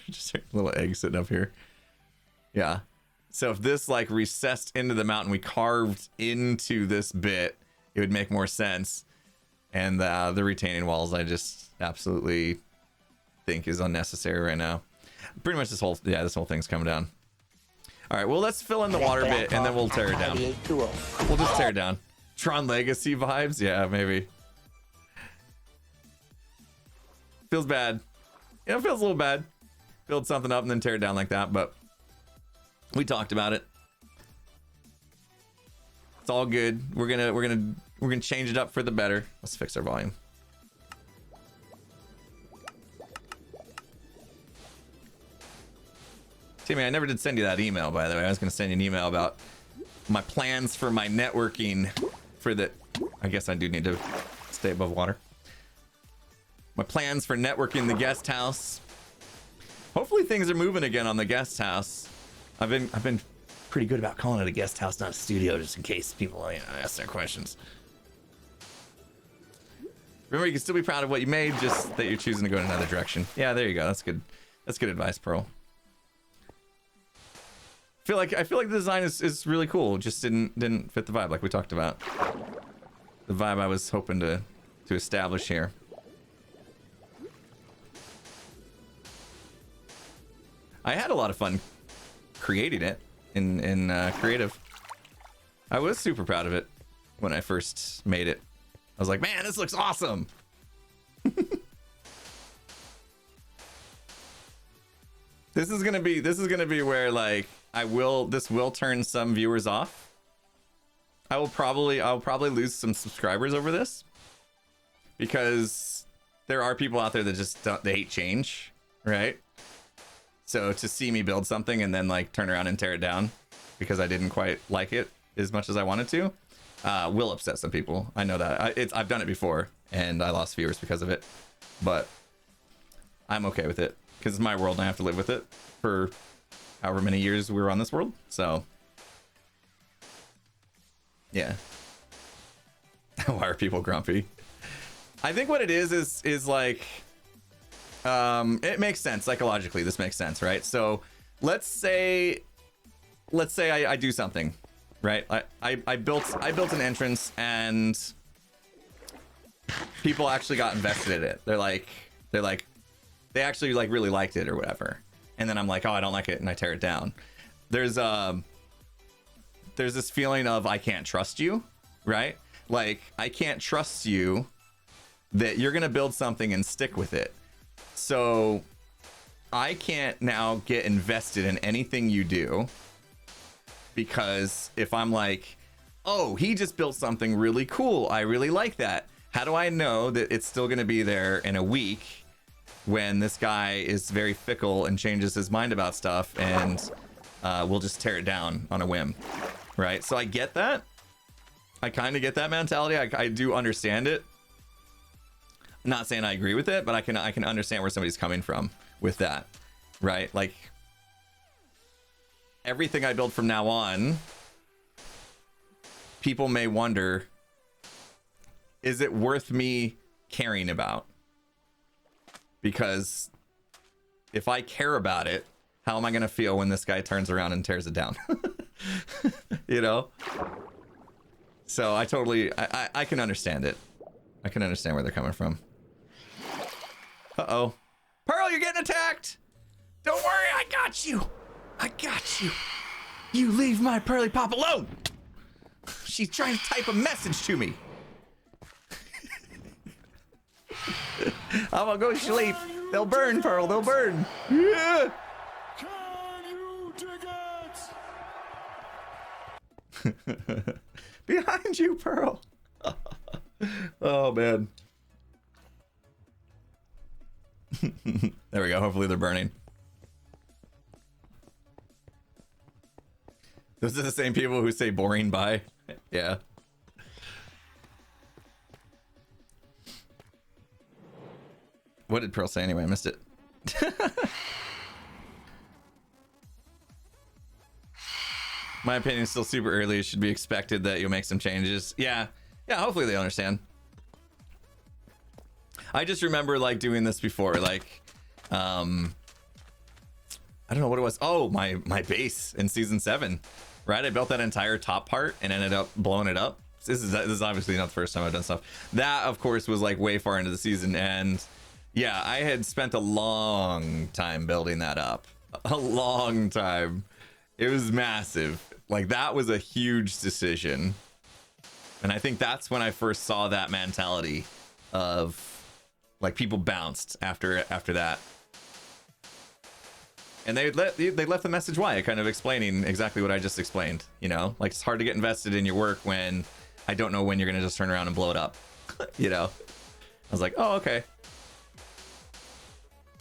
Just a little egg sitting up here. Yeah. So if this like recessed into the mountain, we carved into this bit, it would make more sense. And the retaining walls, I just absolutely think is unnecessary right now. Pretty much this whole thing's coming down. All right, well, let's fill in the water bit and then we'll tear it down. We'll just tear it down. Tron Legacy vibes? Yeah, maybe. Feels bad. Yeah, it feels a little bad. Build something up and then tear it down like that, but we talked about it. It's all good. We're gonna change it up for the better. Let's fix our volume. Timmy, I never did send you that email, by the way. I was gonna send you an email about my plans for my networking for the... I guess I do need to stay above water. My plans for networking the guest house. Hopefully things are moving again on the guest house. I've been pretty good about calling it a guest house, not a studio, just in case people ask their questions. Remember, you can still be proud of what you made, just that you're choosing to go in another direction. Yeah, there you go. That's good. That's good advice, Pearl. I feel like the design is really cool. Just didn't fit the vibe like we talked about. The vibe I was hoping to establish here. I had a lot of fun creating it in creative. I was super proud of it when I first made it. I was like, man, this looks awesome. This is gonna be where like this will turn some viewers off. I'll probably lose some subscribers over this because there are people out there that just they hate change, right? So to see me build something and then like turn around and tear it down because I didn't quite like it as much as I wanted to, will upset some people. I know that. I've done it before and I lost viewers because of it, but I'm okay with it because it's my world and I have to live with it for however many years we were on this world. So yeah. Why are people grumpy? I think what it is like, it makes sense psychologically. This makes sense, right? So let's say I do something, right? I built an entrance and people actually got invested in it. They actually like really liked it or whatever. And then I'm like, oh, I don't like it, and I tear it down. There's this feeling of I can't trust you, right? Like I can't trust you that you're gonna build something and stick with it. So I can't now get invested in anything you do because if I'm like, oh, he just built something really cool, I really like that. How do I know that it's still going to be there in a week when this guy is very fickle and changes his mind about stuff and we'll just tear it down on a whim, right? So I get that. I kind of get that mentality. I do understand it. I'm not saying I agree with it, but I can understand where somebody's coming from with that, right? Like everything I build from now on, people may wonder, is it worth me caring about? Because if I care about it, how am I going to feel when this guy turns around and tears it down? You know? So I can understand it. I can understand where they're coming from. Uh-oh. Pearl, you're getting attacked! Don't worry, I got you! I got you! You leave my Pearly Pop alone! She's trying to type a message to me! I'm gonna go sleep. They'll burn, Pearl, they'll burn! Yeah! Behind you, Pearl! Oh, man. There we go. Hopefully they're burning. Those are the same people who say boring bye. Yeah. What did Pearl say anyway? I missed it. My opinion is still super early. It should be expected that you'll make some changes. Yeah. Yeah, hopefully they understand. I just remember like doing this before, like I don't know what it was. Oh, my base in season 7, right? I built that entire top part and ended up blowing it up. This is obviously not the first time I've done stuff. That, of course, was like way far into the season, and yeah, I had spent a long time building that up. A long time. It was massive. Like, that was a huge decision. And I think that's when I first saw that mentality of like people bounced after that. And they left the message why, kind of explaining exactly what I just explained. You know, like, it's hard to get invested in your work when I don't know when you're gonna just turn around and blow it up. You know, I was like, oh, okay.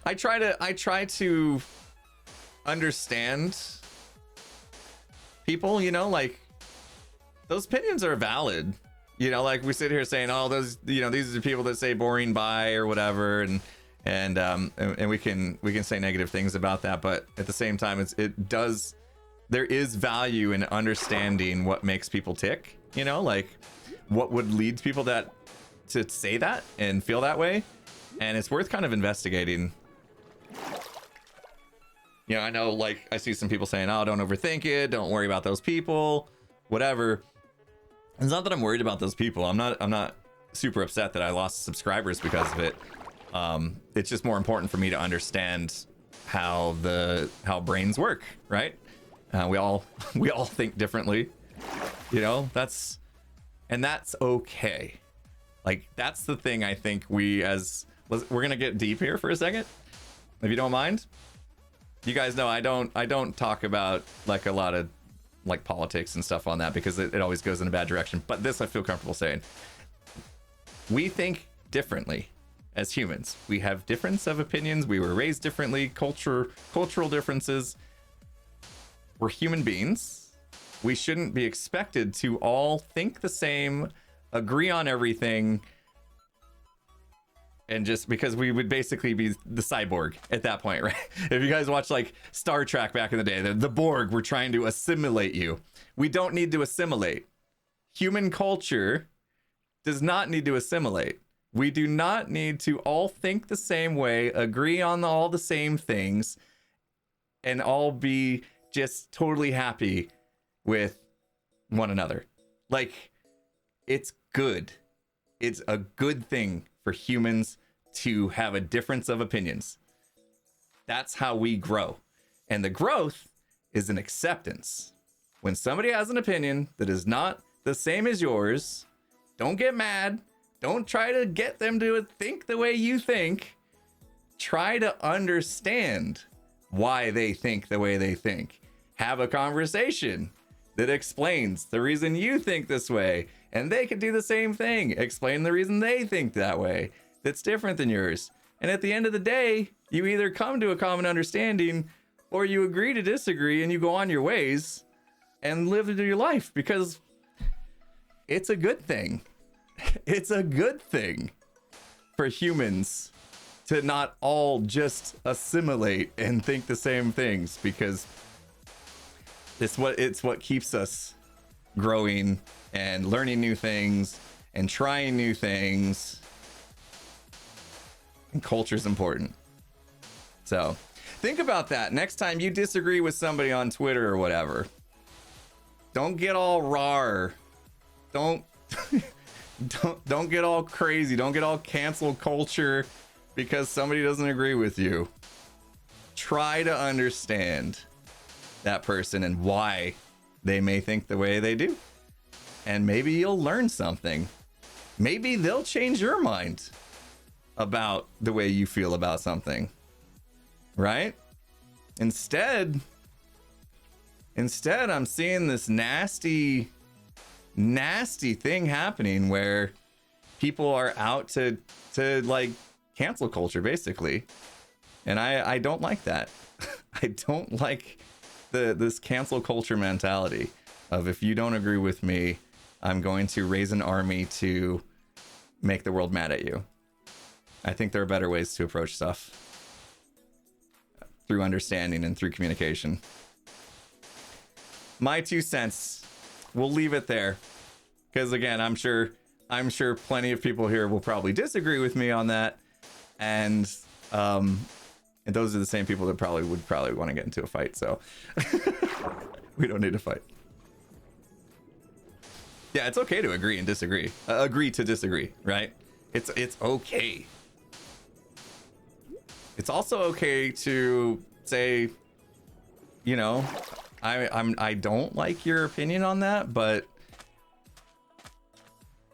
I try to understand people, you know, like, those opinions are valid. You know, like, we sit here saying, oh, those, you know, these are the people that say boring bye or whatever, and we can say negative things about that, but at the same time, there is value in understanding what makes people tick, you know, like what would lead people to say that and feel that way. And it's worth kind of investigating. You know, I know, like, I see some people saying, oh, don't overthink it, don't worry about those people, whatever. It's not that I'm worried about those people. I'm not super upset that I lost subscribers because of it. It's just more important for me to understand how brains work, right? We all think differently, you know. That's okay. Like, that's the thing. I think we're gonna get deep here for a second, if you don't mind. You guys know I don't talk about like a lot of like politics and stuff on that, because it always goes in a bad direction. But this I feel comfortable saying. We think differently as humans. We have difference of opinions. We were raised differently, cultural differences. We're human beings. We shouldn't be expected to all think the same, agree on everything, and just because we would basically be the cyborg at that point, right? If you guys watch like Star Trek back in the day, the Borg were trying to assimilate you. We don't need to assimilate. Human culture does not need to assimilate. We do not need to all think the same way, agree on all the same things, and all be just totally happy with one another. Like, it's good. It's a good thing for humans to have a difference of opinions. That's how we grow. And the growth is an acceptance. When somebody has an opinion that is not the same as yours, don't get mad. Don't try to get them to think the way you think. Try to understand why they think the way they think. Have a conversation that explains the reason you think this way, and they can do the same thing. Explain the reason they think that way that's different than yours. And at the end of the day, you either come to a common understanding or you agree to disagree and you go on your ways and live into your life, because it's a good thing. It's a good thing for humans to not all just assimilate and think the same things, because it's what keeps us growing and learning new things and trying new things. And culture is important. So think about that next time you disagree with somebody on Twitter or whatever. Don't get all rawr. Don't get all crazy. Don't get all cancel culture because somebody doesn't agree with you. Try to understand that person and why they may think the way they do. And maybe you'll learn something. Maybe they'll change your mind about the way you feel about something. Right? Instead, I'm seeing this nasty thing happening where people are out to like cancel culture, basically. And I don't like that. I don't like this cancel culture mentality of, if you don't agree with me, I'm going to raise an army to make the world mad at you. I think there are better ways to approach stuff through understanding and through communication. My 2 cents. We'll leave it there, because again, I'm sure plenty of people here will probably disagree with me on that, and And those are the same people that would probably want to get into a fight. So we don't need to fight. Yeah, it's okay to agree and disagree. Agree to disagree, right? It's okay. It's also okay to say, you know, I don't like your opinion on that, but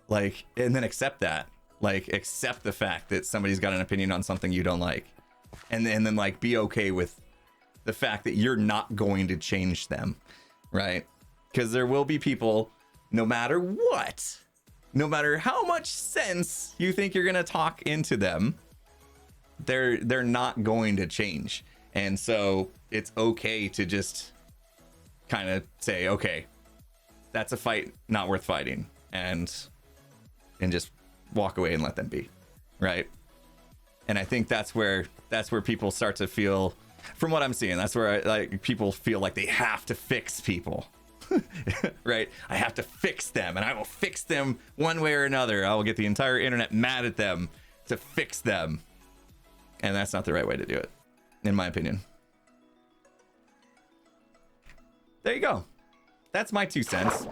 like, and then accept that. Like, accept the fact that somebody's got an opinion on something you don't like, and then like be okay with the fact that you're not going to change them, right? Because there will be people, no matter what, no matter how much sense you think you're gonna talk into them, they're not going to change. And so it's okay to just kind of say, okay, that's a fight not worth fighting, and just walk away and let them be, right? And I think that's where people start to feel, from what I'm seeing, that's where like people feel like they have to fix people. Right? I have to fix them, and I will fix them one way or another. I will get the entire internet mad at them to fix them. And that's not the right way to do it, in my opinion. There you go. That's my 2 cents.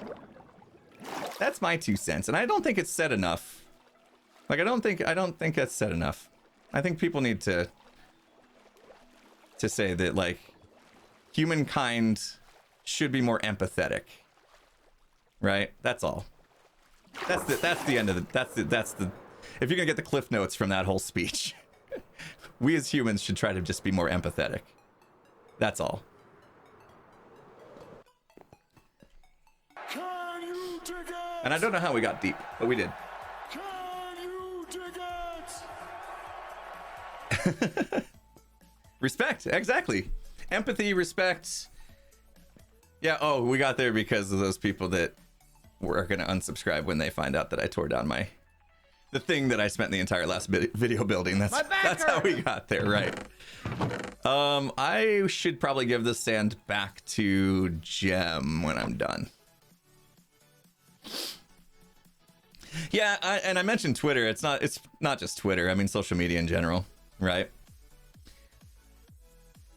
That's my 2 cents, and I don't think it's said enough. Like, I don't think that's said enough. I think people need to say that, like, humankind should be more empathetic, right? That's all. That's the end of the, that's the if you're gonna get the cliff notes from that whole speech, we as humans should try to just be more empathetic. That's all. And I don't know how we got deep, but we did. Respect, exactly. Empathy, respect. Yeah, oh, we got there because of those people that were going to unsubscribe when they find out that I tore down the thing that I spent the entire last video building. That's how we got there, right? I should probably give this sand back to Gem when I'm done. Yeah, and I mentioned Twitter. It's not just Twitter. I mean, social media in general, right?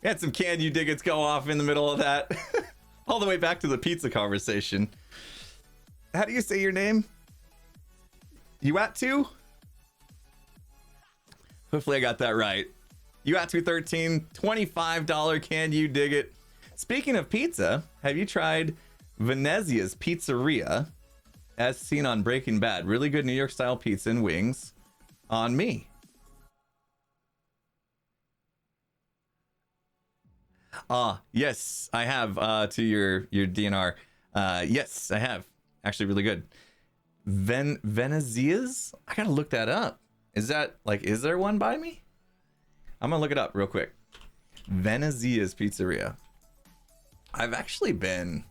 Had some Can You Dig It's go off in the middle of that. All the way back to the pizza conversation. How do you say your name? Uatu? Hopefully I got that right. Uatu13, $25 Can You Dig It? Speaking of pizza, have you tried Venezia's Pizzeria, as seen on Breaking Bad? Really good New York style pizza and wings on me. Yes, I have, to your DNR. Yes, I have. Actually, really good. Venezia's? I gotta look that up. Is there one by me? I'm gonna look it up real quick. Venezia's Pizzeria. I've actually been...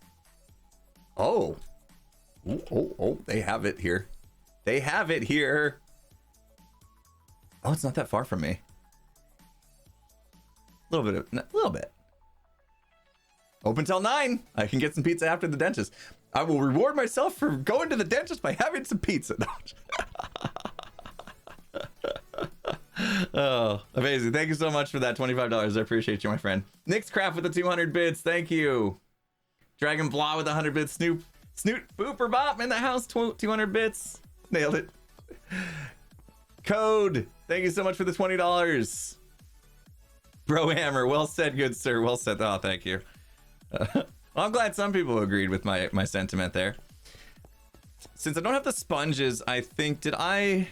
Oh, they have it here. They have it here. Oh, it's not that far from me. A little bit. Open till 9. I can get some pizza after the dentist. I will reward myself for going to the dentist by having some pizza. Oh, amazing. Thank you so much for that $25. I appreciate you, my friend. Nick's Craft with the 200 bits. Thank you. Dragon Blah with 100 bits. Snoot Booper Bop in the house. 200 bits. Nailed it. Code. Thank you so much for the $20. Bro Hammer. Well said, good sir. Well said. Oh, thank you. Well, I'm glad some people agreed with my sentiment there. Since I don't have the sponges, I think, did I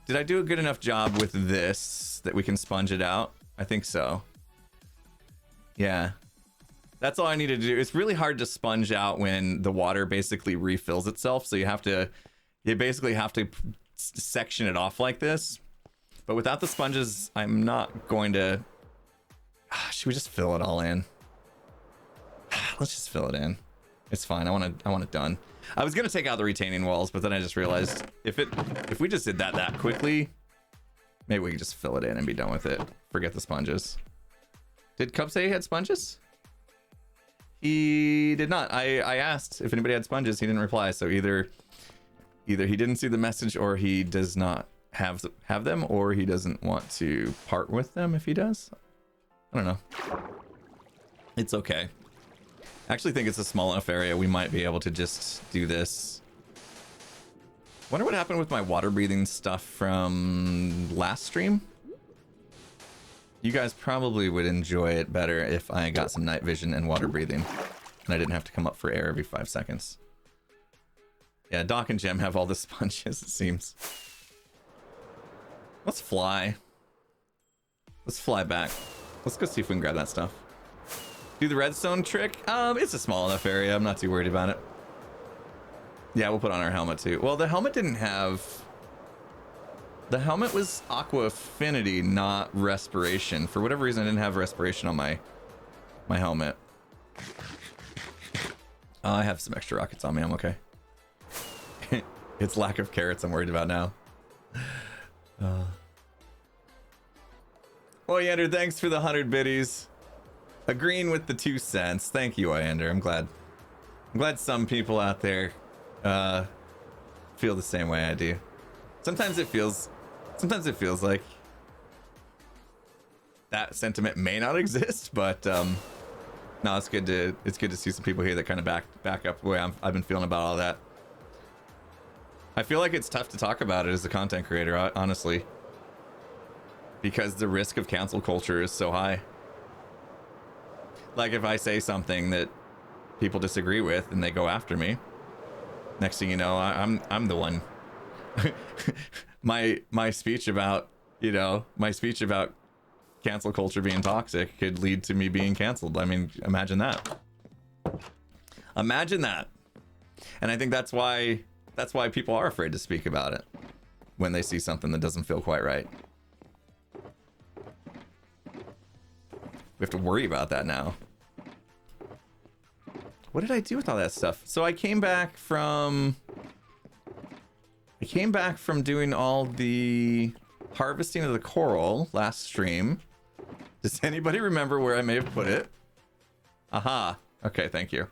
do a good enough job with this that we can sponge it out? I think so. Yeah. That's all I need to do. It's really hard to sponge out when the water basically refills itself. So you basically have to section it off like this. But without the sponges, I'm not going to... Should we just fill it all in? Let's just fill it in. It's fine. I want it done. I was gonna take out the retaining walls, but then I just realized if we just did that quickly, maybe we could just fill it in and be done with it. Forget the sponges. Did Cub say he had sponges? He did not. I asked if anybody had sponges. He didn't reply. So either he didn't see the message or he does not have them, or he doesn't want to part with them if he does. I don't know. It's okay. I actually think it's a small enough area we might be able to just do this. Wonder what happened with my water breathing stuff from last stream. You guys probably would enjoy it better if I got some night vision and water breathing and I didn't have to come up for air every 5 seconds. Yeah, Doc and Gem have all the sponges, it seems. Let's fly. Let's fly back. Let's go see if we can grab that stuff. Do the redstone trick? It's a small enough area. I'm not too worried about it. Yeah, we'll put on our helmet too. Well, the helmet didn't have... The helmet was Aqua Affinity, not Respiration. For whatever reason, I didn't have Respiration on my helmet. I have some extra rockets on me. I'm okay. It's lack of carrots I'm worried about now. Oyander, thanks for the 100 biddies. Agreeing with the 2 cents. Thank you, Oyander. I'm glad some people out there feel the same way I do. Sometimes it feels like that sentiment may not exist, but no, it's good to see some people here that kind of back up the way I've been feeling about all that. I feel like it's tough to talk about it as a content creator, honestly, because the risk of cancel culture is so high. Like if I say something that people disagree with and they go after me, next thing you know, I'm the one. my speech about cancel culture being toxic could lead to me being canceled. I mean, imagine that. Imagine that. And I think that's why people are afraid to speak about it when they see something that doesn't feel quite right. We have to worry about that now. What did I do with all that stuff? So I came back from doing all the harvesting of the coral last stream. Does anybody remember where I may have put it? Aha. Okay, thank you.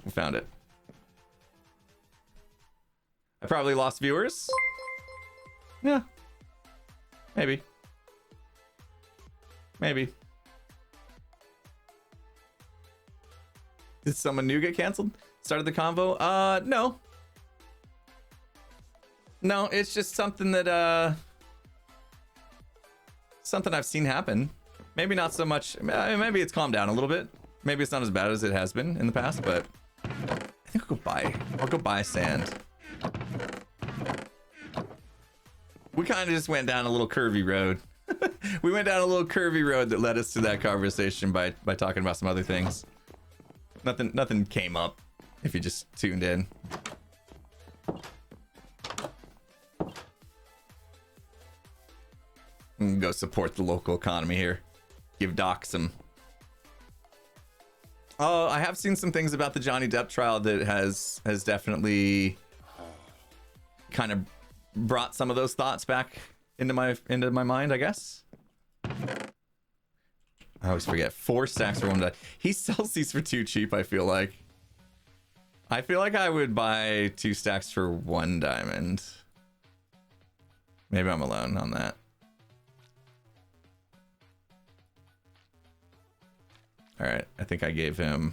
We found it. I probably lost viewers. Yeah. Maybe. Maybe. Did someone new get canceled? Started the convo? No. No, it's just something that, something I've seen happen. Maybe not so much. Maybe it's calmed down a little bit. Maybe it's not as bad as it has been in the past, but I think I'll go buy sand. We kind of just went down a little curvy road. We went down a little curvy road that led us to that conversation by talking about some other things. Nothing came up if you just tuned in. Go support the local economy here. Give Doc some. Oh, I have seen some things about the Johnny Depp trial that has definitely kind of brought some of those thoughts back into my mind, I guess. I always forget. 4 stacks for 1 diamond. He sells these for too cheap, I feel like. I would buy 2 stacks for 1 diamond. Maybe I'm alone on that. All right, I think I gave him...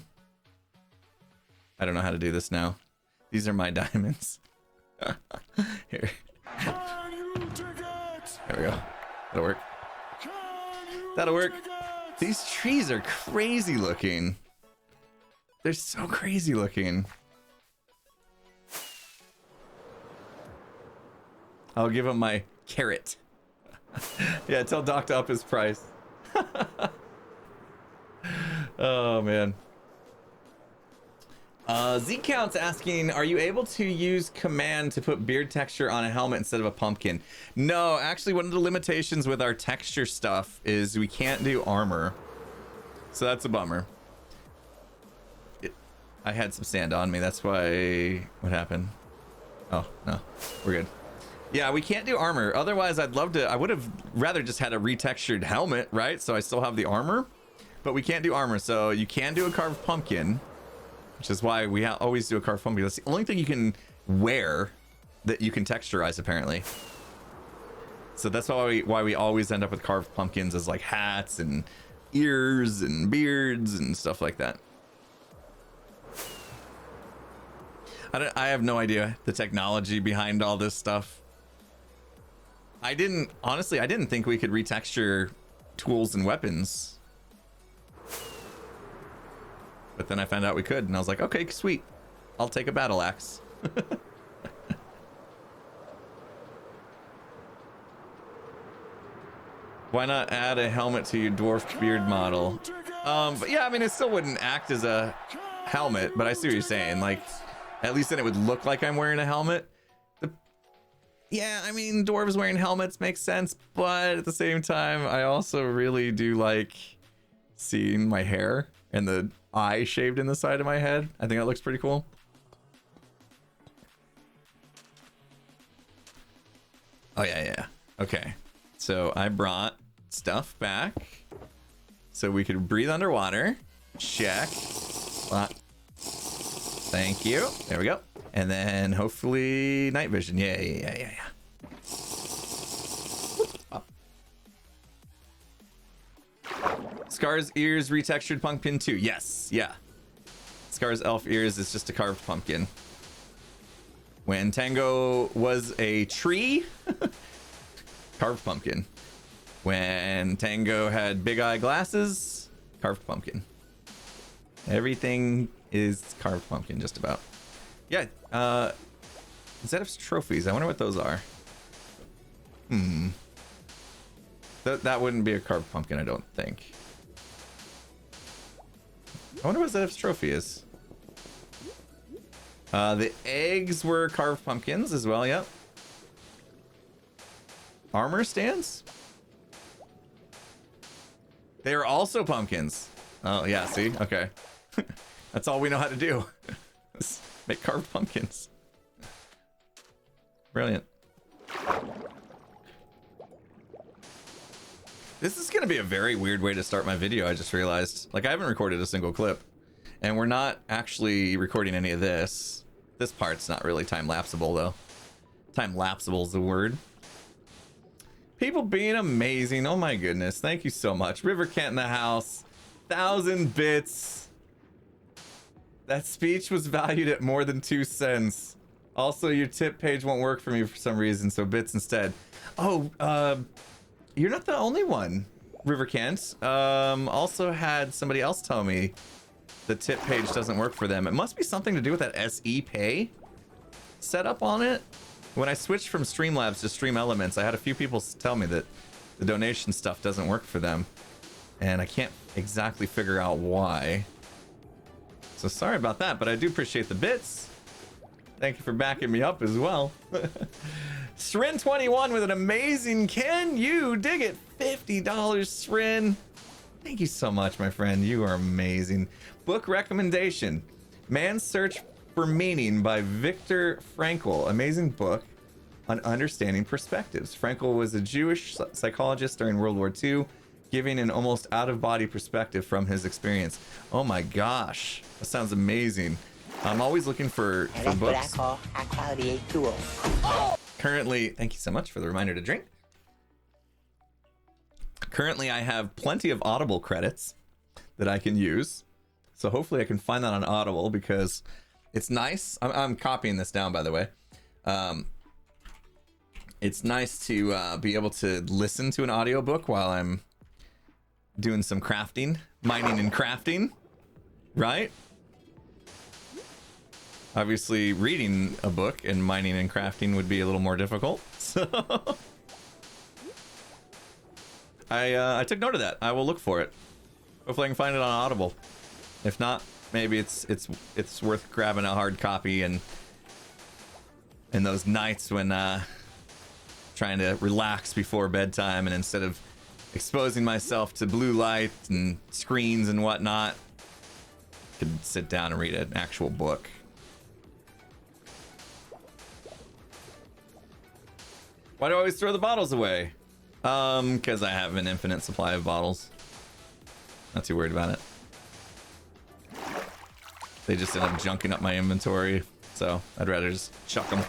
I don't know how to do this now. These are my diamonds. Here. There we go. That'll work. That'll work. These trees are crazy looking. They're so crazy looking. I'll give him my carrot. Yeah, tell Doc to up his price. Oh man. Z-Count's asking, are you able to use command to put beard texture on a helmet instead of a pumpkin? No, actually one of the limitations with our texture stuff is we can't do armor. So that's a bummer. I had some sand on me, that's why... What happened? Oh, no, we're good. Yeah, we can't do armor. Otherwise, I'd love to... I would have rather just had a retextured helmet, right? So I still have the armor. But we can't do armor, so you can do a carved pumpkin, which is why we always do a carved pumpkin. That's the only thing you can wear that you can texturize, apparently. So that's why we always end up with carved pumpkins as like hats and ears and beards and stuff like that. I have no idea the technology behind all this stuff. Honestly, I didn't think we could retexture tools and weapons. But then I found out we could, and I was like, okay, sweet. I'll take a battle axe. Why not add a helmet to your dwarf beard model? But yeah, I mean, it still wouldn't act as a helmet, but I see what you're saying. Like, at least then it would look like I'm wearing a helmet. Yeah, I mean, dwarves wearing helmets makes sense, but at the same time, I also really do like seeing my hair and the eye shaved in the side of my head. I think that looks pretty cool. Oh, yeah. Okay. So I brought stuff back so we could breathe underwater. Check. Thank you. There we go. And then hopefully night vision. Yeah. Up. Scar's ears retextured pumpkin too. Yes, yeah. Scar's elf ears is just a carved pumpkin. When Tango was a tree, carved pumpkin. When Tango had big eye glasses, carved pumpkin. Everything is carved pumpkin, just about. Yeah, Zedif's trophies. I wonder what those are. That wouldn't be a carved pumpkin, I don't think. I wonder what Zedif's trophy is. The eggs were carved pumpkins as well, yep. Armor stands? They are also pumpkins. Oh, yeah, see? Okay. That's all we know how to do. Make carved pumpkins. Brilliant. This is gonna be a very weird way to start my video, I just realized. Like, I haven't recorded a single clip. And we're not actually recording any of this. This part's not really time-lapsable, though. Time-lapsable is the word. People being amazing. Oh my goodness. Thank you so much. River Kent in the house. 1,000 bits. That speech was valued at more than 2 cents. Also, your tip page won't work for me for some reason, so bits instead. Oh, you're not the only one, River Kent. Also had somebody else tell me the tip page doesn't work for them. It must be something to do with that SE Pay setup on it. When I switched from Streamlabs to Stream Elements, I had a few people tell me that the donation stuff doesn't work for them. And I can't exactly figure out why. So sorry about that, but I do appreciate the bits. Thank you for backing me up as well. Srin21 with an amazing Can You Dig It? $50, Srin. Thank you so much, my friend. You are amazing. Book recommendation. Man's Search for Meaning by Viktor Frankl. Amazing book on understanding perspectives. Frankl was a Jewish psychologist during World War II, giving an almost out-of-body perspective from his experience. Oh my gosh, that sounds amazing. I'm always looking for That's what I books. call high-quality H2O. Currently, thank you so much for the reminder to drink. Currently, I have plenty of Audible credits that I can use. So hopefully I can find that on Audible because it's nice. I'm copying this down, by the way. It's nice to be able to listen to an audiobook while I'm doing some crafting, mining and crafting, right? Obviously, reading a book and mining and crafting would be a little more difficult. So I took note of that. I will look for it. Hopefully I can find it on Audible. If not, maybe it's worth grabbing a hard copy and in those nights when trying to relax before bedtime, and instead of exposing myself to blue light and screens and whatnot, could sit down and read an actual book. Why do I always throw the bottles away? Because I have an infinite supply of bottles. Not too worried about it. They just end up junking up my inventory, so I'd rather just chuck them.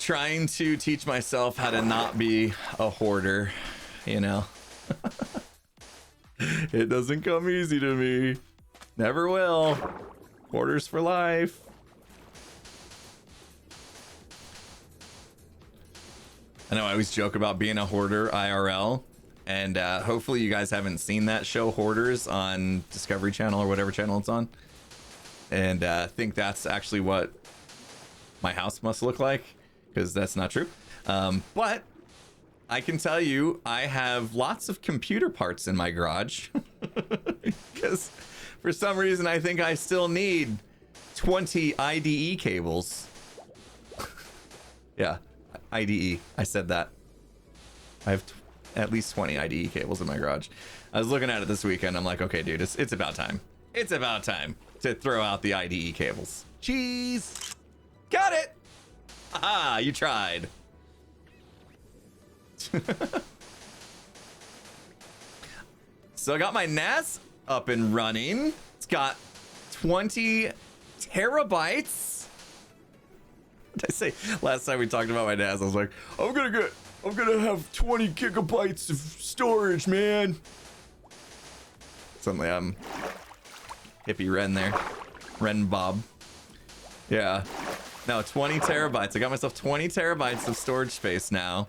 trying to teach myself how to not be a hoarder, you know. It doesn't come easy to me. Never will. Hoarders for life. I know I always joke about being a hoarder IRL, and hopefully you guys haven't seen that show Hoarders on Discovery Channel or whatever channel it's on, and think that's actually what my house must look like, because that's not true. But I can tell you I have lots of computer parts in my garage because for some reason I think I still need 20 IDE cables. Yeah, IDE. I said that. I have at least 20 IDE cables in my garage. I was looking at it this weekend. I'm like, okay, dude, it's about time. It's about time to throw out the IDE cables. Jeez. Got it. Ah, you tried. So I got my NAS up and running. It's got 20 terabytes. What did I say? Last time we talked about my NAS, I was like, I'm gonna have 20 gigabytes of storage, man. Suddenly I'm hippie Ren there. Ren Bob. Yeah. No, 20 terabytes. I got myself 20 terabytes of storage space now.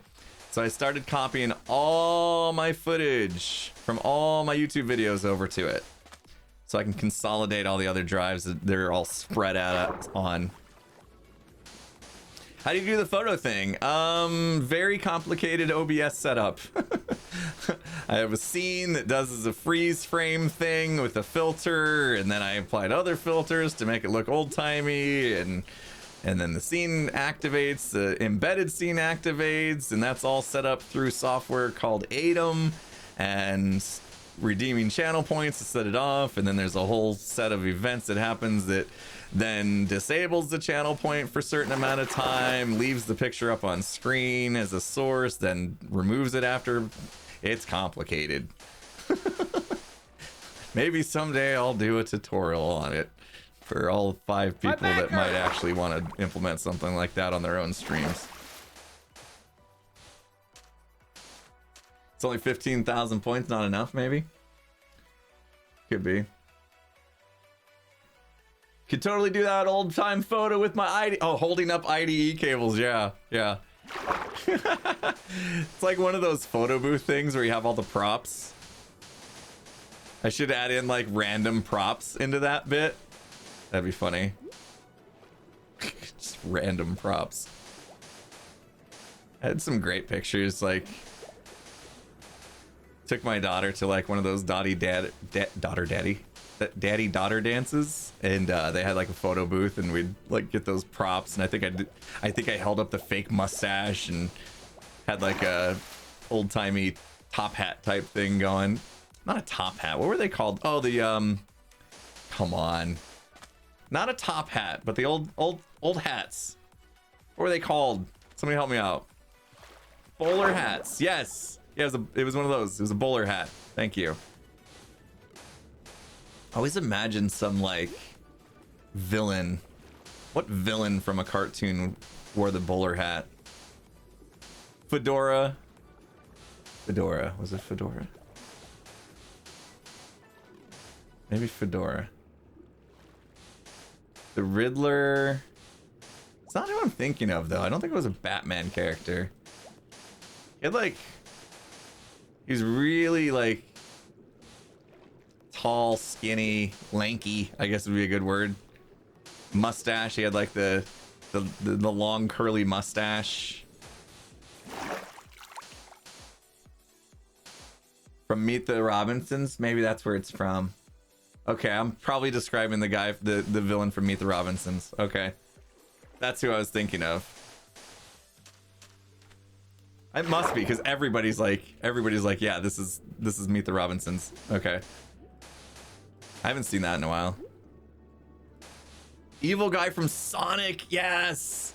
So I started copying all my footage from all my YouTube videos over to it, so I can consolidate all the other drives that they're all spread out on. How do you do the photo thing? Very complicated OBS setup. I have a scene that does a freeze frame thing with a filter, and then I applied other filters to make it look old-timey, and then the scene activates, the embedded scene activates, and that's all set up through software called Atom, and redeeming channel points to set it off, and then there's a whole set of events that happens that then disables the channel point for a certain amount of time, leaves the picture up on screen as a source, then removes it after. It's complicated. Maybe someday I'll do a tutorial on it for all 5 people that might actually want to implement something like that on their own streams. It's only 15,000 points, not enough, maybe? Could be. Could totally do that old-time photo with my IDE. Oh, holding up IDE cables, yeah, yeah. It's like one of those photo booth things where you have all the props. I should add in like random props into that bit. That'd be funny. Just random props. I had some great pictures, like took my daughter to like one of those daddy-daughter dances, and they had like a photo booth, and we'd like get those props, and I think I held up the fake mustache and had like a old-timey top hat type thing going. Not a top hat, what were they called? Oh, the come on, not a top hat, but the old hats. What were they called? Somebody help me out. Bowler hats. Yes. Yeah, it was one of those. It was a bowler hat. Thank you. I always imagine some like villain. What villain from a cartoon wore the bowler hat? Fedora. Fedora. Was it Fedora? Maybe Fedora. The Riddler. It's not who I'm thinking of, though. I don't think it was a Batman character. He had like... He's really like tall, skinny, lanky, I guess would be a good word. Mustache. He had like the long curly mustache. From Meet the Robinsons? Maybe that's where it's from. Okay, I'm probably describing the guy, the villain from Meet the Robinsons. Okay. That's who I was thinking of. It must be, because everybody's like, yeah, this is Meet the Robinsons. Okay. I haven't seen that in a while. Evil guy from Sonic, yes!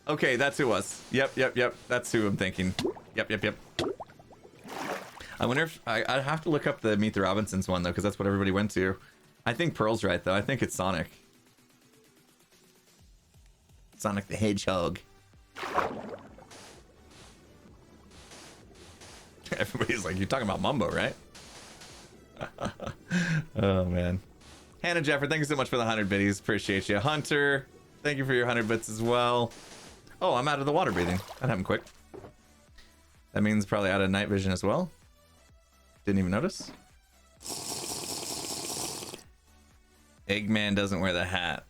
Okay, that's who it was. Yep. That's who I'm thinking. Yep. I wonder if I'd have to look up the Meet the Robinsons one though, because that's what everybody went to. I think Pearl's right though. I think it's Sonic. Sonic the Hedgehog. Everybody's like, you're talking about Mumbo, right? Oh, man. Hannah Jefford, thank you so much for the 100 biddies. Appreciate you. Hunter, thank you for your 100 bits as well. Oh, I'm out of the water breathing. That happened quick. That means probably out of night vision as well. Didn't even notice. Eggman doesn't wear the hat.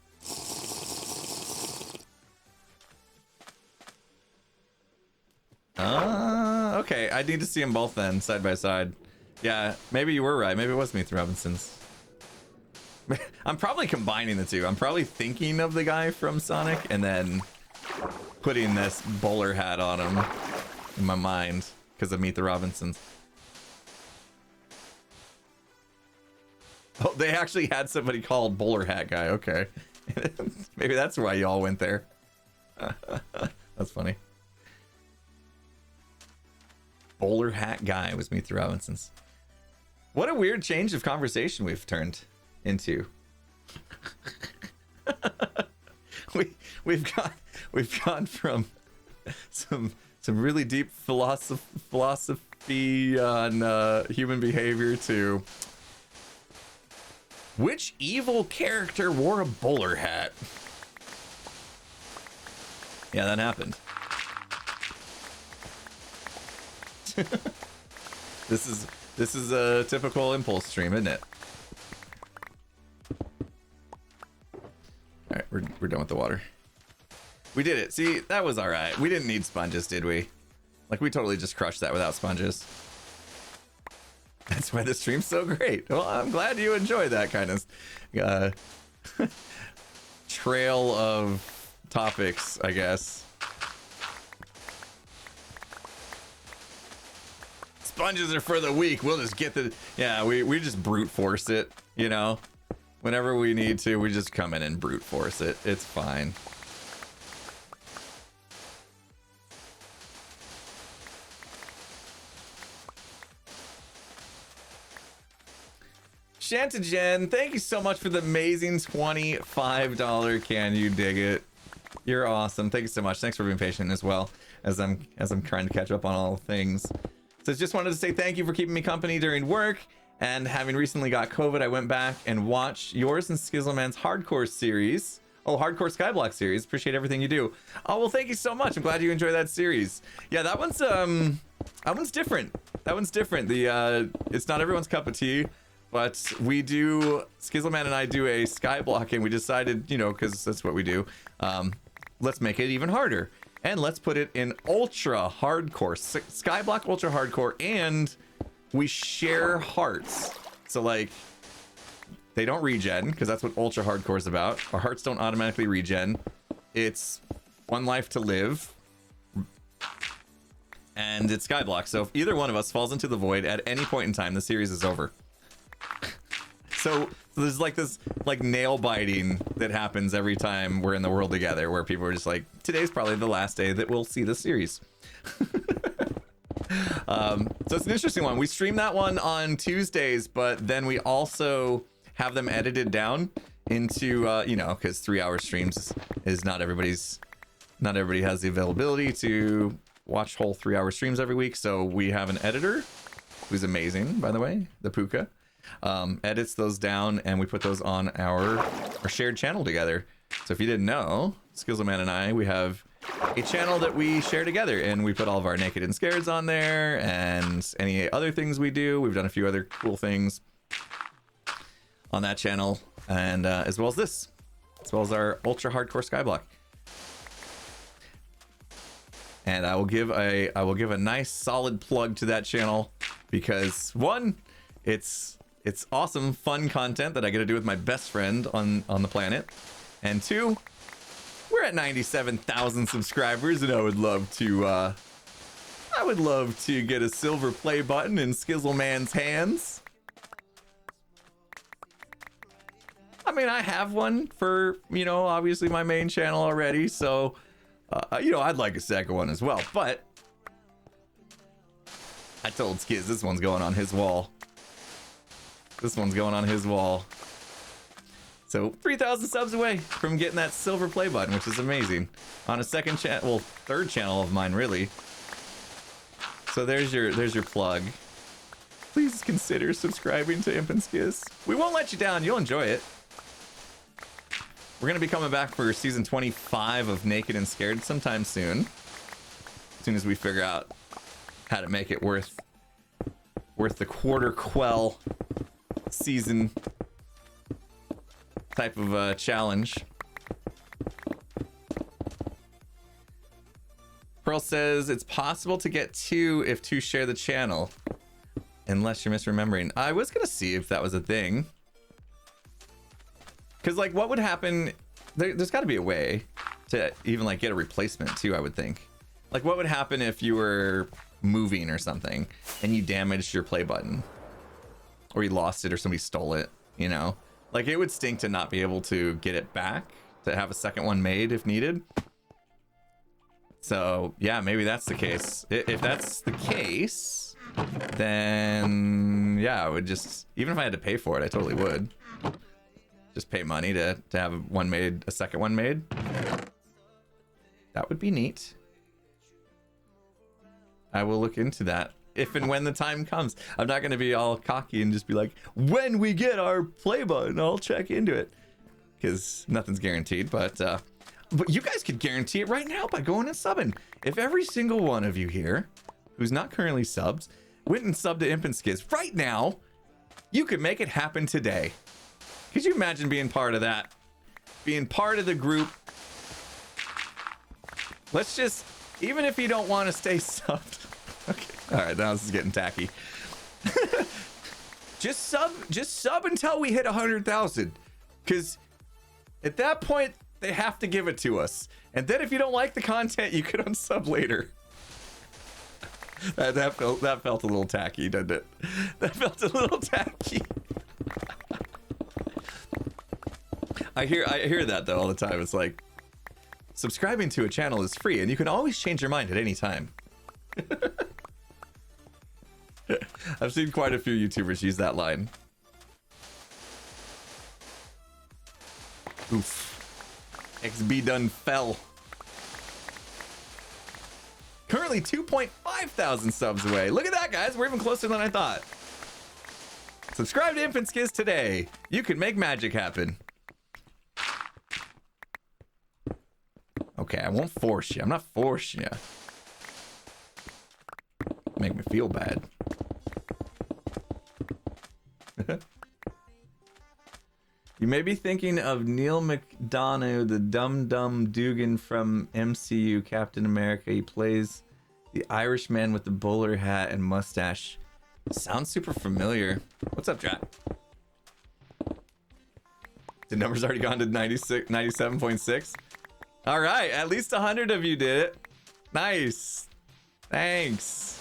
Okay. I need to see them both then, side by side. Yeah, maybe you were right. Maybe it was Meet the Robinsons. I'm probably combining the two. I'm probably thinking of the guy from Sonic and then putting this bowler hat on him in my mind because of Meet the Robinsons. Oh, they actually had somebody called Bowler Hat Guy. Okay. Maybe that's why y'all went there. That's funny. Bowler Hat Guy was Meet the Robinsons. What a weird change of conversation we've turned into. we've gone from some really deep philosophy on human behavior to which evil character wore a bowler hat? Yeah, that happened. This is a typical impulse stream, isn't it? All right, we're done with the water. We did it. See, that was all right. We didn't need sponges, did we? Like, we totally just crushed that without sponges. That's why the stream's so great. Well, I'm glad you enjoy that kind of trail of topics, I guess. Sponges are for the weak. We'll just get the... Yeah, we just brute force it, you know? Whenever we need to, we just come in and brute force it. It's fine. Shantagen, thank you so much for the amazing $25 Can You Dig It? You're awesome. Thank you so much. Thanks for being patient as well as I'm trying to catch up on all things. So just wanted to say thank you for keeping me company during work, and having recently got COVID, I went back and watched yours and Skizzleman's Hardcore series. Oh, Hardcore Skyblock series. Appreciate everything you do. Oh, well, thank you so much. I'm glad you enjoy that series. Yeah, that one's different. That one's different. It's not everyone's cup of tea. But we do, Skizzleman and I do a skyblock, and we decided, you know, because that's what we do, let's make it even harder. And let's put it in ultra hardcore, skyblock ultra hardcore, and we share hearts. So, like, they don't regen, because that's what ultra hardcore is about. Our hearts don't automatically regen. It's one life to live. And it's skyblock. So if either one of us falls into the void at any point in time, the series is over. So there's like this like nail biting that happens every time we're in the world together, where people are just like, today's probably the last day that we'll see the series. So it's an interesting one. We stream that one on Tuesdays, but then we also have them edited down into you know, because 3-hour streams is not everybody has the availability to watch whole 3-hour streams every week. So we have an editor who's amazing, by the way, the Puka. Edits those down, and we put those on our shared channel together. So if you didn't know, Skizzleman and I, we have a channel that we share together, and we put all of our Naked and Scareds on there, and any other things we do. We've done a few other cool things on that channel, and as well as this, as well as our ultra hardcore skyblock. And I will give a nice solid plug to that channel, because one, it's awesome, fun content that I get to do with my best friend on the planet. And two, we're at 97,000 subscribers, and I would love to get a silver play button in Skizzleman's hands. I mean, I have one for, you know, obviously my main channel already, so, you know, I'd like a second one as well, but I told Skizz this one's going on his wall. This one's going on his wall. So 3,000 subs away from getting that silver play button, which is amazing. On a second channel, well, third channel of mine, really. So there's your plug. Please consider subscribing to Imp and Skiz. We won't let you down. You'll enjoy it. We're gonna be coming back for season 25 of Naked and Scared sometime soon. As soon as we figure out how to make it worth the quarter quell season type of challenge. Pearl says it's possible to get 2 if 2 share the channel. Unless you're misremembering. I was gonna see if that was a thing. Because, like, what would happen? There's got to be a way to even, like, get a replacement, too, I would think. Like, what would happen if you were moving or something and you damaged your play button? Or you lost it or somebody stole it, you know? Like, it would stink to not be able to get it back, to have a second one made if needed. So, yeah, maybe that's the case. If that's the case, then, yeah, I would just... Even if I had to pay for it, I totally would. Just pay money to have one made, a second one made. That would be neat. I will look into that if and when the time comes. I'm not going to be all cocky and just be like, when we get our play button, I'll check into it. Because nothing's guaranteed, but you guys could guarantee it right now by going and subbing. If every single one of you here, who's not currently subbed, went and subbed to Imp and Skiz right now, you could make it happen today. Could you imagine being part of that? Being part of the group. Let's just, even if you don't want to stay subbed. Okay, all right, now this is getting tacky. just sub until we hit 100,000. Because at that point, they have to give it to us. And then if you don't like the content, you can unsub later. That felt a little tacky, didn't it? That felt a little tacky. I hear that though all the time. It's like, subscribing to a channel is free and you can always change your mind at any time. I've seen quite a few YouTubers use that line. Oof. XB done fell. Currently 2.5 thousand subs away. Look at that, guys. We're even closer than I thought. Subscribe to Imp and Skiz today. You can make magic happen. Okay, I won't force you. I'm not forcing you. Make me feel bad. You may be thinking of Neil McDonough, the Dum Dugan from MCU Captain America. He plays the Irishman with the bowler hat and mustache. Sounds super familiar. What's up, Jack? The number's already gone to 97.6. All right, at least 100 of you did it. Nice. Thanks.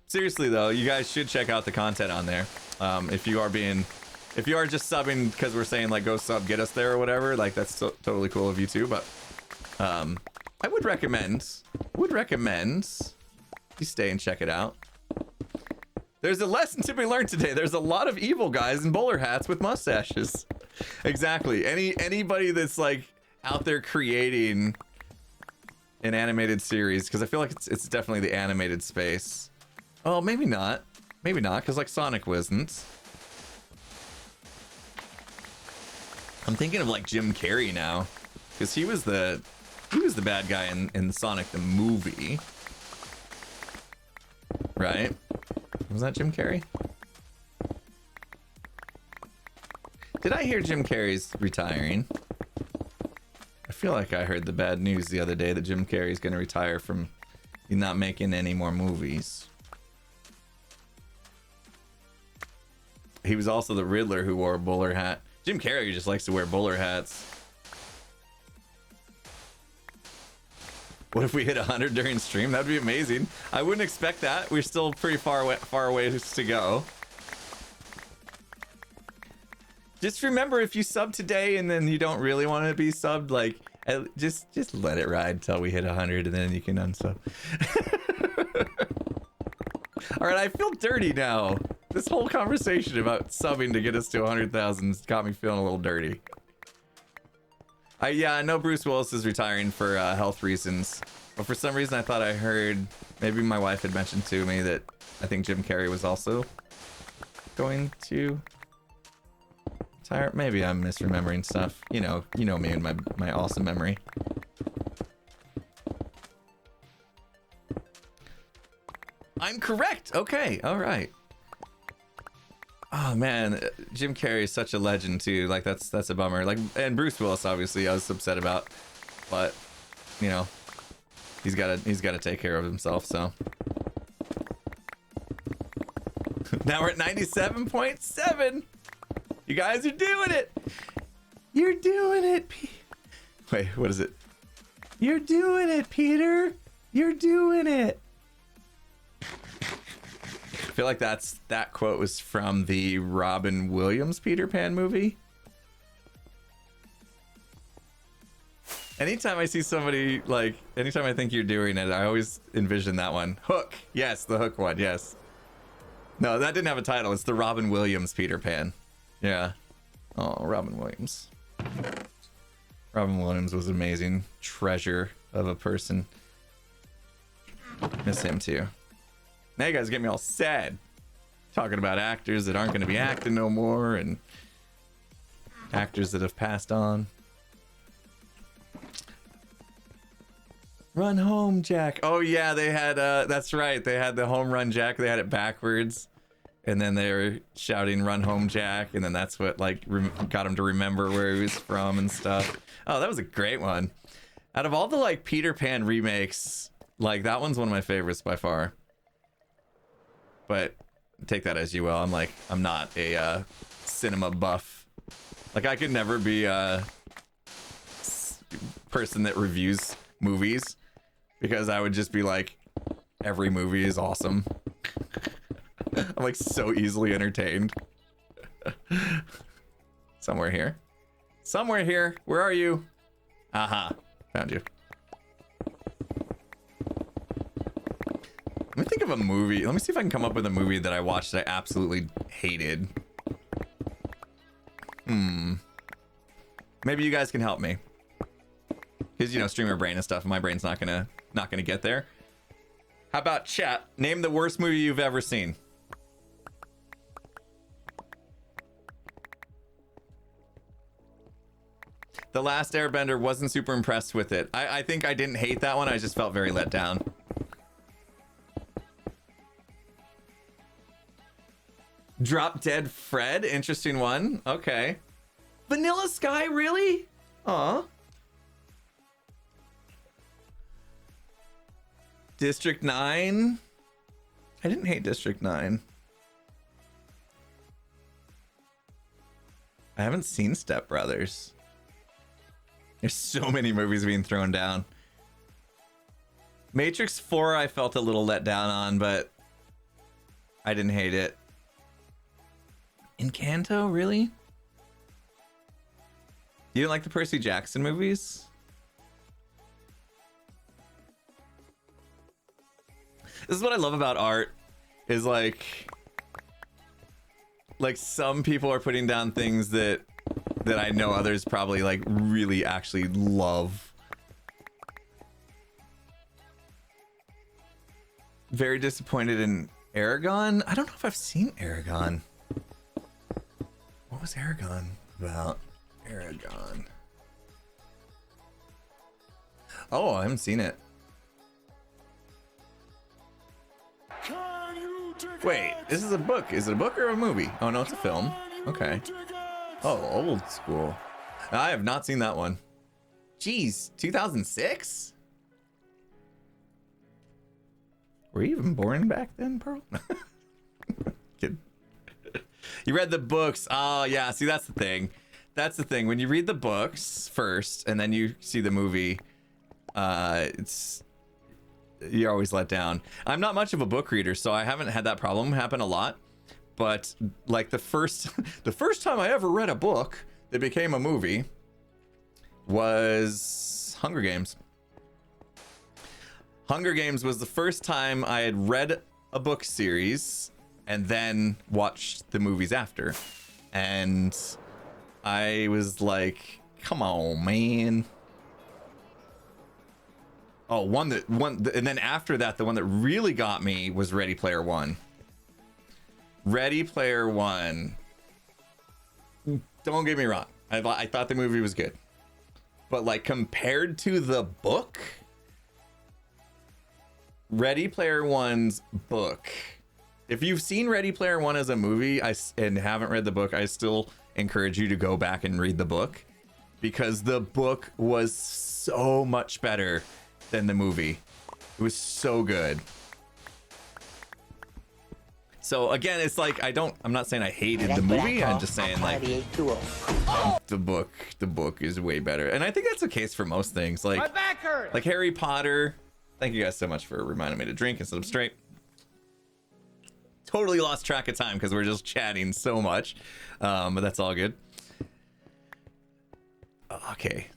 Seriously though, you guys should check out the content on there. If you are just subbing because we're saying like go sub, get us there or whatever, like that's totally cool of you too. But I would recommend you stay and check it out. There's a lesson to be learned today. There's a lot of evil guys in bowler hats with mustaches. Exactly. Anybody that's like out there creating an animated series, because I feel like it's definitely the animated space. Oh, maybe not, because like Sonic wasn't. I'm thinking of like Jim Carrey now, because he was the bad guy in Sonic the movie, right? Was that Jim Carrey? Did I hear Jim Carrey's retiring? I feel like I heard the bad news the other day that Jim Carrey's going to retire from not making any more movies. He was also the Riddler who wore a bowler hat. Jim Carrey just likes to wear bowler hats. What if we hit 100 during stream? That'd be amazing. I wouldn't expect that. We're still pretty far away to go. Just remember, if you sub today and then you don't really want to be subbed, like just let it ride till we hit 100 and then you can unsub. All right, I feel dirty now. This whole conversation about subbing to get us to 100,000 got me feeling a little dirty. Yeah, I know Bruce Willis is retiring for health reasons, but for some reason I thought I heard, maybe my wife had mentioned to me that I think Jim Carrey was also going to retire. Maybe I'm misremembering stuff. You know me and my awesome memory. I'm correct. Okay, all right. Oh man, Jim Carrey is such a legend too. Like that's a bummer. Like, and Bruce Willis obviously I was upset about, but you know, he's gotta take care of himself. So now we're at 97.7. You guys are doing it. You're doing it. Wait, what is it? You're doing it, Peter. You're doing it. I feel like that quote was from the Robin Williams Peter Pan movie. Anytime I see somebody, like, anytime I think you're doing it, I always envision that one. Hook. Yes, the Hook one. Yes. No, that didn't have a title. It's the Robin Williams Peter Pan. Yeah. Oh, Robin Williams. Robin Williams was an amazing treasure of a person. Miss him too. Now you guys get me all sad. Talking about actors that aren't going to be acting no more and actors that have passed on. Run home, Jack. Oh yeah, they had, that's right. They had the home run Jack. They had it backwards. And then they were shouting run home, Jack. And then that's what like got him to remember where he was from and stuff. Oh, that was a great one. Out of all the like Peter Pan remakes, like that one's one of my favorites by far. But take that as you will. I'm not a cinema buff. Like I could never be a person that reviews movies because I would just be like, every movie is awesome. I'm like so easily entertained. Somewhere here. Somewhere here. Where are you? Aha. Found you. Let me think of a movie. Let me see if I can come up with a movie that I watched that I absolutely hated. Maybe you guys can help me. Because, you know, streamer brain and stuff. My brain's not gonna get there. How about chat? Name the worst movie you've ever seen. The Last Airbender, wasn't super impressed with it. I think I didn't hate that one. I just felt very let down. Drop Dead Fred, interesting one. Okay. Vanilla Sky, really? Aw. District 9. I didn't hate District 9. I haven't seen Step Brothers. There's so many movies being thrown down. Matrix 4 I felt a little let down on, but I didn't hate it. Encanto, really? You didn't like the Percy Jackson movies? This is what I love about art, is like some people are putting down things that I know others probably like really actually love. Very disappointed in Aragon. I don't know if I've seen Aragon. What was Aragon about? Aragon. Oh, I haven't seen it. Wait, this is a book. Is it a book or a movie? Oh no, it's a film. Okay. Oh, old school. I have not seen that one. Jeez, 2006? Were you even born back then, Pearl? Kid. You read the books. Oh, yeah. See, that's the thing. That's the thing. When you read the books first and then you see the movie, you're always let down. I'm not much of a book reader, so I haven't had that problem happen a lot. But like the first time I ever read a book that became a movie was Hunger Games. Hunger Games was the first time I had read a book series and then watched the movies after. And I was like, come on, man. Oh, and then after that, the one that really got me was Ready Player One. Ready Player One. Don't get me wrong. I thought the movie was good. But like compared to the book, Ready Player One's book. If you've seen Ready Player One as a movie and haven't read the book, I still encourage you to go back and read the book, because the book was so much better than the movie. It was so good. So again, it's like I'm not saying I hated the movie. I'm just saying like the book is way better, and I think that's the case for most things. Like Harry Potter. Thank you guys so much for reminding me to drink and sit up straight. Totally lost track of time because we're just chatting so much, but that's all good. Okay.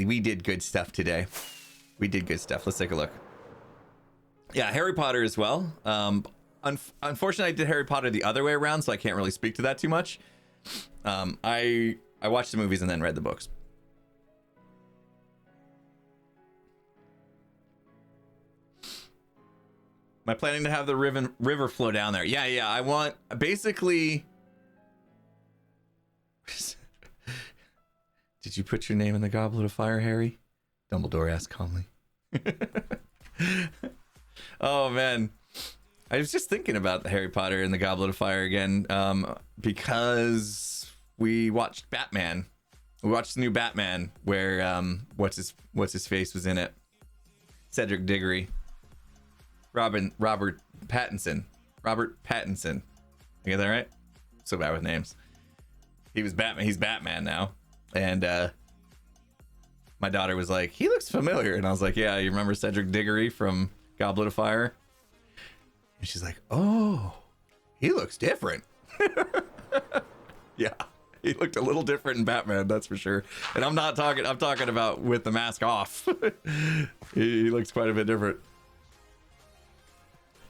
We did good stuff today. We did good stuff. Let's take a look. Yeah, Harry Potter as well. Unfortunately, I did Harry Potter the other way around, so I can't really speak to that too much. I watched the movies and then read the books. Am I planning to have the river flow down there? Yeah. I want basically. Did you put your name in the Goblet of Fire, Harry? Dumbledore asked calmly. Oh man, I was just thinking about the Harry Potter and the Goblet of Fire again, because we watched Batman. We watched the new Batman where what's his face was in it. Cedric Diggory. Robert Pattinson. I get that right? So bad with names. He was Batman. He's Batman now. And my daughter was like, he looks familiar. And I was like, yeah, you remember Cedric Diggory from Goblet of Fire? And she's like, oh, he looks different. Yeah, he looked a little different in Batman, that's for sure. And I'm talking about with the mask off. He looks quite a bit different.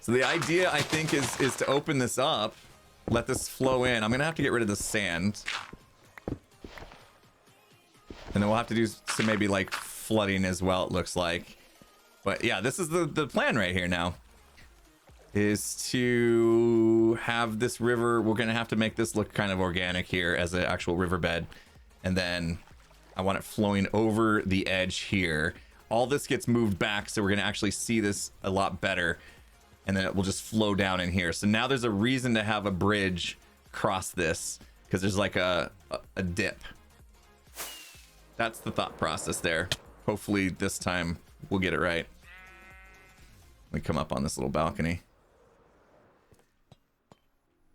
So the idea, I think, is to open this up, let this flow in. I'm gonna have to get rid of the sand. And then we'll have to do some maybe like flooding as well, it looks like. But yeah, this is the plan right here now. Is to have this river, we're gonna have to make this look kind of organic here as an actual riverbed. And then I want it flowing over the edge here. All this gets moved back, so we're gonna actually see this a lot better. And then it will just flow down in here. So now there's a reason to have a bridge cross this, because there's like a dip. That's the thought process there. Hopefully this time we'll get it right. Let me come up on this little balcony.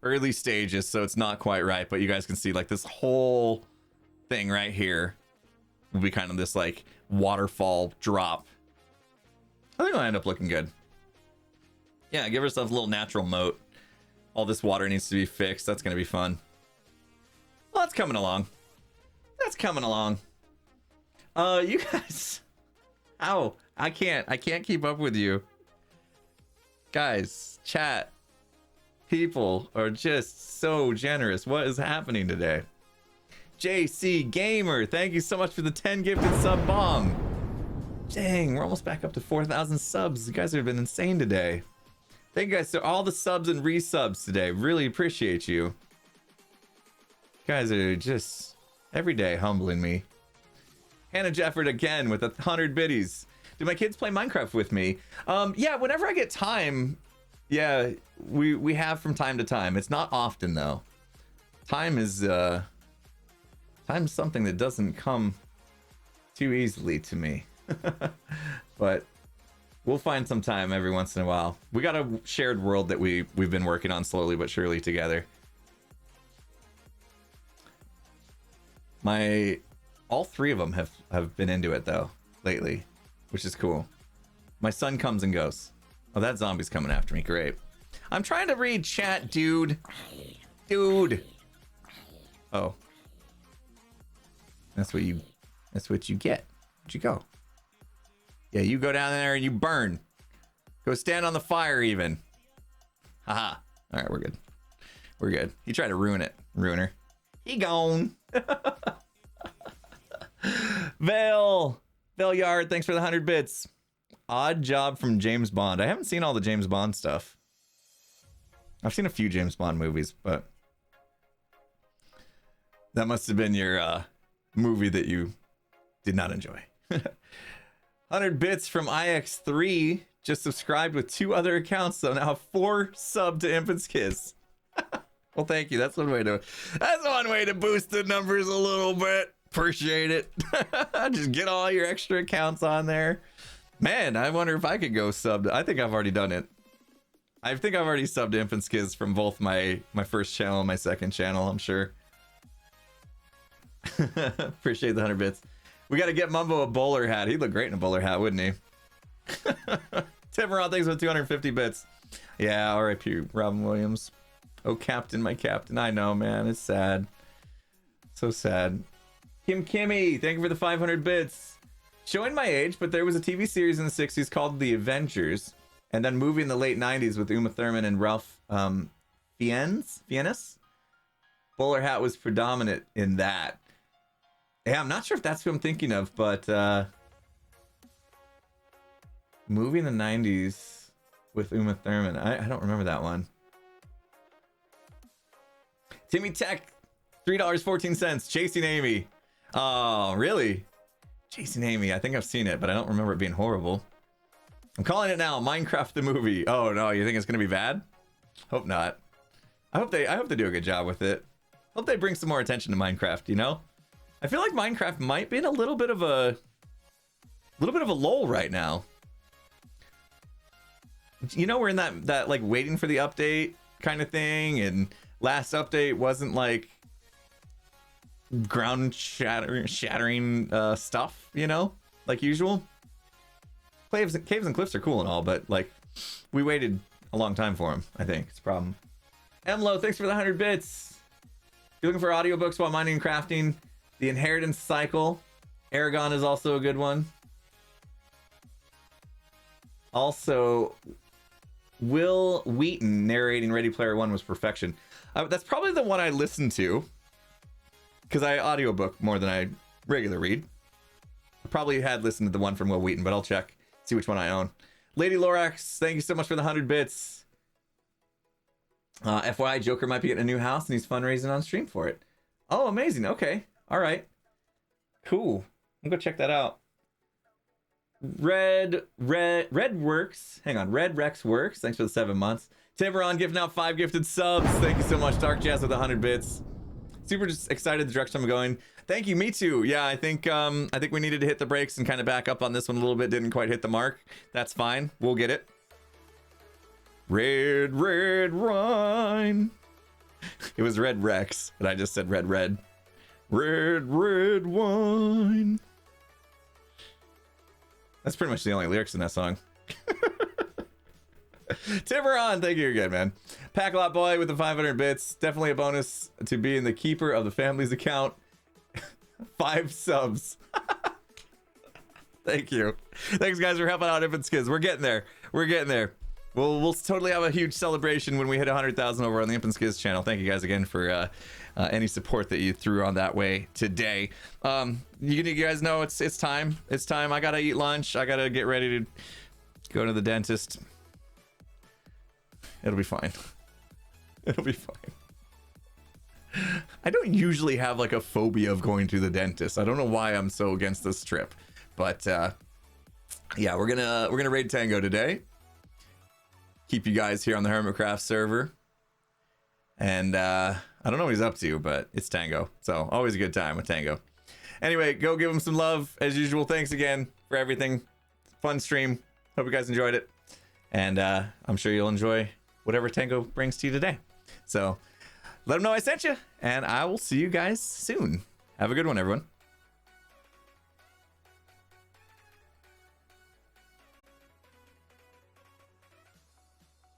Early stages, so it's not quite right, but you guys can see like this whole thing right here will be kind of this like waterfall drop. I think it'll end up looking good. Yeah, give yourself a little natural moat. All this water needs to be fixed. That's going to be fun. Well, that's coming along. You guys. Ow. I can't keep up with you. Guys, chat. People are just so generous. What is happening today? JC Gamer, thank you so much for the 10 gifted sub bomb. Dang, we're almost back up to 4,000 subs. You guys have been insane today. Thank you guys for all the subs and resubs today. Really appreciate you. You guys are just every day humbling me. Hannah Jefford again with 100 biddies. Do my kids play Minecraft with me? Yeah, whenever I get time. Yeah, we have from time to time. It's not often though. Time is something that doesn't come too easily to me. But we'll find some time every once in a while. We got a shared world that we've been working on slowly but surely together. All three of them have been into it though lately, which is cool. My son comes and goes. Oh, that zombie's coming after me. Great. I'm trying to read chat, dude. Oh. That's what you get. Where'd you go? Yeah, you go down there and you burn. Go stand on the fire even. Aha. All right, we're good. We're good. He tried to ruin it. Ruiner. He gone. Vale Yard, thanks for the 100 bits. Odd Job from James Bond. I haven't seen all the James Bond stuff. I've seen a few James Bond movies, but that must have been your movie that you did not enjoy. 100 bits from IX3. Just subscribed with 2 other accounts, so now 4 sub to Infant's Kiss. Well, thank you. That's one way to boost the numbers a little bit. Appreciate it. Just get all your extra accounts on there. Man, I wonder if I could go sub. I think I've already done it. I think I've already subbed to Infant's Kiss from both my first channel and my second channel, I'm sure. Appreciate the 100 bits. We got to get Mumbo a bowler hat. He'd look great in a bowler hat, wouldn't he? Tiveron, thanks for 250 bits. Yeah, R.I.P. Robin Williams. Oh, Captain, my Captain. I know, man. It's sad. So sad. Kimmy, thank you for the 500 bits. Showing my age, but there was a TV series in the 60s called The Avengers, and then movie in the late 90s with Uma Thurman and Ralph Fiennes. Bowler hat was predominant in that. Yeah, I'm not sure if that's who I'm thinking of, but movie in the 90s with Uma Thurman. I don't remember that one. Timmy Tech, $3.14. Chasing Amy. Oh, really? Chasing Amy. I think I've seen it, but I don't remember it being horrible. I'm calling it now. Minecraft the movie. Oh no, you think it's gonna be bad? Hope not. I hope they do a good job with it. Hope they bring some more attention to Minecraft. You know, I feel like Minecraft might be in a little bit of a lull right now. You know, we're in that like waiting for the update kind of thing, and last update wasn't like ground shattering stuff, you know, like usual. Caves and cliffs are cool and all, but like we waited a long time for them. I think it's a problem. Emlo, thanks for the 100 bits. If you're looking for audiobooks while mining and crafting, The Inheritance Cycle, Aragon is also a good one. Also, Will Wheaton narrating Ready Player One was perfection. That's probably the one I listened to, because I audiobook more than I regular read. I probably had listened to the one from Will Wheaton, but I'll check, see which one I own. Lady Lorax, thank you so much for the 100 bits. FYI, Joker might be getting a new house and he's fundraising on stream for it. Oh, amazing. Okay. All right. Cool. I'm gonna check that out. Red Works. Hang on. Red Rex Works. Thanks for the 7 months. Tiveron gifting out 5 gifted subs. Thank you so much. Dark Jazz with 100 bits. Super just excited the direction I'm going. Thank you. Me too. Yeah, I think we needed to hit the brakes and kind of back up on this one a little bit. Didn't quite hit the mark. That's fine. We'll get it. Red wine. It was Red Rex, but I just said red. Red wine. That's pretty much the only lyrics in that song. Tiveron, thank you again, man. Packlot Boy with the 500 bits. Definitely a bonus to being the keeper of the family's account. 5 subs. Thank you. Thanks, guys, for helping out Infant's Kids. We're getting there. We'll totally have a huge celebration when we hit 100,000 over on the Infant's Kids channel. Thank you guys again for any support that you threw on that way today. You guys know it's time. It's time. I gotta eat lunch. I gotta get ready to go to the dentist. It'll be fine. It'll be fine. I don't usually have like a phobia of going to the dentist. I don't know why I'm so against this trip, but yeah, we're gonna raid Tango today. Keep you guys here on the Hermitcraft server, and I don't know what he's up to, but it's Tango, so always a good time with Tango. Anyway, go give him some love as usual. Thanks again for everything. Fun stream. Hope you guys enjoyed it, and I'm sure you'll enjoy whatever Tango brings to you today. So let him know I sent you, and I will see you guys soon. Have a good one, everyone.